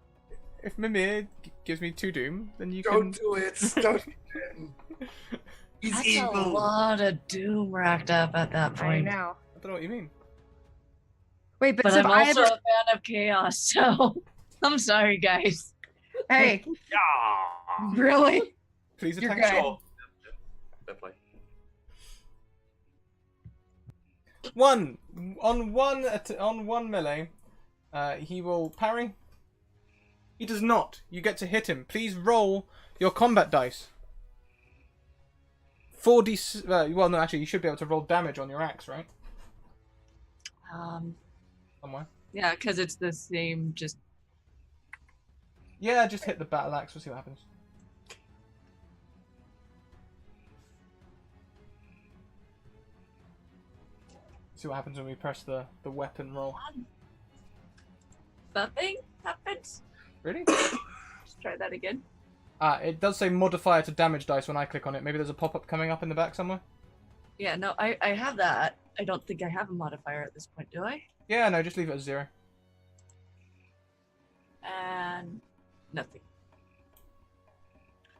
if Mimir gives me 2 Doom, then you Don't can... do it. Don't do it. He's That's evil. a lot of doom racked up at that I point. know. I don't know what you mean. Wait, but But so I'm if I also ever... a fan of chaos, so I'm sorry, guys. Hey, Yeah. really? Please You're attack. good. Sure. Fair play. On one melee, he will parry. He does not. You get to hit him. Please roll your combat dice. 4d. Well, no, actually, you should be able to roll damage on your axe, right? Somewhere. Yeah, because it's the same. Just Yeah, just hit the battle axe. We'll see what happens. See what happens when we press the weapon roll. nothing happens. Really? Just try that again. It does say modifier to damage dice when I click on it. Maybe there's a pop-up coming up in the back somewhere? Yeah, no, I have that. I don't think I have a modifier at this point, do I? Yeah, no, just leave it as 0. And nothing.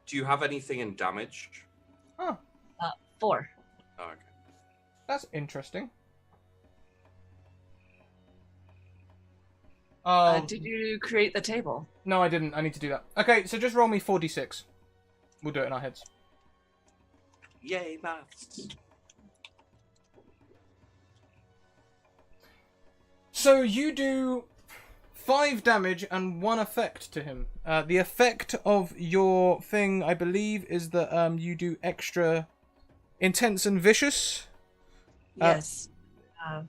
Do you have anything in damage? Oh, 4. Oh, okay. that's interesting. Did you create the table? No, I didn't. I need to do that. Okay, so just roll me 4d6. We'll do it in our heads. Yay, maths. So you do 5 damage and 1 effect to him. The effect of your thing, I believe, is that you do extra intense and vicious. Yes.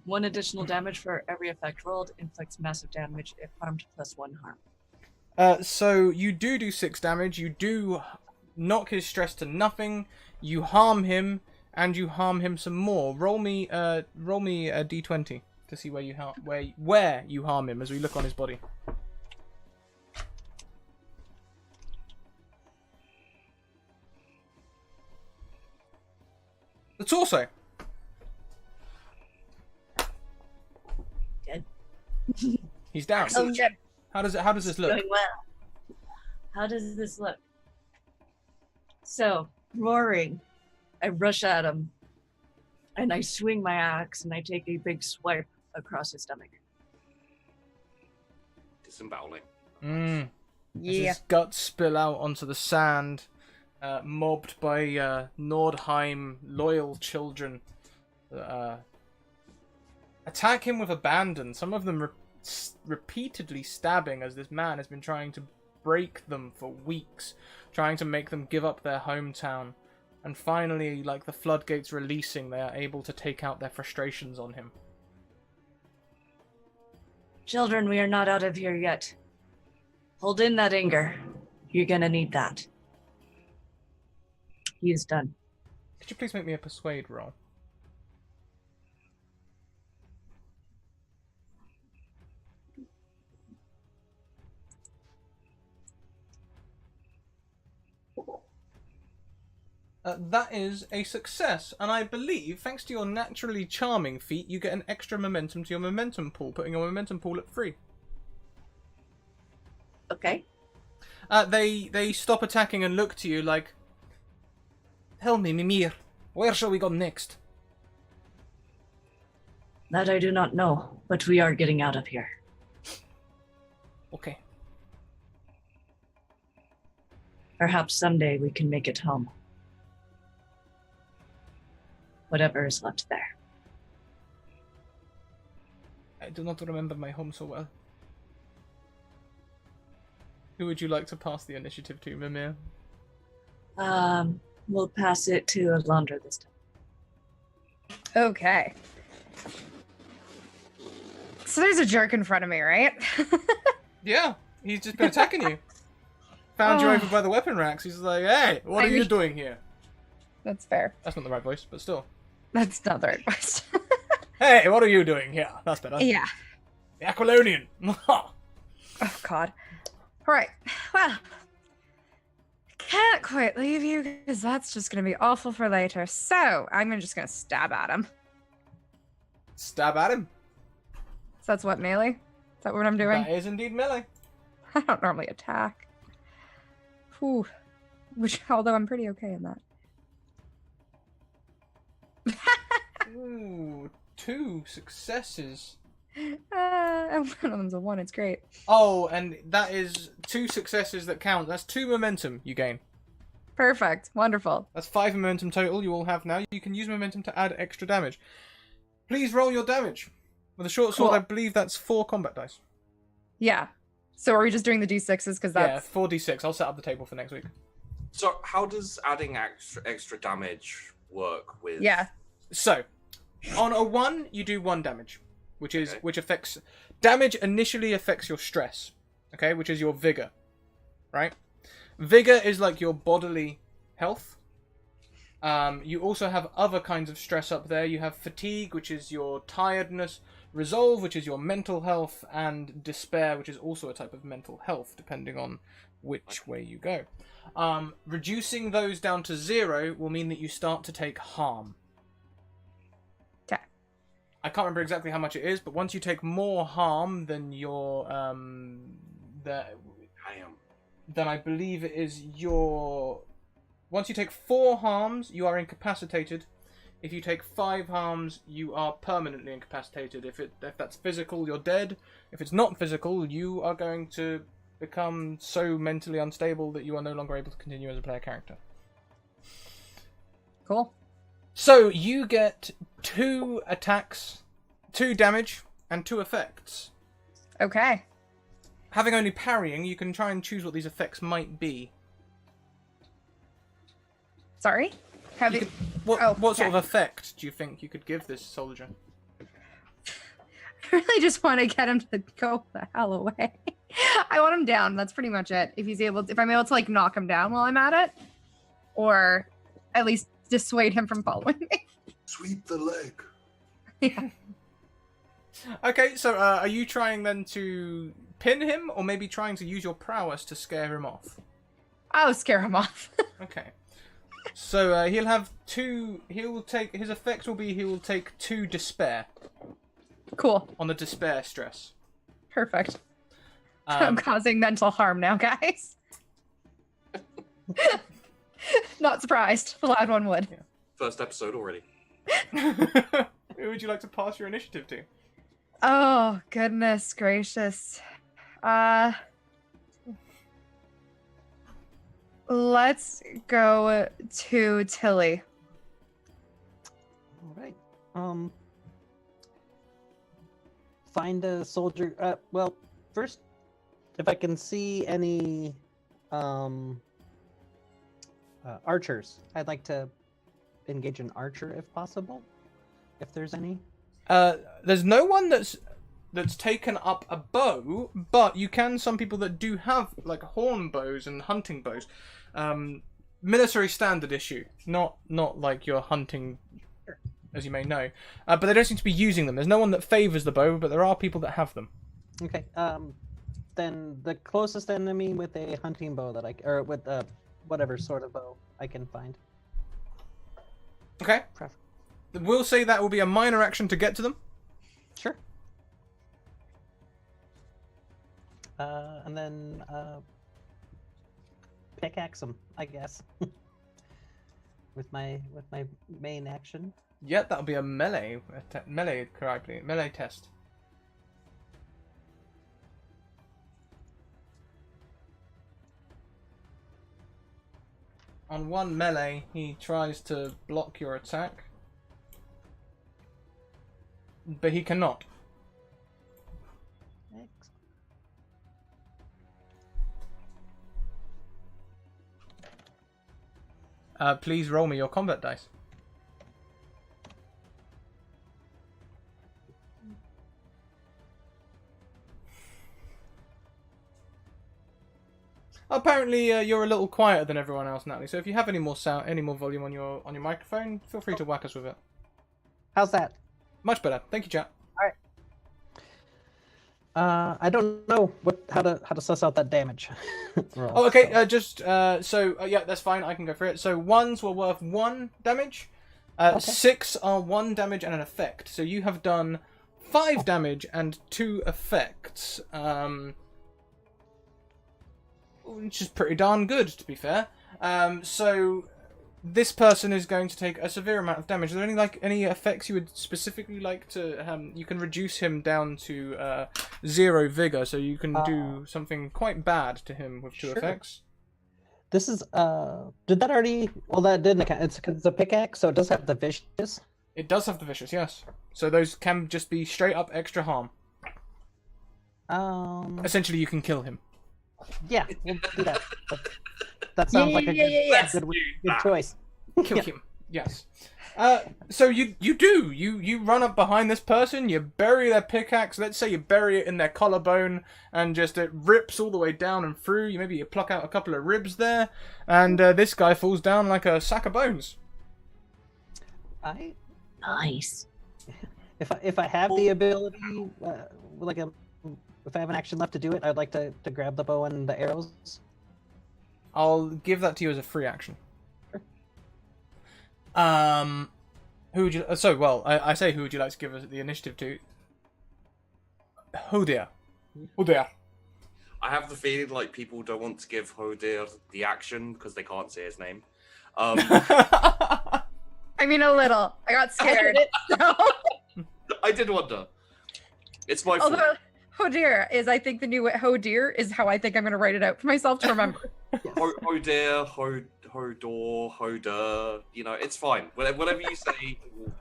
1 additional damage for every effect rolled inflicts massive damage if harmed plus 1 harm. So you do 6 damage. You do knock his stress to nothing. You harm him, and you harm him some more. Roll me a d20 to see where you harm him as we look on his body. The torso. Dead. He's down. Oh, dead. How does this look? Going well. How does this look? So, roaring, I rush at him, and I swing my axe, and I take a big swipe across his stomach. Disemboweling. As his guts spill out onto the sand, mobbed by Nordheim loyal children. Attack him with abandon. Some of them repeatedly stabbing as this man has been trying to break them for weeks, trying to make them give up their hometown. And finally, like the floodgates releasing, they are able to take out their frustrations on him. Children, we are not out of here yet. Hold in that anger. You're gonna need that. He is done. Could you please make me a persuade roll? That is a success, and I believe, thanks to your naturally charming feat, you get an extra momentum to your momentum pool, putting your momentum pool at 3. Okay. They stop attacking and look to you like, "Tell me, Mimir, where shall we go next?" That I do not know, but we are getting out of here. Okay. Perhaps someday we can make it home. Whatever is left there. I do not remember my home so well. Who would you like to pass the initiative to, Mimir? We'll pass it to Alondra this time. Okay. So there's a jerk in front of me, right? Yeah, he's just been attacking you. Found you over by the weapon racks. He's like, "Hey, what are you doing here?" That's fair. That's not the right voice, but still. That's not the right voice. "Hey, what are you doing here?" That's better. Yeah. The Aquilonian. Oh, God. All right. Well, can't quite leave you because that's just going to be awful for later. So I'm just going to stab at him. Stab at him. So that's what, melee? Is that what I'm doing? That is indeed melee. I don't normally attack. Whew. Although I'm pretty okay in that. Ooh, 2 successes. One of them's a 1. It's great. Oh, and that is 2 successes that count. That's 2 momentum you gain. Perfect. Wonderful. That's 5 momentum total you all have now. You can use momentum to add extra damage. Please roll your damage. With a short sword, Cool. I believe that's 4 combat dice. Yeah. So are we just doing the d6s? Because Yeah, that's... 4d6. I'll set up the table for next week. So, how does adding extra damage work with? Yeah. So, on a 1, you do 1 damage, which Okay. affects damage initially affects your stress, okay, which is your vigor, right? Vigor is like your bodily health. You also have other kinds of stress up there. You have fatigue, which is your tiredness, resolve, which is your mental health, and despair, which is also a type of mental health, depending on which way you go. Reducing those down to 0 will mean that you start to take harm. Okay. I can't remember exactly how much it is, but once you take more harm than your then I believe it is your... Once you take 4 harms, you are incapacitated. If you take 5 harms, you are permanently incapacitated. If that's physical, you're dead. If it's not physical, you are going to become so mentally unstable that you are no longer able to continue as a player character. Cool. So you get 2 attacks, 2 damage, and 2 effects. Okay. Having only parrying, you can try and choose what these effects might be. Sorry? Have You you... could- what sort of okay. effect do you think you could give this soldier? I really just want to get him to go the hell away. I want him down. That's pretty much it. If I'm able to like knock him down while I'm at it, or at least dissuade him from following me. Sweep the leg. Yeah. Okay, so are you trying then to pin him, or maybe trying to use your prowess to scare him off? I'll scare him off. Okay. So he'll have 2. His effect will be he will take 2 despair Cool. on the despair stress. Perfect. I'm causing mental harm now, guys. Not surprised. The loud one would. First episode already. Who would you like to pass your initiative to? Oh, goodness gracious. Let's go to Tilly. All right. Find a soldier. Well, first, if I can see any archers, I'd like to engage an archer if possible, if there's any. There's no one that's taken up a bow, but you can. Some people that do have like horn bows and hunting bows, military standard issue, not like your hunting, as you may know. But they don't seem to be using them. There's no one that favors the bow, but there are people that have them. Okay. Then the closest enemy with a hunting bow that or with whatever sort of bow I can find. Okay. We'll say that will be a minor action to get to them. Sure. And then pickaxe them, I guess. with my main action. Yeah, that'll be a melee test. On 1 melee, he tries to block your attack, but he cannot. Please roll me your combat dice. Apparently, you're a little quieter than everyone else, Natalie. So if you have any more sound, any more volume on your microphone, feel free to whack us with it. How's that? Much better. Thank you, chat. I don't know how to suss out that damage. roll, Oh, okay. Yeah, that's fine. I can go for it. So 1s were worth 1 damage. Okay. 6 are 1 damage and an effect. So you have done 5 damage and 2 effects. Which is pretty darn good, to be fair. So this person is going to take a severe amount of damage. Are there any effects you would specifically like to? You can reduce him down to 0 vigor, so you can do something quite bad to him with 2 effects. This is did that already? Well, that didn't account. It's a pickaxe, so it does have the vicious. It does have the vicious, yes. So those can just be straight up extra harm. Essentially, you can kill him. Yeah, we'll do that. That sounds like a good choice. Kill him. Yes. So you run up behind this person, you bury their pickaxe, let's say you bury it in their collarbone, and just it rips all the way down and through. Maybe you pluck out a couple of ribs there, and this guy falls down like a sack of bones. Nice. If I have the ability, if I have an action left to do it, I'd like to grab the bow and the arrows. I'll give that to you as a free action. Sure. Who would you? I say who would you like to give us the initiative to? Hodir. Hodir. I have the feeling like people don't want to give Hodir the action because they can't say his name. I mean, a little. I got scared. So. I did wonder. It's my fault. Although, Hodir is, I think, the new Hodir is how I think I'm going to write it out for myself to remember. Hodir, Hodor, Hoda. You know, it's fine. Whatever you say,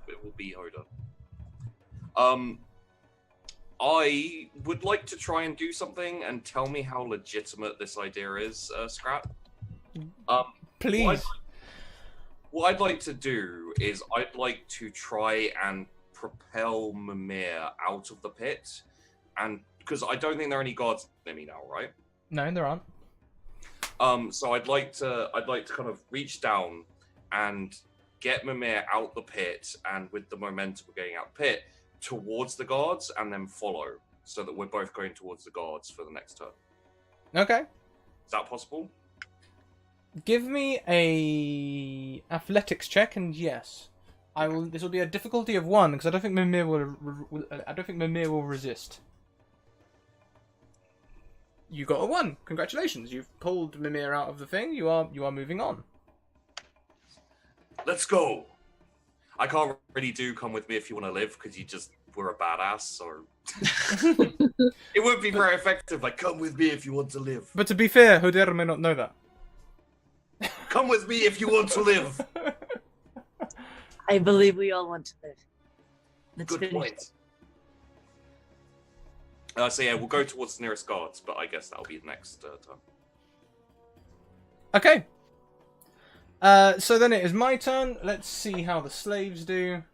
it will be Hoda. I would like to try and do something and tell me how legitimate this idea is, Scrat. Please. What I'd like to do is I'd like to try and propel Mimir out of the pit, and because I don't think there are any guards near me now, right? No, there aren't. So I'd like to kind of reach down and get Mimir out the pit, and with the momentum of getting out the pit towards the guards, and then follow, so that we're both going towards the guards for the next turn. Okay. Is that possible? Give me a athletics check, and yes, I will. This will be a difficulty of 1 because I don't think Mimir will. I don't think Mimir will resist. You got a 1. Congratulations! You've pulled Mimir out of the thing. You are moving on. Let's go. I can't really do come with me if you want to live because you just were a badass. So it wouldn't be very effective. Like, come with me if you want to live. But to be fair, Hoder may not know that. Come with me if you want to live. I believe we all want to live. Let's Good finish. point. So yeah, we'll go towards the nearest guards, but I guess that'll be the next turn. Okay. So then it is my turn. Let's see how the slaves do.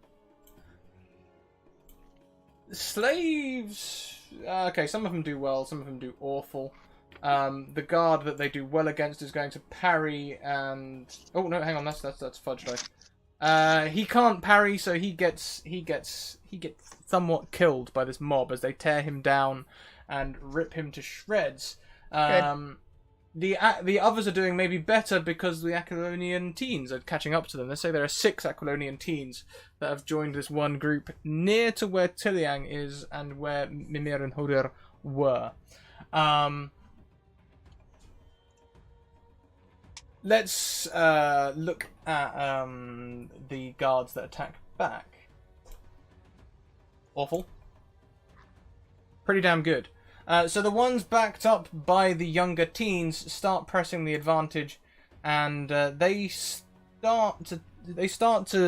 Slaves... okay, some of them do well, some of them do awful. The guard that they do well against is going to parry and... Oh, no, hang on, that's fudge dice. He can't parry, so he gets somewhat killed by this mob as they tear him down and rip him to shreds. The others are doing maybe better because the Aquilonian teens are catching up to them. Let's say there are 6 Aquilonian teens that have joined this one group near to where Tiliang is and where Mimir and Hodir were. Let's look at the guards that attack back. Awful. Pretty damn good. So the ones backed up by the younger teens start pressing the advantage, and they start to.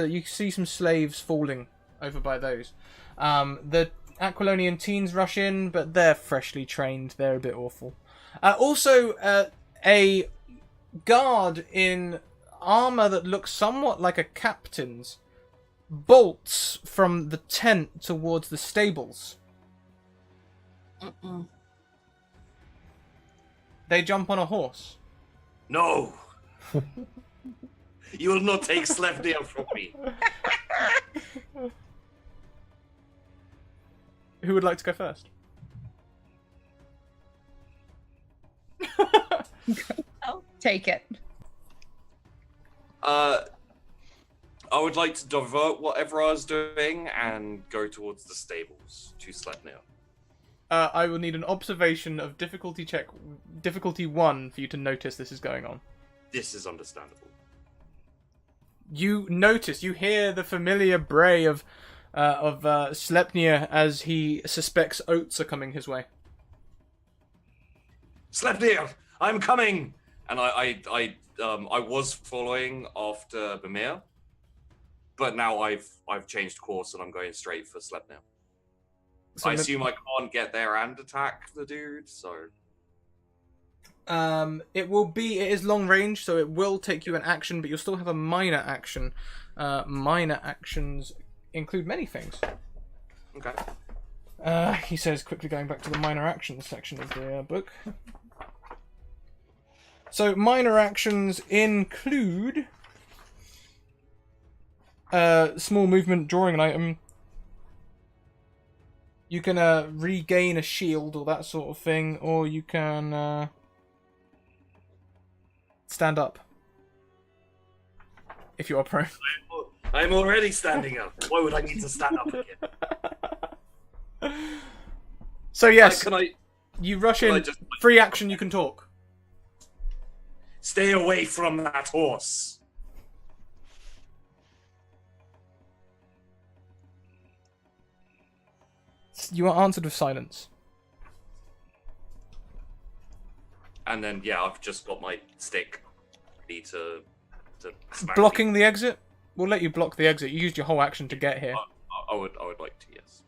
You see some slaves falling over by those. The Aquilonian teens rush in, but they're freshly trained. They're a bit awful. Also, a guard in armor that looks somewhat like a captain's bolts from the tent towards the stables. They jump on a horse. No! You will not take Slevnia from me. Who would like to go first? I'll take it. I would like to divert whatever I was doing and go towards the stables to Slevnia. I will need an observation of difficulty 1 for you to notice this is going on. This is understandable. You notice, you hear the familiar bray of Sleipnir as he suspects oats are coming his way. Slevnia, I'm coming! And I was following after Mimir, but now I've changed course and I'm going straight for Slevnia. So I assume I can't get there and attack the dude, so... It is long range, so it will take you an action, but you'll still have a minor action. Minor actions include many things. Okay. He says, quickly going back to the minor actions section of the book. So, minor actions include... small movement, drawing an item. You can regain a shield or that sort of thing, or you can stand up if you are prone. I'm already standing up. Why would I need to stand up again? So yes, Can you rush in. I just Free action, you can talk. stay away from that horse? You are answered with silence. And then, yeah, I've just got my stick ready to to smack Blocking the exit? We'll let you block the exit. You used your whole action to get here. I would like to, yes.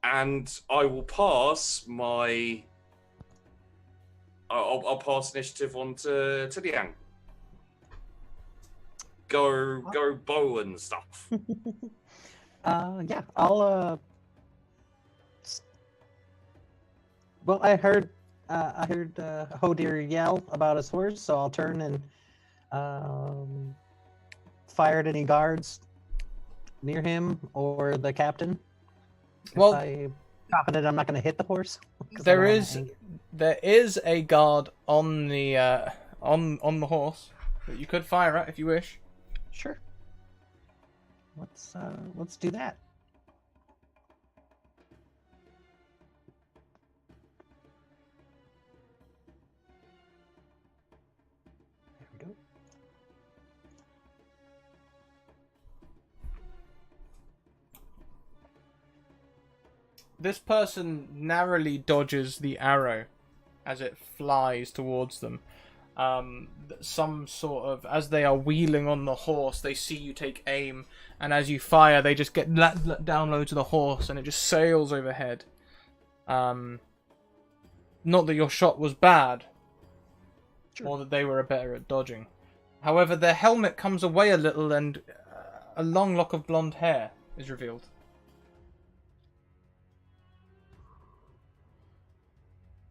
And I will pass my. I'll pass initiative on to Liang. Go bow and stuff. Yeah, I'll. Well, I heard Hodir yell about his horse, so I'll turn and fire at any guards near him or the captain. Well, I'm confident I'm not going to hit the horse. 'cause I there don't wanna is hang it. there is a guard on the on the horse that you could fire at if you wish. Sure. Let's do that. There we go. This person narrowly dodges the arrow as it flies towards them. Some sort of, as they are wheeling on the horse, they see you take aim, and as you fire, they just get let down low to the horse, and it just sails overhead. Not that your shot was bad, or that they were better at dodging. However, their helmet comes away a little, and a long lock of blonde hair is revealed.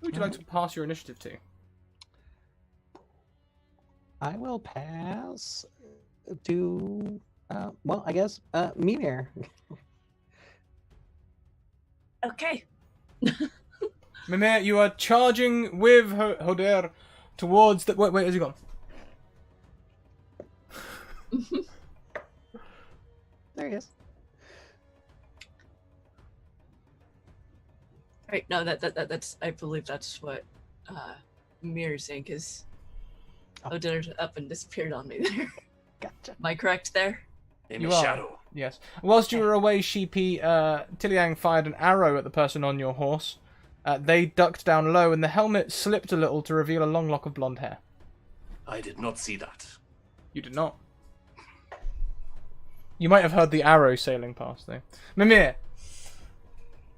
Who would you like to pass your initiative to? I will pass to, well, I guess, Mimir. Okay. Mimir, you are charging with Hodir towards the... Wait, has he gone? There he is. Right. No, that's. I believe that's what Mirror's saying, because Odin up and disappeared on me there. Gotcha. Am I correct there? In You the are. shadow. Yes. Whilst you were away, Sheepy, Tiliang fired an arrow at the person on your horse. They ducked down low, and the helmet slipped a little to reveal a long lock of blonde hair. I did not see that. You did not. You might have heard the arrow sailing past, though. Mimir!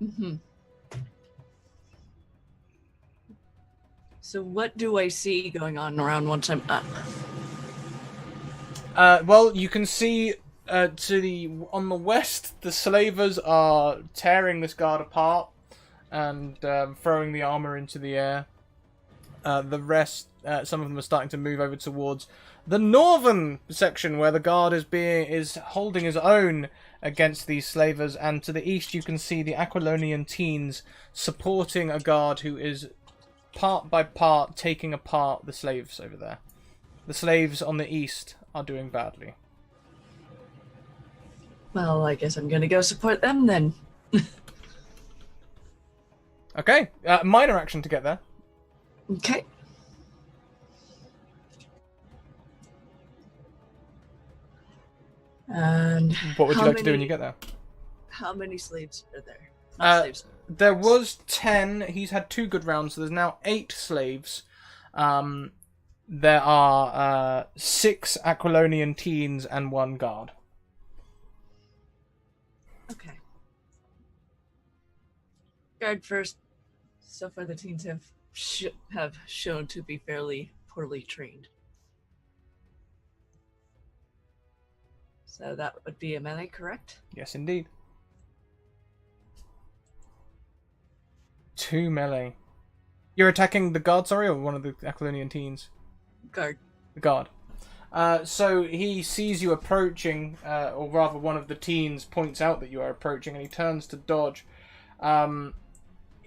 Mm-hmm. So what do I see going on around once I'm up? Well, you can see on the west, the slavers are tearing this guard apart and throwing the armor into the air. The rest, some of them are starting to move over towards the northern section where the guard is holding his own against these slavers, and to the east you can see the Aquilonian teens supporting a guard who is part by part taking apart the slaves over there. The slaves on the east are doing badly. Well, I guess I'm gonna go support them then. Okay, minor action to get there. Okay. And What would you how like to do when many- you get there? How many slaves are there? Not slaves. There was 10. He's had 2 good rounds, so there's now 8 slaves. There are 6 Aquilonian teens and 1 guard. Okay. Guard first. So far, the teens have shown to be fairly poorly trained. So that would be a melee, correct? Yes, indeed. 2 melee. You're attacking the guard, sorry, or one of the Aquilonian teens? Guard. The guard. So he sees you approaching, or rather one of the teens points out that you are approaching, and he turns to dodge.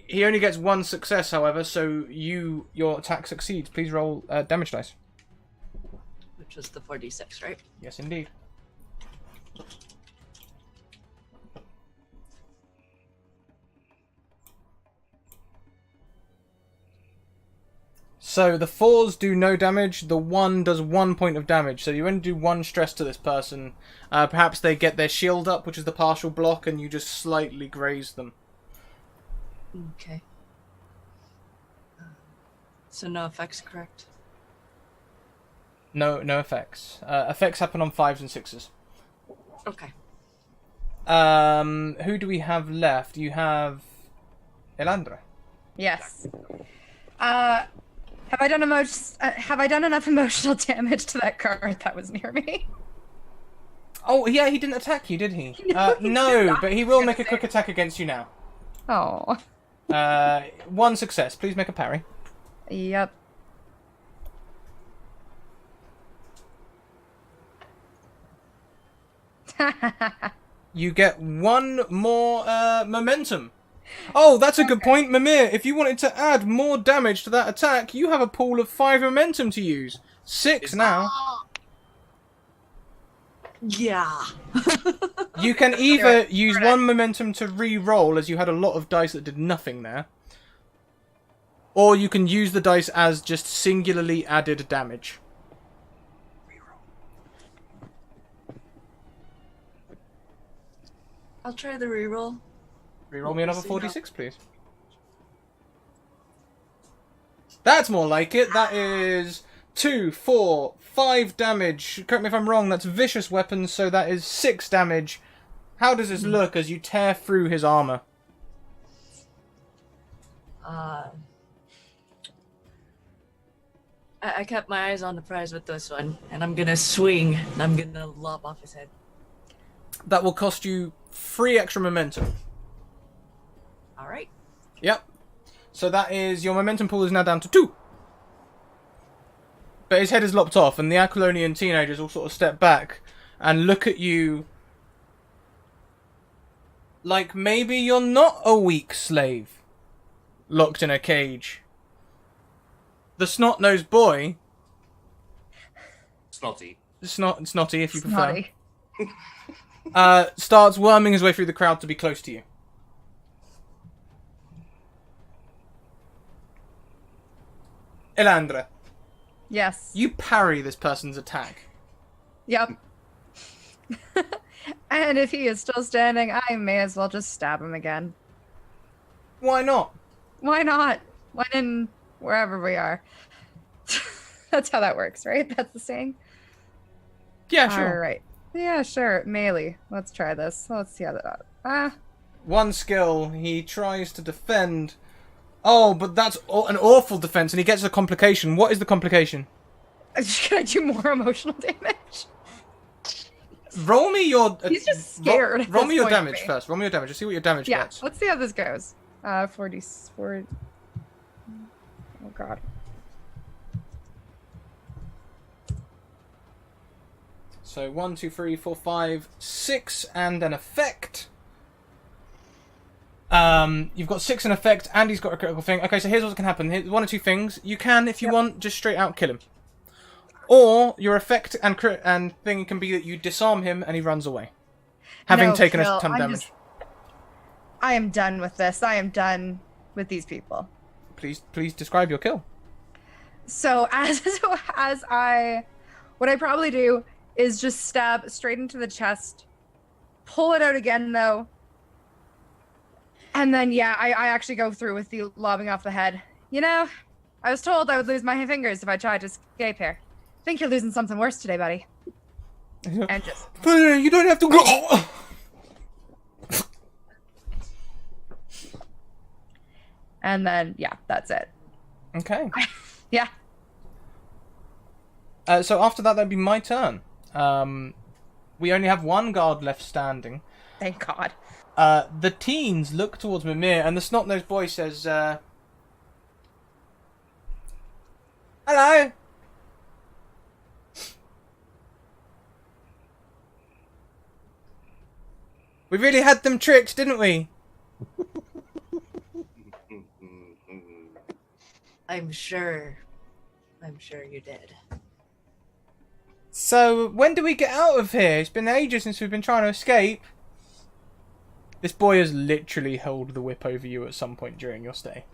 He only gets 1 success, however, so your attack succeeds. Please roll damage dice. Which was the 4d6, right? Yes, indeed. So the 4s do no damage, the 1 does 1 point of damage, so you only do 1 stress to this person. Perhaps they get their shield up, which is the partial block, and you just slightly graze them. Okay. So no effects, correct? No, no effects. Effects happen on 5s and 6s. Okay. Who do we have left? You have Elandra. Yes. Have I done enough emotional damage to that guard that was near me? Oh, yeah, he didn't attack you, did he? No, he did No, not. but he will make a quick attack against you now. Oh. 1 success. Please make a parry. Yep. You get 1 more momentum. Oh, that's a good point, Mimir. If you wanted to add more damage to that attack, you have a pool of 5 momentum to use. 6 now. Yeah. You can either use 1 momentum to re-roll, as you had a lot of dice that did nothing there, or you can use the dice as just singularly added damage. I'll try the reroll. Reroll me another 46, please. That's more like it. That is 2, 4, 5 damage. Correct me if I'm wrong, that's vicious weapons, so that is 6 damage. How does this look as you tear through his armor? I kept my eyes on the prize with this one, and I'm gonna swing, and I'm gonna lob off his head. That will cost you 3 extra momentum. Alright. Yep. So that is, your momentum pool is now down to 2. But his head is lopped off, and the Aquilonian teenagers all sort of step back and look at you like maybe you're not a weak slave locked in a cage. The snot-nosed boy, Snotty. snotty if you Snotty. prefer, starts worming his way through the crowd to be close to you. Elandra, Yes. you parry this person's attack. Yep. And if he is still standing, I may as well just stab him again. Why not? Why not? When in wherever we are. That's how that works, right? That's the saying? Yeah, sure. Alright. Yeah, sure. Melee. Let's try this. Let's see how that... 1 skill, he tries to defend. Oh, but that's an awful defense, and he gets a complication. What is the complication? Can I do more emotional damage? Roll me your... He's just scared at Roll this me your point of damage me. first. Roll me your damage. Just see what your damage Yeah, gets. let's see how this goes. 44... Oh god. So 1, 2, 3, 4, 5, 6, and an effect. You've got 6 in effect, and he's got a critical thing. Okay, so here's what can happen. Here's 1 or 2 things. You can, if you want, just straight out kill him. Or your effect and thing can be that you disarm him and he runs away, having No, taken Phil, a ton of damage. I am done with this. I am done with these people. Please describe your kill. So what I probably do is just stab straight into the chest, pull it out again though, and then yeah, I actually go through with the lobbing off the head. You know, I was told I would lose my fingers if I tried to escape here. I think you're losing something worse today, buddy. And just You don't have to. and then yeah, that's it. Okay. Yeah. So after that, that'd be my turn. We only have 1 guard left standing. Thank God. The teens look towards Mimir, and the snot-nosed boy says, "Hello." We really had them tricked, didn't we? I'm sure you did. So, when do we get out of here? It's been ages since we've been trying to escape. This boy has literally held the whip over you at some point during your stay.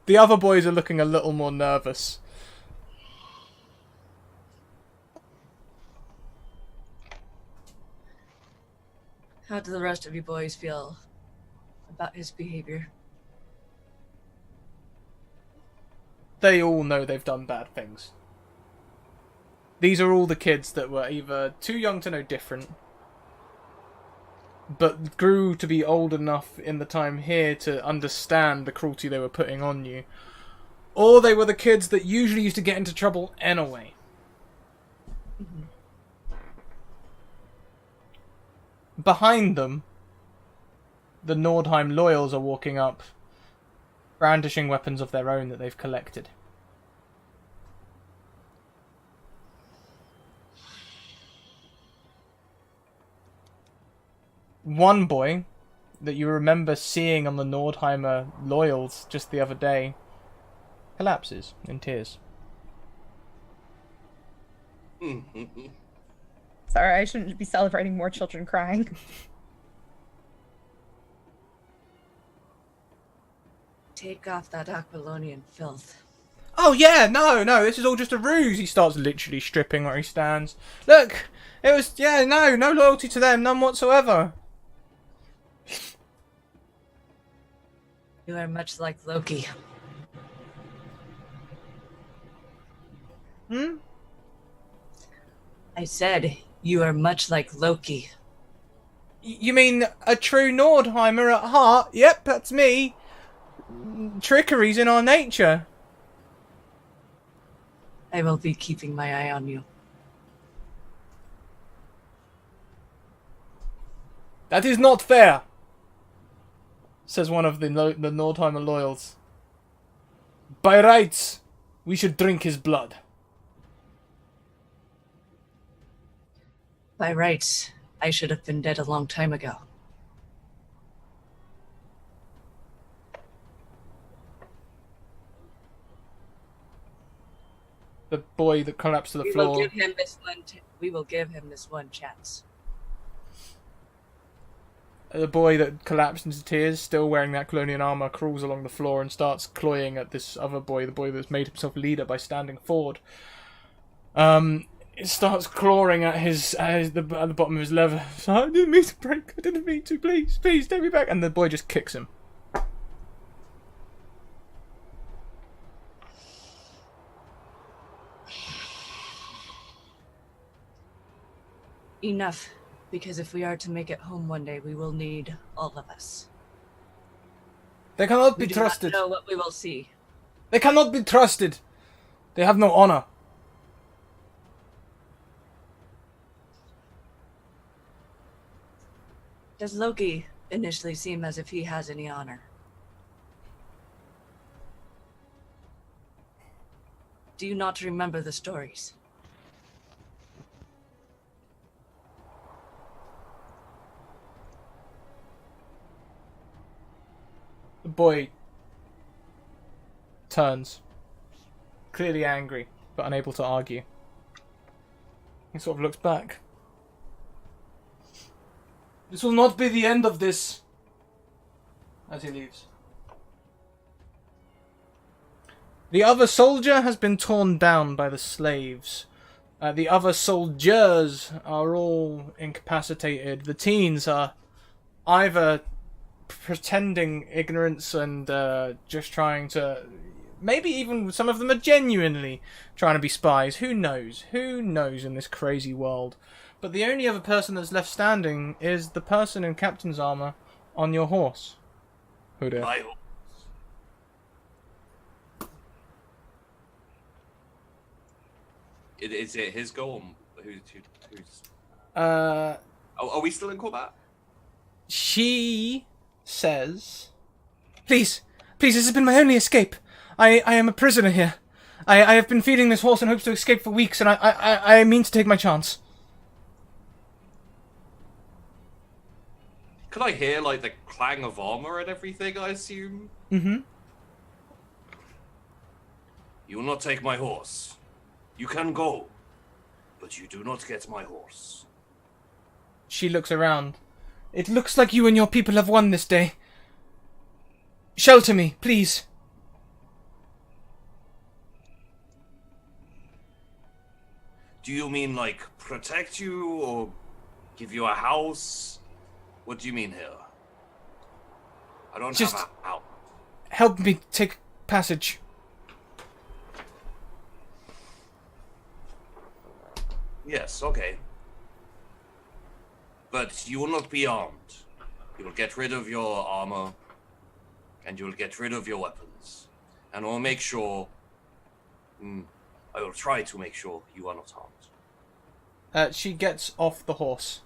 The other boys are looking a little more nervous. How do the rest of you boys feel about his behavior? they all know they've done bad things. These are all the kids that were either too young to know different, but grew to be old enough in the time here to understand the cruelty they were putting on you, or they were the kids that usually used to get into trouble anyway. Mhm. Behind them, the Nordheim loyals are walking up, brandishing weapons of their own that they've collected. One boy that you remember seeing on the Nordheimer loyals just the other day collapses in tears. Sorry, I shouldn't be celebrating more children crying. Take off that Aquilonian filth. Oh yeah, no, this is all just a ruse. He starts literally stripping where he stands. Look, it was, no loyalty to them, none whatsoever. You are much like Loki. Hmm? I said, you are much like Loki. You mean a true Nordheimer at heart? Yep, that's me. Trickery's in our nature. I will be keeping my eye on you. That is not fair, says one of the Nordheimer loyals. By rights, we should drink his blood. By rights, I should have been dead a long time ago. The boy that collapsed to the We floor. will give him this one chance. The boy that collapsed into tears, still wearing that Colonian armor, crawls along the floor and starts cloying at this other boy, the boy that's made himself leader by standing forward. It starts clawing at at the bottom of his leather. I didn't mean to break. I didn't mean to. Please, take me back. And the boy just kicks him. Enough, because if we are to make it home one day, we will need all of us. They cannot We be do not trusted. know what we will see. They cannot be trusted. They have no honor. Does Loki initially seem as if he has any honor? Do you not remember the stories? The boy turns, clearly angry, but unable to argue. He sort of looks back. This will not be the end of this, as he leaves. The other soldier has been torn down by the slaves. The other soldiers are all incapacitated. The teens are either pretending ignorance and just trying to... Maybe even some of them are genuinely trying to be spies. Who knows? Who knows in this crazy world? But the only other person that's left standing is the person in captain's armor on your horse. Who did? My horse. Is it his goal? Who's? Uh, Are we still in combat? she says, Please, this has been my only escape. I am a prisoner here. I have been feeding this horse in hopes to escape for weeks, and I mean to take my chance. Could I hear like the clang of armor and everything? I assume. Mm-hmm. You will not take my horse. You can go, but you do not get my horse. She looks around. It looks like you and your people have won this day. Shelter me, please. Do you mean like protect you or give you a house? What do you mean here? I don't Just- have a house. Help me take passage. Yes, okay. But you will not be armed. You will get rid of your armor, and you will get rid of your weapons. And I will make sure... I will try to make sure you are not harmed. She gets off the horse.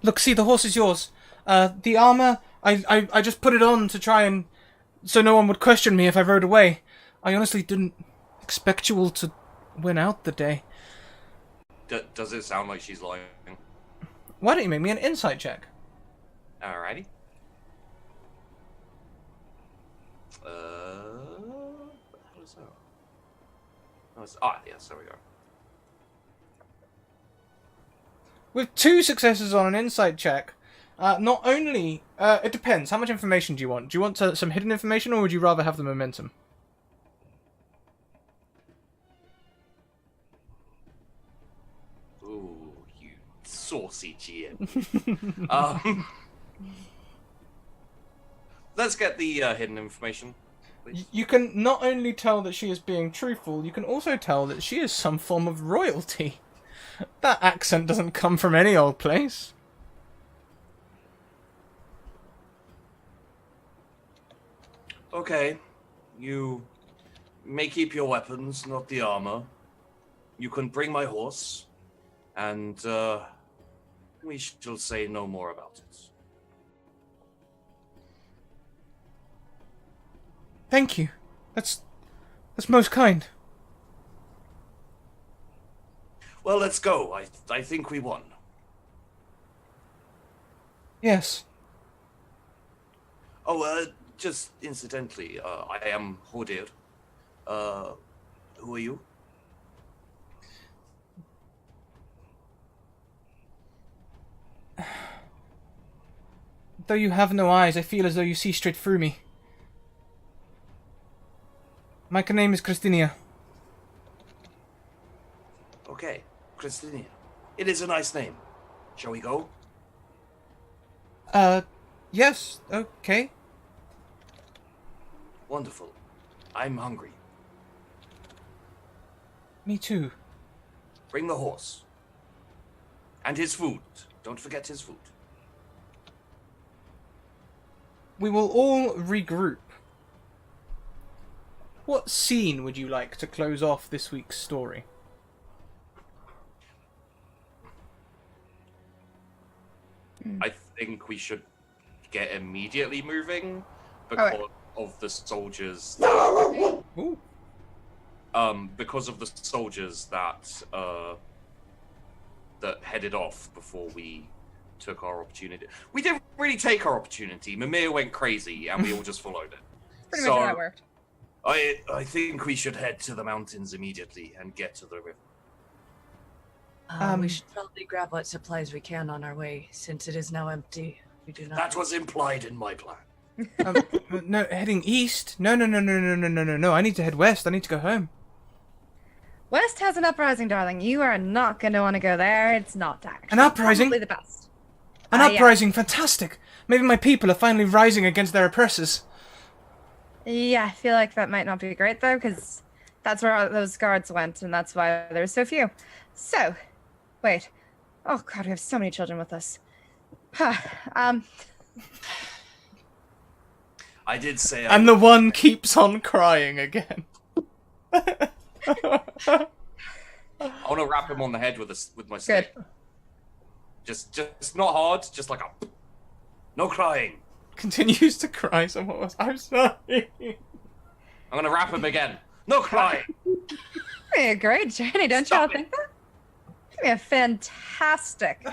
Look, see, the horse is yours. The armor, I just put it on to try and... so no one would question me if I rode away. I honestly didn't expect you all to win out the day. Does it sound like she's lying? Why don't you make me an insight check? Alrighty. What the hell is that? Yes, there we go. With 2 successes on an insight check, not only... it depends. How much information do you want? Do you want some hidden information, or would you rather have the momentum? Ooh, you saucy GM. Let's get the hidden information, please. You can not only tell that she is being truthful, you can also tell that she is some form of royalty. That accent doesn't come from any old place. Okay, you may keep your weapons, not the armor. You can bring my horse, and we shall say no more about it. Thank you. That's most kind. Well, let's go. I think we won. Yes. Oh, just incidentally, I am Hodir. Who are you? Though you have no eyes, I feel as though you see straight through me. My name is Christinia. Okay, Christinia. It is a nice name. Shall we go? Yes, okay. Wonderful. I'm hungry. Me too. Bring the horse. And his food. Don't forget his food. We will all regroup. What scene would you like to close off this week's story? I think we should get immediately moving because of the soldiers. Ooh. Because of the soldiers that that headed off before we took our opportunity. We didn't really take our opportunity. Mimir went crazy, and we all just followed it. Pretty much how that worked. I think we should head to the mountains immediately and get to the river. We should probably grab what supplies we can on our way, since it is now empty. We do not. That was implied in my plan. No, heading east? No. I need to head west. I need to go home. West has an uprising, darling. You are not going to want to go there. It's not actually An uprising? probably the best. An Yeah. uprising, fantastic. Maybe my people are finally rising against their oppressors. Yeah, I feel like that might not be great, though, because that's where all those guards went, and that's why there's so few. So, wait. Oh, God, we have so many children with us. I did say. And the one keeps on crying again. I want to wrap him on the head with my stick. Good. Just not hard. Just like a. No crying. Continues to cry somewhat else. I'm sorry. I'm gonna wrap him again. No crying. Be a great journey, don't y'all think that? It'd be a fantastic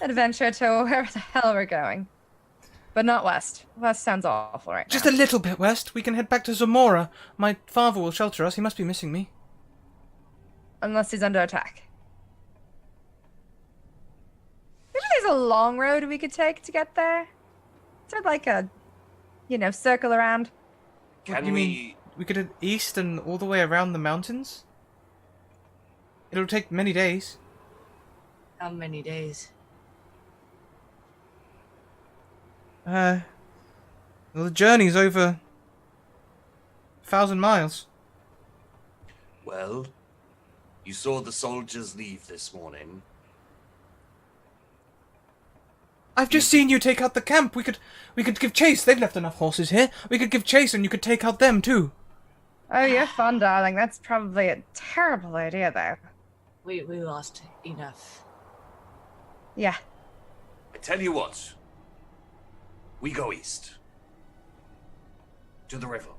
adventure to wherever the hell we're going. But not west. West sounds awful right now. Just a little bit west. We can head back to Zamora. My father will shelter us. He must be missing me. Unless he's under attack. Maybe there's a long road we could take to get there. Is there like a, circle around? Can you we? mean we could head east and all the way around the mountains? It'll take many days. How many days? Well, the journey's over 1,000 miles. Well, You saw the soldiers leave this morning. I've just seen you take out the camp. We could give chase. They've left enough horses here. We could give chase, and you could take out them too. Oh, you're fun, darling. That's probably a terrible idea, though. We lost enough. Yeah. I tell you what. We go east. To the river.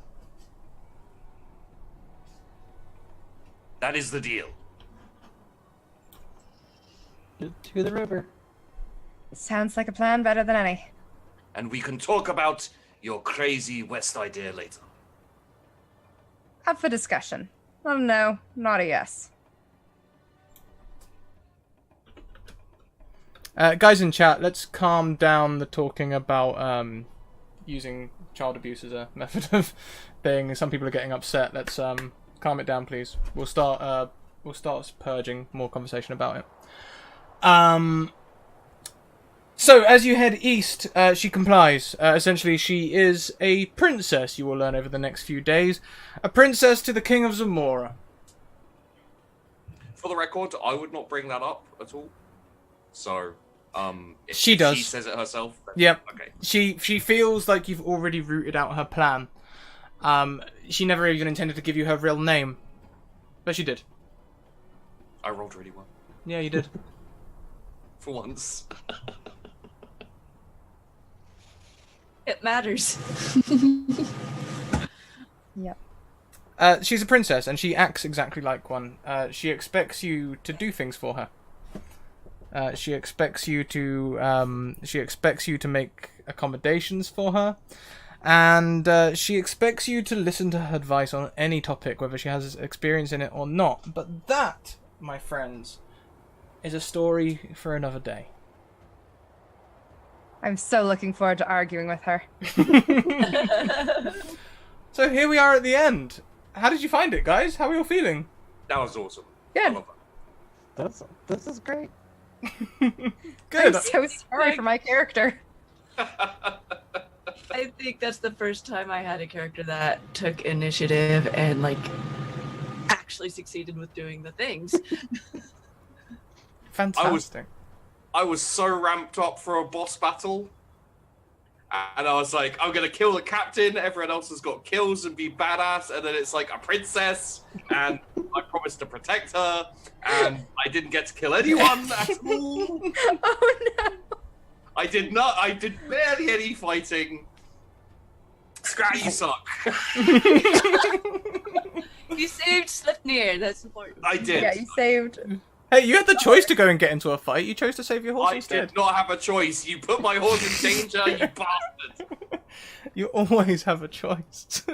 That is the deal. To the river. Sounds like a plan better than any. And we can talk about your crazy west idea later. Up for discussion. Not a no, not a yes. Guys in chat, let's calm down the talking about using child abuse as a method of being. Some people are getting upset. Let's calm it down, please. We'll start purging more conversation about it. So, as you head east, she complies. Essentially, she is a princess, you will learn over the next few days. A princess to the King of Zamora. For the record, I would not bring that up at all. So, if She does. She says it herself. Then, Yep. Okay. She feels like you've already rooted out her plan. She never even intended to give you her real name. But she did. I rolled really well. Yeah, you did. For once. It matters. Yep. She's a princess, and she acts exactly like one. She expects you to do things for her. She expects you to make accommodations for her, and she expects you to listen to her advice on any topic, whether she has experience in it or not. But that, my friends, is a story for another day. I'm so looking forward to arguing with her. So here we are at the end. How did you find it, guys? How are you all feeling? That was awesome. Good. I love that. This is great. Good. I'm so sorry for my character. I think that's the first time I had a character that took initiative and actually succeeded with doing the things. Fantastic. I was so ramped up for a boss battle. And I was like, I'm going to kill the captain. Everyone else has got kills and be badass. And then it's like a princess. And I promised to protect her. And I didn't get to kill anyone at all. Oh no. I did not. I did barely any fighting. Scrat, you suck. You saved Sleipnir, that's important. I did. Yeah, you saved. Hey, you had the choice to go and get into a fight. You chose to save your horse I instead. did not have a choice. You put my horse in danger, you bastard. You always have a choice.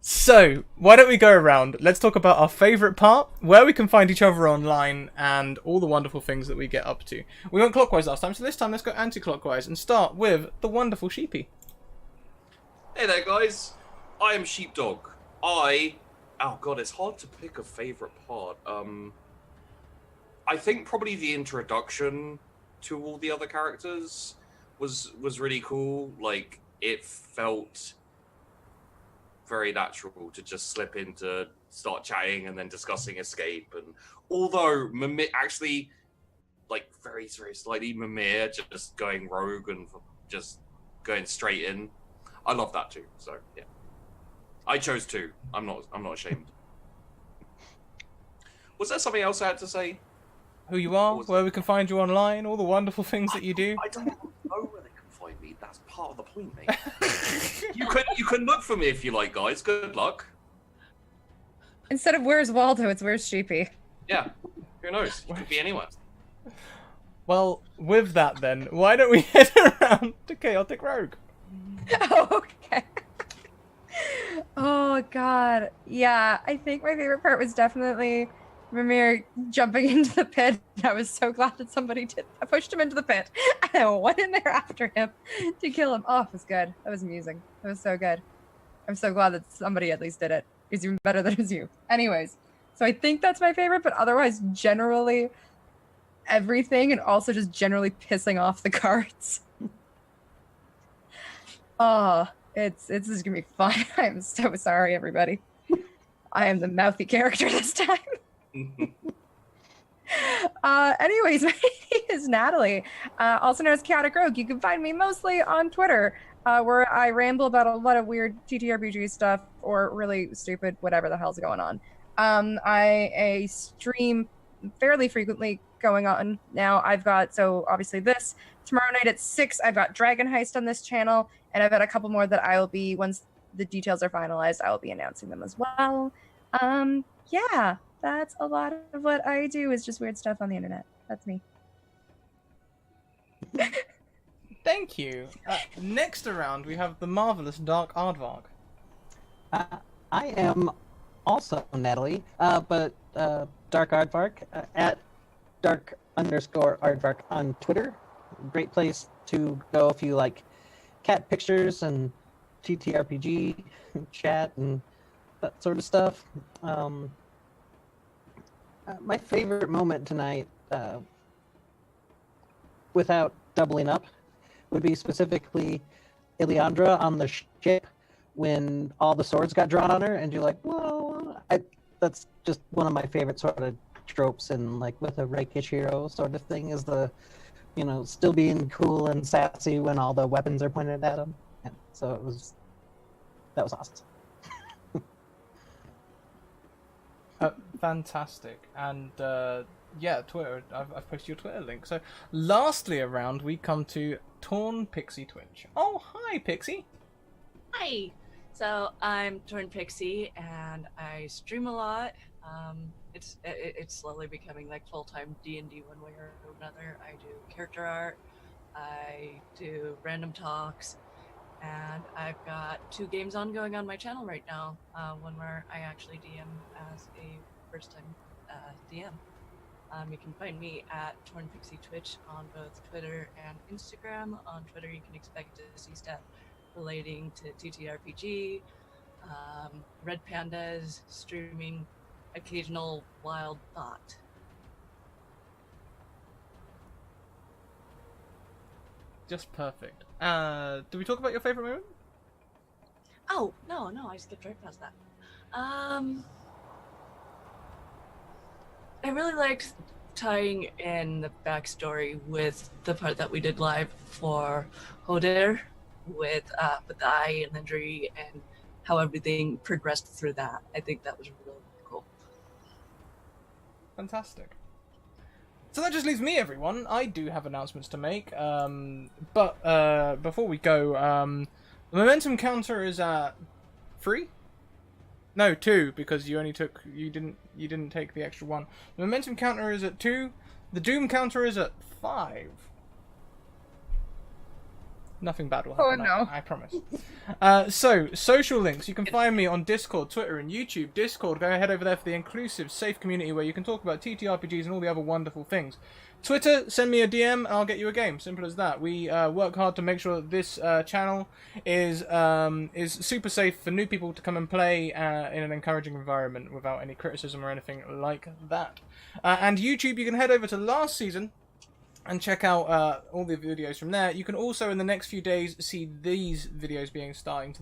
So, why don't we go around? Let's talk about our favourite part, where we can find each other online, and all the wonderful things that we get up to. We went clockwise last time, so this time let's go anti-clockwise and start with the wonderful Sheepy. Hey there, guys. I am Sheepdog. Oh god, it's hard to pick a favourite part. I think probably the introduction to all the other characters was really cool. Like, it felt very natural to just slip into start chatting and then discussing escape. And although Mimir actually, like, very slightly Mimir just going rogue and just going straight in, I love that too. So yeah, I chose to. I'm not ashamed. Was there something else I had to say? Who you are, where we can find you online, all the wonderful things that you do. I don't know where they can find me. That's part of the point, mate. You can look for me if you like, guys. Good luck. Instead of where's Waldo, it's where's Sheepy. Yeah. Who knows? You could be anywhere. Well, with that then, why don't we head around to Chaotic Rogue? Oh, okay. Oh god. Yeah, I think my favorite part was definitely Mimir jumping into the pit. I was so glad that somebody did. I pushed him into the pit and I went in there after him to kill him. Oh, it was good. That was amusing. It was so good. I'm so glad that somebody at least did it. It's even better than it was you. Anyways, so I think that's my favorite, but otherwise generally everything, and also just generally pissing off the guards. Oh, this is gonna be fun. I'm so sorry, everybody. I am the mouthy character this time. Anyways, my name is Natalie, also known as Chaotic Rogue. You can find me mostly on Twitter, where I ramble about a lot of weird TTRPG stuff or really stupid whatever the hell's going on. I stream fairly frequently going on now. I've got, so obviously this, tomorrow night at 6, I've got Dragon Heist on this channel, and I've got a couple more that I will be, once the details are finalized, I will be announcing them as well. Yeah, that's a lot of what I do is just weird stuff on the internet. That's me. Thank you. Next around, we have the marvelous Dark Aardvark. I am also Natalie, but Dark Aardvark at dark_aardvark on Twitter. Great place to go if you like cat pictures and TTRPG chat and that sort of stuff. My favorite moment tonight, without doubling up, would be specifically Iliandra on the ship when all the swords got drawn on her, and you're like, whoa. That's just one of my favorite sort of tropes in, like, with a rakish hero sort of thing, is the, you know, still being cool and sassy when all the weapons are pointed at him. And so that was awesome. Fantastic. And yeah, Twitter, I've posted your Twitter link. So lastly around, we come to Torn Pixie Twitch. Oh, hi Pixie. Hi. So I'm Torn Pixie, and I stream a lot. It's slowly becoming like full-time D&D one way or another. I do character art, I do random talks, and I've got 2 games ongoing on my channel right now. One where I actually DM as a first-time DM. You can find me at Torn Pixie Twitch on both Twitter and Instagram. On Twitter, you can expect to see stuff relating to TTRPG, Red Pandas, streaming, occasional wild thought. Just perfect. Did we talk about your favorite moment? Oh, no, I skipped right past that. I really liked tying in the backstory with the part that we did live for Hodir with the eye and injury and how everything progressed through that. I think that was really cool. Fantastic. So that just leaves me, everyone. I do have announcements to make, but before we go, the momentum counter is at 3? No, 2, because you didn't take the extra 1. The momentum counter is at 2. The doom counter is at 5. Nothing bad will happen. Oh, no. I promise. So, social links. You can find me on Discord, Twitter, and YouTube. Discord, go ahead over there for the inclusive, safe community where you can talk about TTRPGs and all the other wonderful things. Twitter, send me a DM and I'll get you a game. Simple as that. We work hard to make sure that this channel is super safe for new people to come and play in an encouraging environment without any criticism or anything like that. And YouTube, you can head over to last season and check out all the videos from there. You can also, in the next few days, see these videos starting to...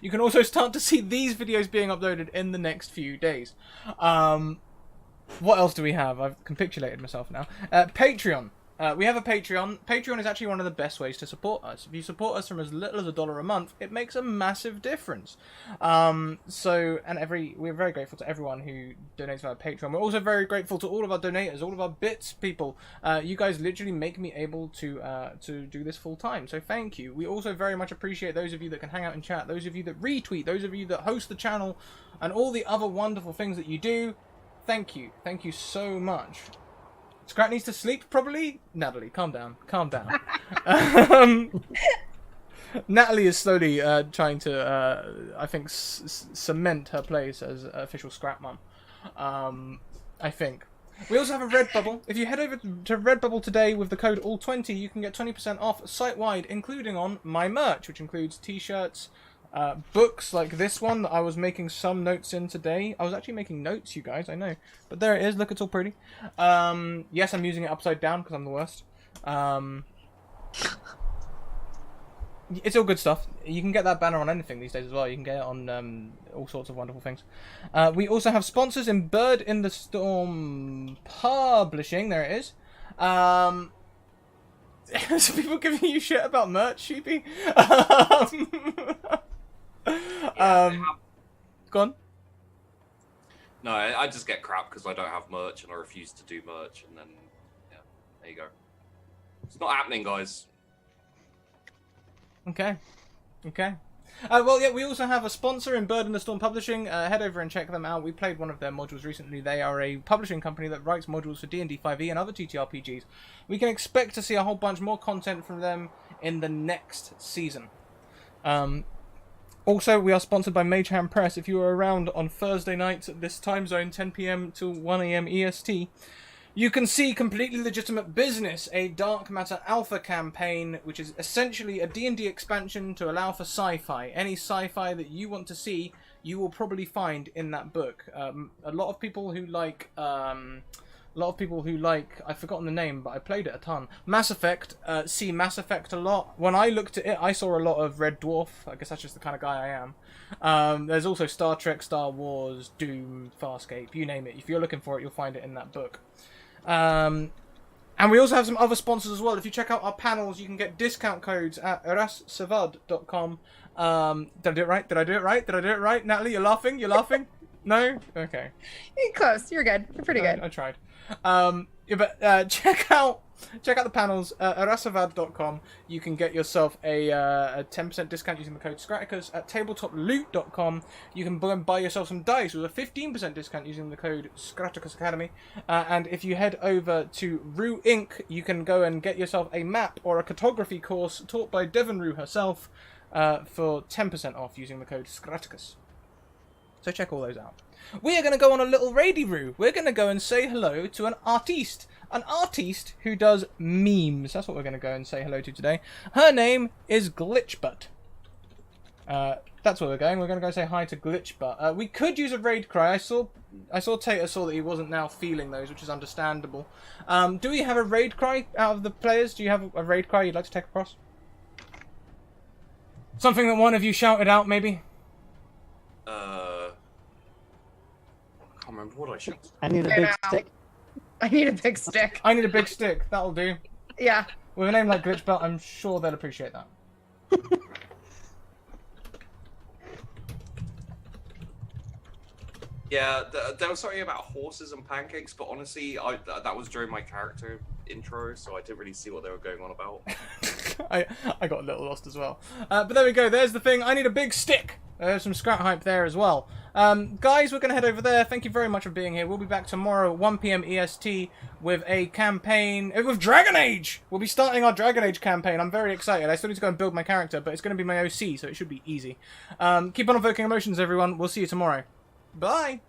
You can also start to see these videos being uploaded in the next few days. What else do we have? I've capitulated myself now. Patreon. We have a Patreon. Patreon is actually one of the best ways to support us. If you support us from as little as $1 a month, it makes a massive difference. We're very grateful to everyone who donates via Patreon. We're also very grateful to all of our donators, all of our bits people. You guys literally make me able to do this full time. So thank you. We also very much appreciate those of you that can hang out and chat, those of you that retweet, those of you that host the channel, and all the other wonderful things that you do. Thank you. Thank you so much. Scrat needs to sleep, probably? Natalie, calm down. Calm down. Natalie is slowly trying to, I think, cement her place as official Scrat Mum. I think. We also have a Redbubble. If you head over to Redbubble today with the code ALL20, you can get 20% off site-wide, including on my merch, which includes t-shirts, books like this one that I was making some notes in today. I was actually making notes, you guys, I know. But there it is, look, it's all pretty. Yes, I'm using it upside down because I'm the worst. It's all good stuff. You can get that banner on anything these days as well. You can get it on all sorts of wonderful things. We also have sponsors in Bird in the Storm Publishing. There it is. Some people giving you shit about merch, Sheepy. Go on. No, I just get crap because I don't have merch and I refuse to do merch, and then yeah, there you go. It's not happening, guys. Okay. Well, yeah, we also have a sponsor in Bird and the Storm Publishing. Head over and check them out. We played one of their modules recently. They are a publishing company that writes modules for D&D 5e and other TTRPGs. We can expect to see a whole bunch more content from them in the next season. Also, we are sponsored by Mage Hand Press. If you are around on Thursday nights at this time zone, 10 PM to 1 AM EST, you can see Completely Legitimate Business, a Dark Matter Alpha campaign, which is essentially a D&D expansion to allow for sci-fi. Any sci-fi that you want to see, you will probably find in that book. A lot of people who like, I've forgotten the name, but I played it a ton. Mass Effect, see Mass Effect a lot. When I looked at it, I saw a lot of Red Dwarf. I guess that's just the kind of guy I am. There's also Star Trek, Star Wars, Doom, Farscape, you name it. If you're looking for it, you'll find it in that book. And we also have some other sponsors as well. If you check out our panels, you can get discount codes at erassevad.com. Did I do it right? Did I do it right? Natalie, you're laughing? No? Okay. You're close. You're good. You're pretty good. I tried. Check out the panels at erassevad.com. You can get yourself a 10% discount using the code Scraticus. At tabletoploot.com, you can go and buy yourself some dice with a 15% discount using the code Scraticus Academy. And if you head over to Rue Inc., you can go and get yourself a map or a cartography course taught by Devon Rue herself for 10% off using the code Scraticus. So check all those out. We are going to go on a little raidie-roo. We're going to go and say hello to an artiste. An artiste who does memes. That's what we're going to go and say hello to today. Her name is Glitchbutt. That's where we're going. We're going to go say hi to Glitchbutt. We could use a raid cry. I saw Tater saw that he wasn't now feeling those, which is understandable. Do we have a raid cry out of the players? Do you have a raid cry you'd like to take across? Something that one of you shouted out, maybe? I can't remember what I shouted. I need a big stick. I need a big stick. I need a big stick. That'll do. Yeah. With a name like Glitchbutt, I'm sure they'll appreciate that. Yeah, they were sorry about horses and pancakes, but honestly, that was during my character intro, so I didn't really see what they were going on about. I got a little lost as well. But there we go. There's the thing. I need a big stick. There's some Scrat hype there as well. Guys, we're going to head over there. Thank you very much for being here. We'll be back tomorrow at 1 PM EST with a campaign with Dragon Age. We'll be starting our Dragon Age campaign. I'm very excited. I still need to go and build my character, but it's going to be my OC, so it should be easy. Keep on evoking emotions, everyone. We'll see you tomorrow. Bye.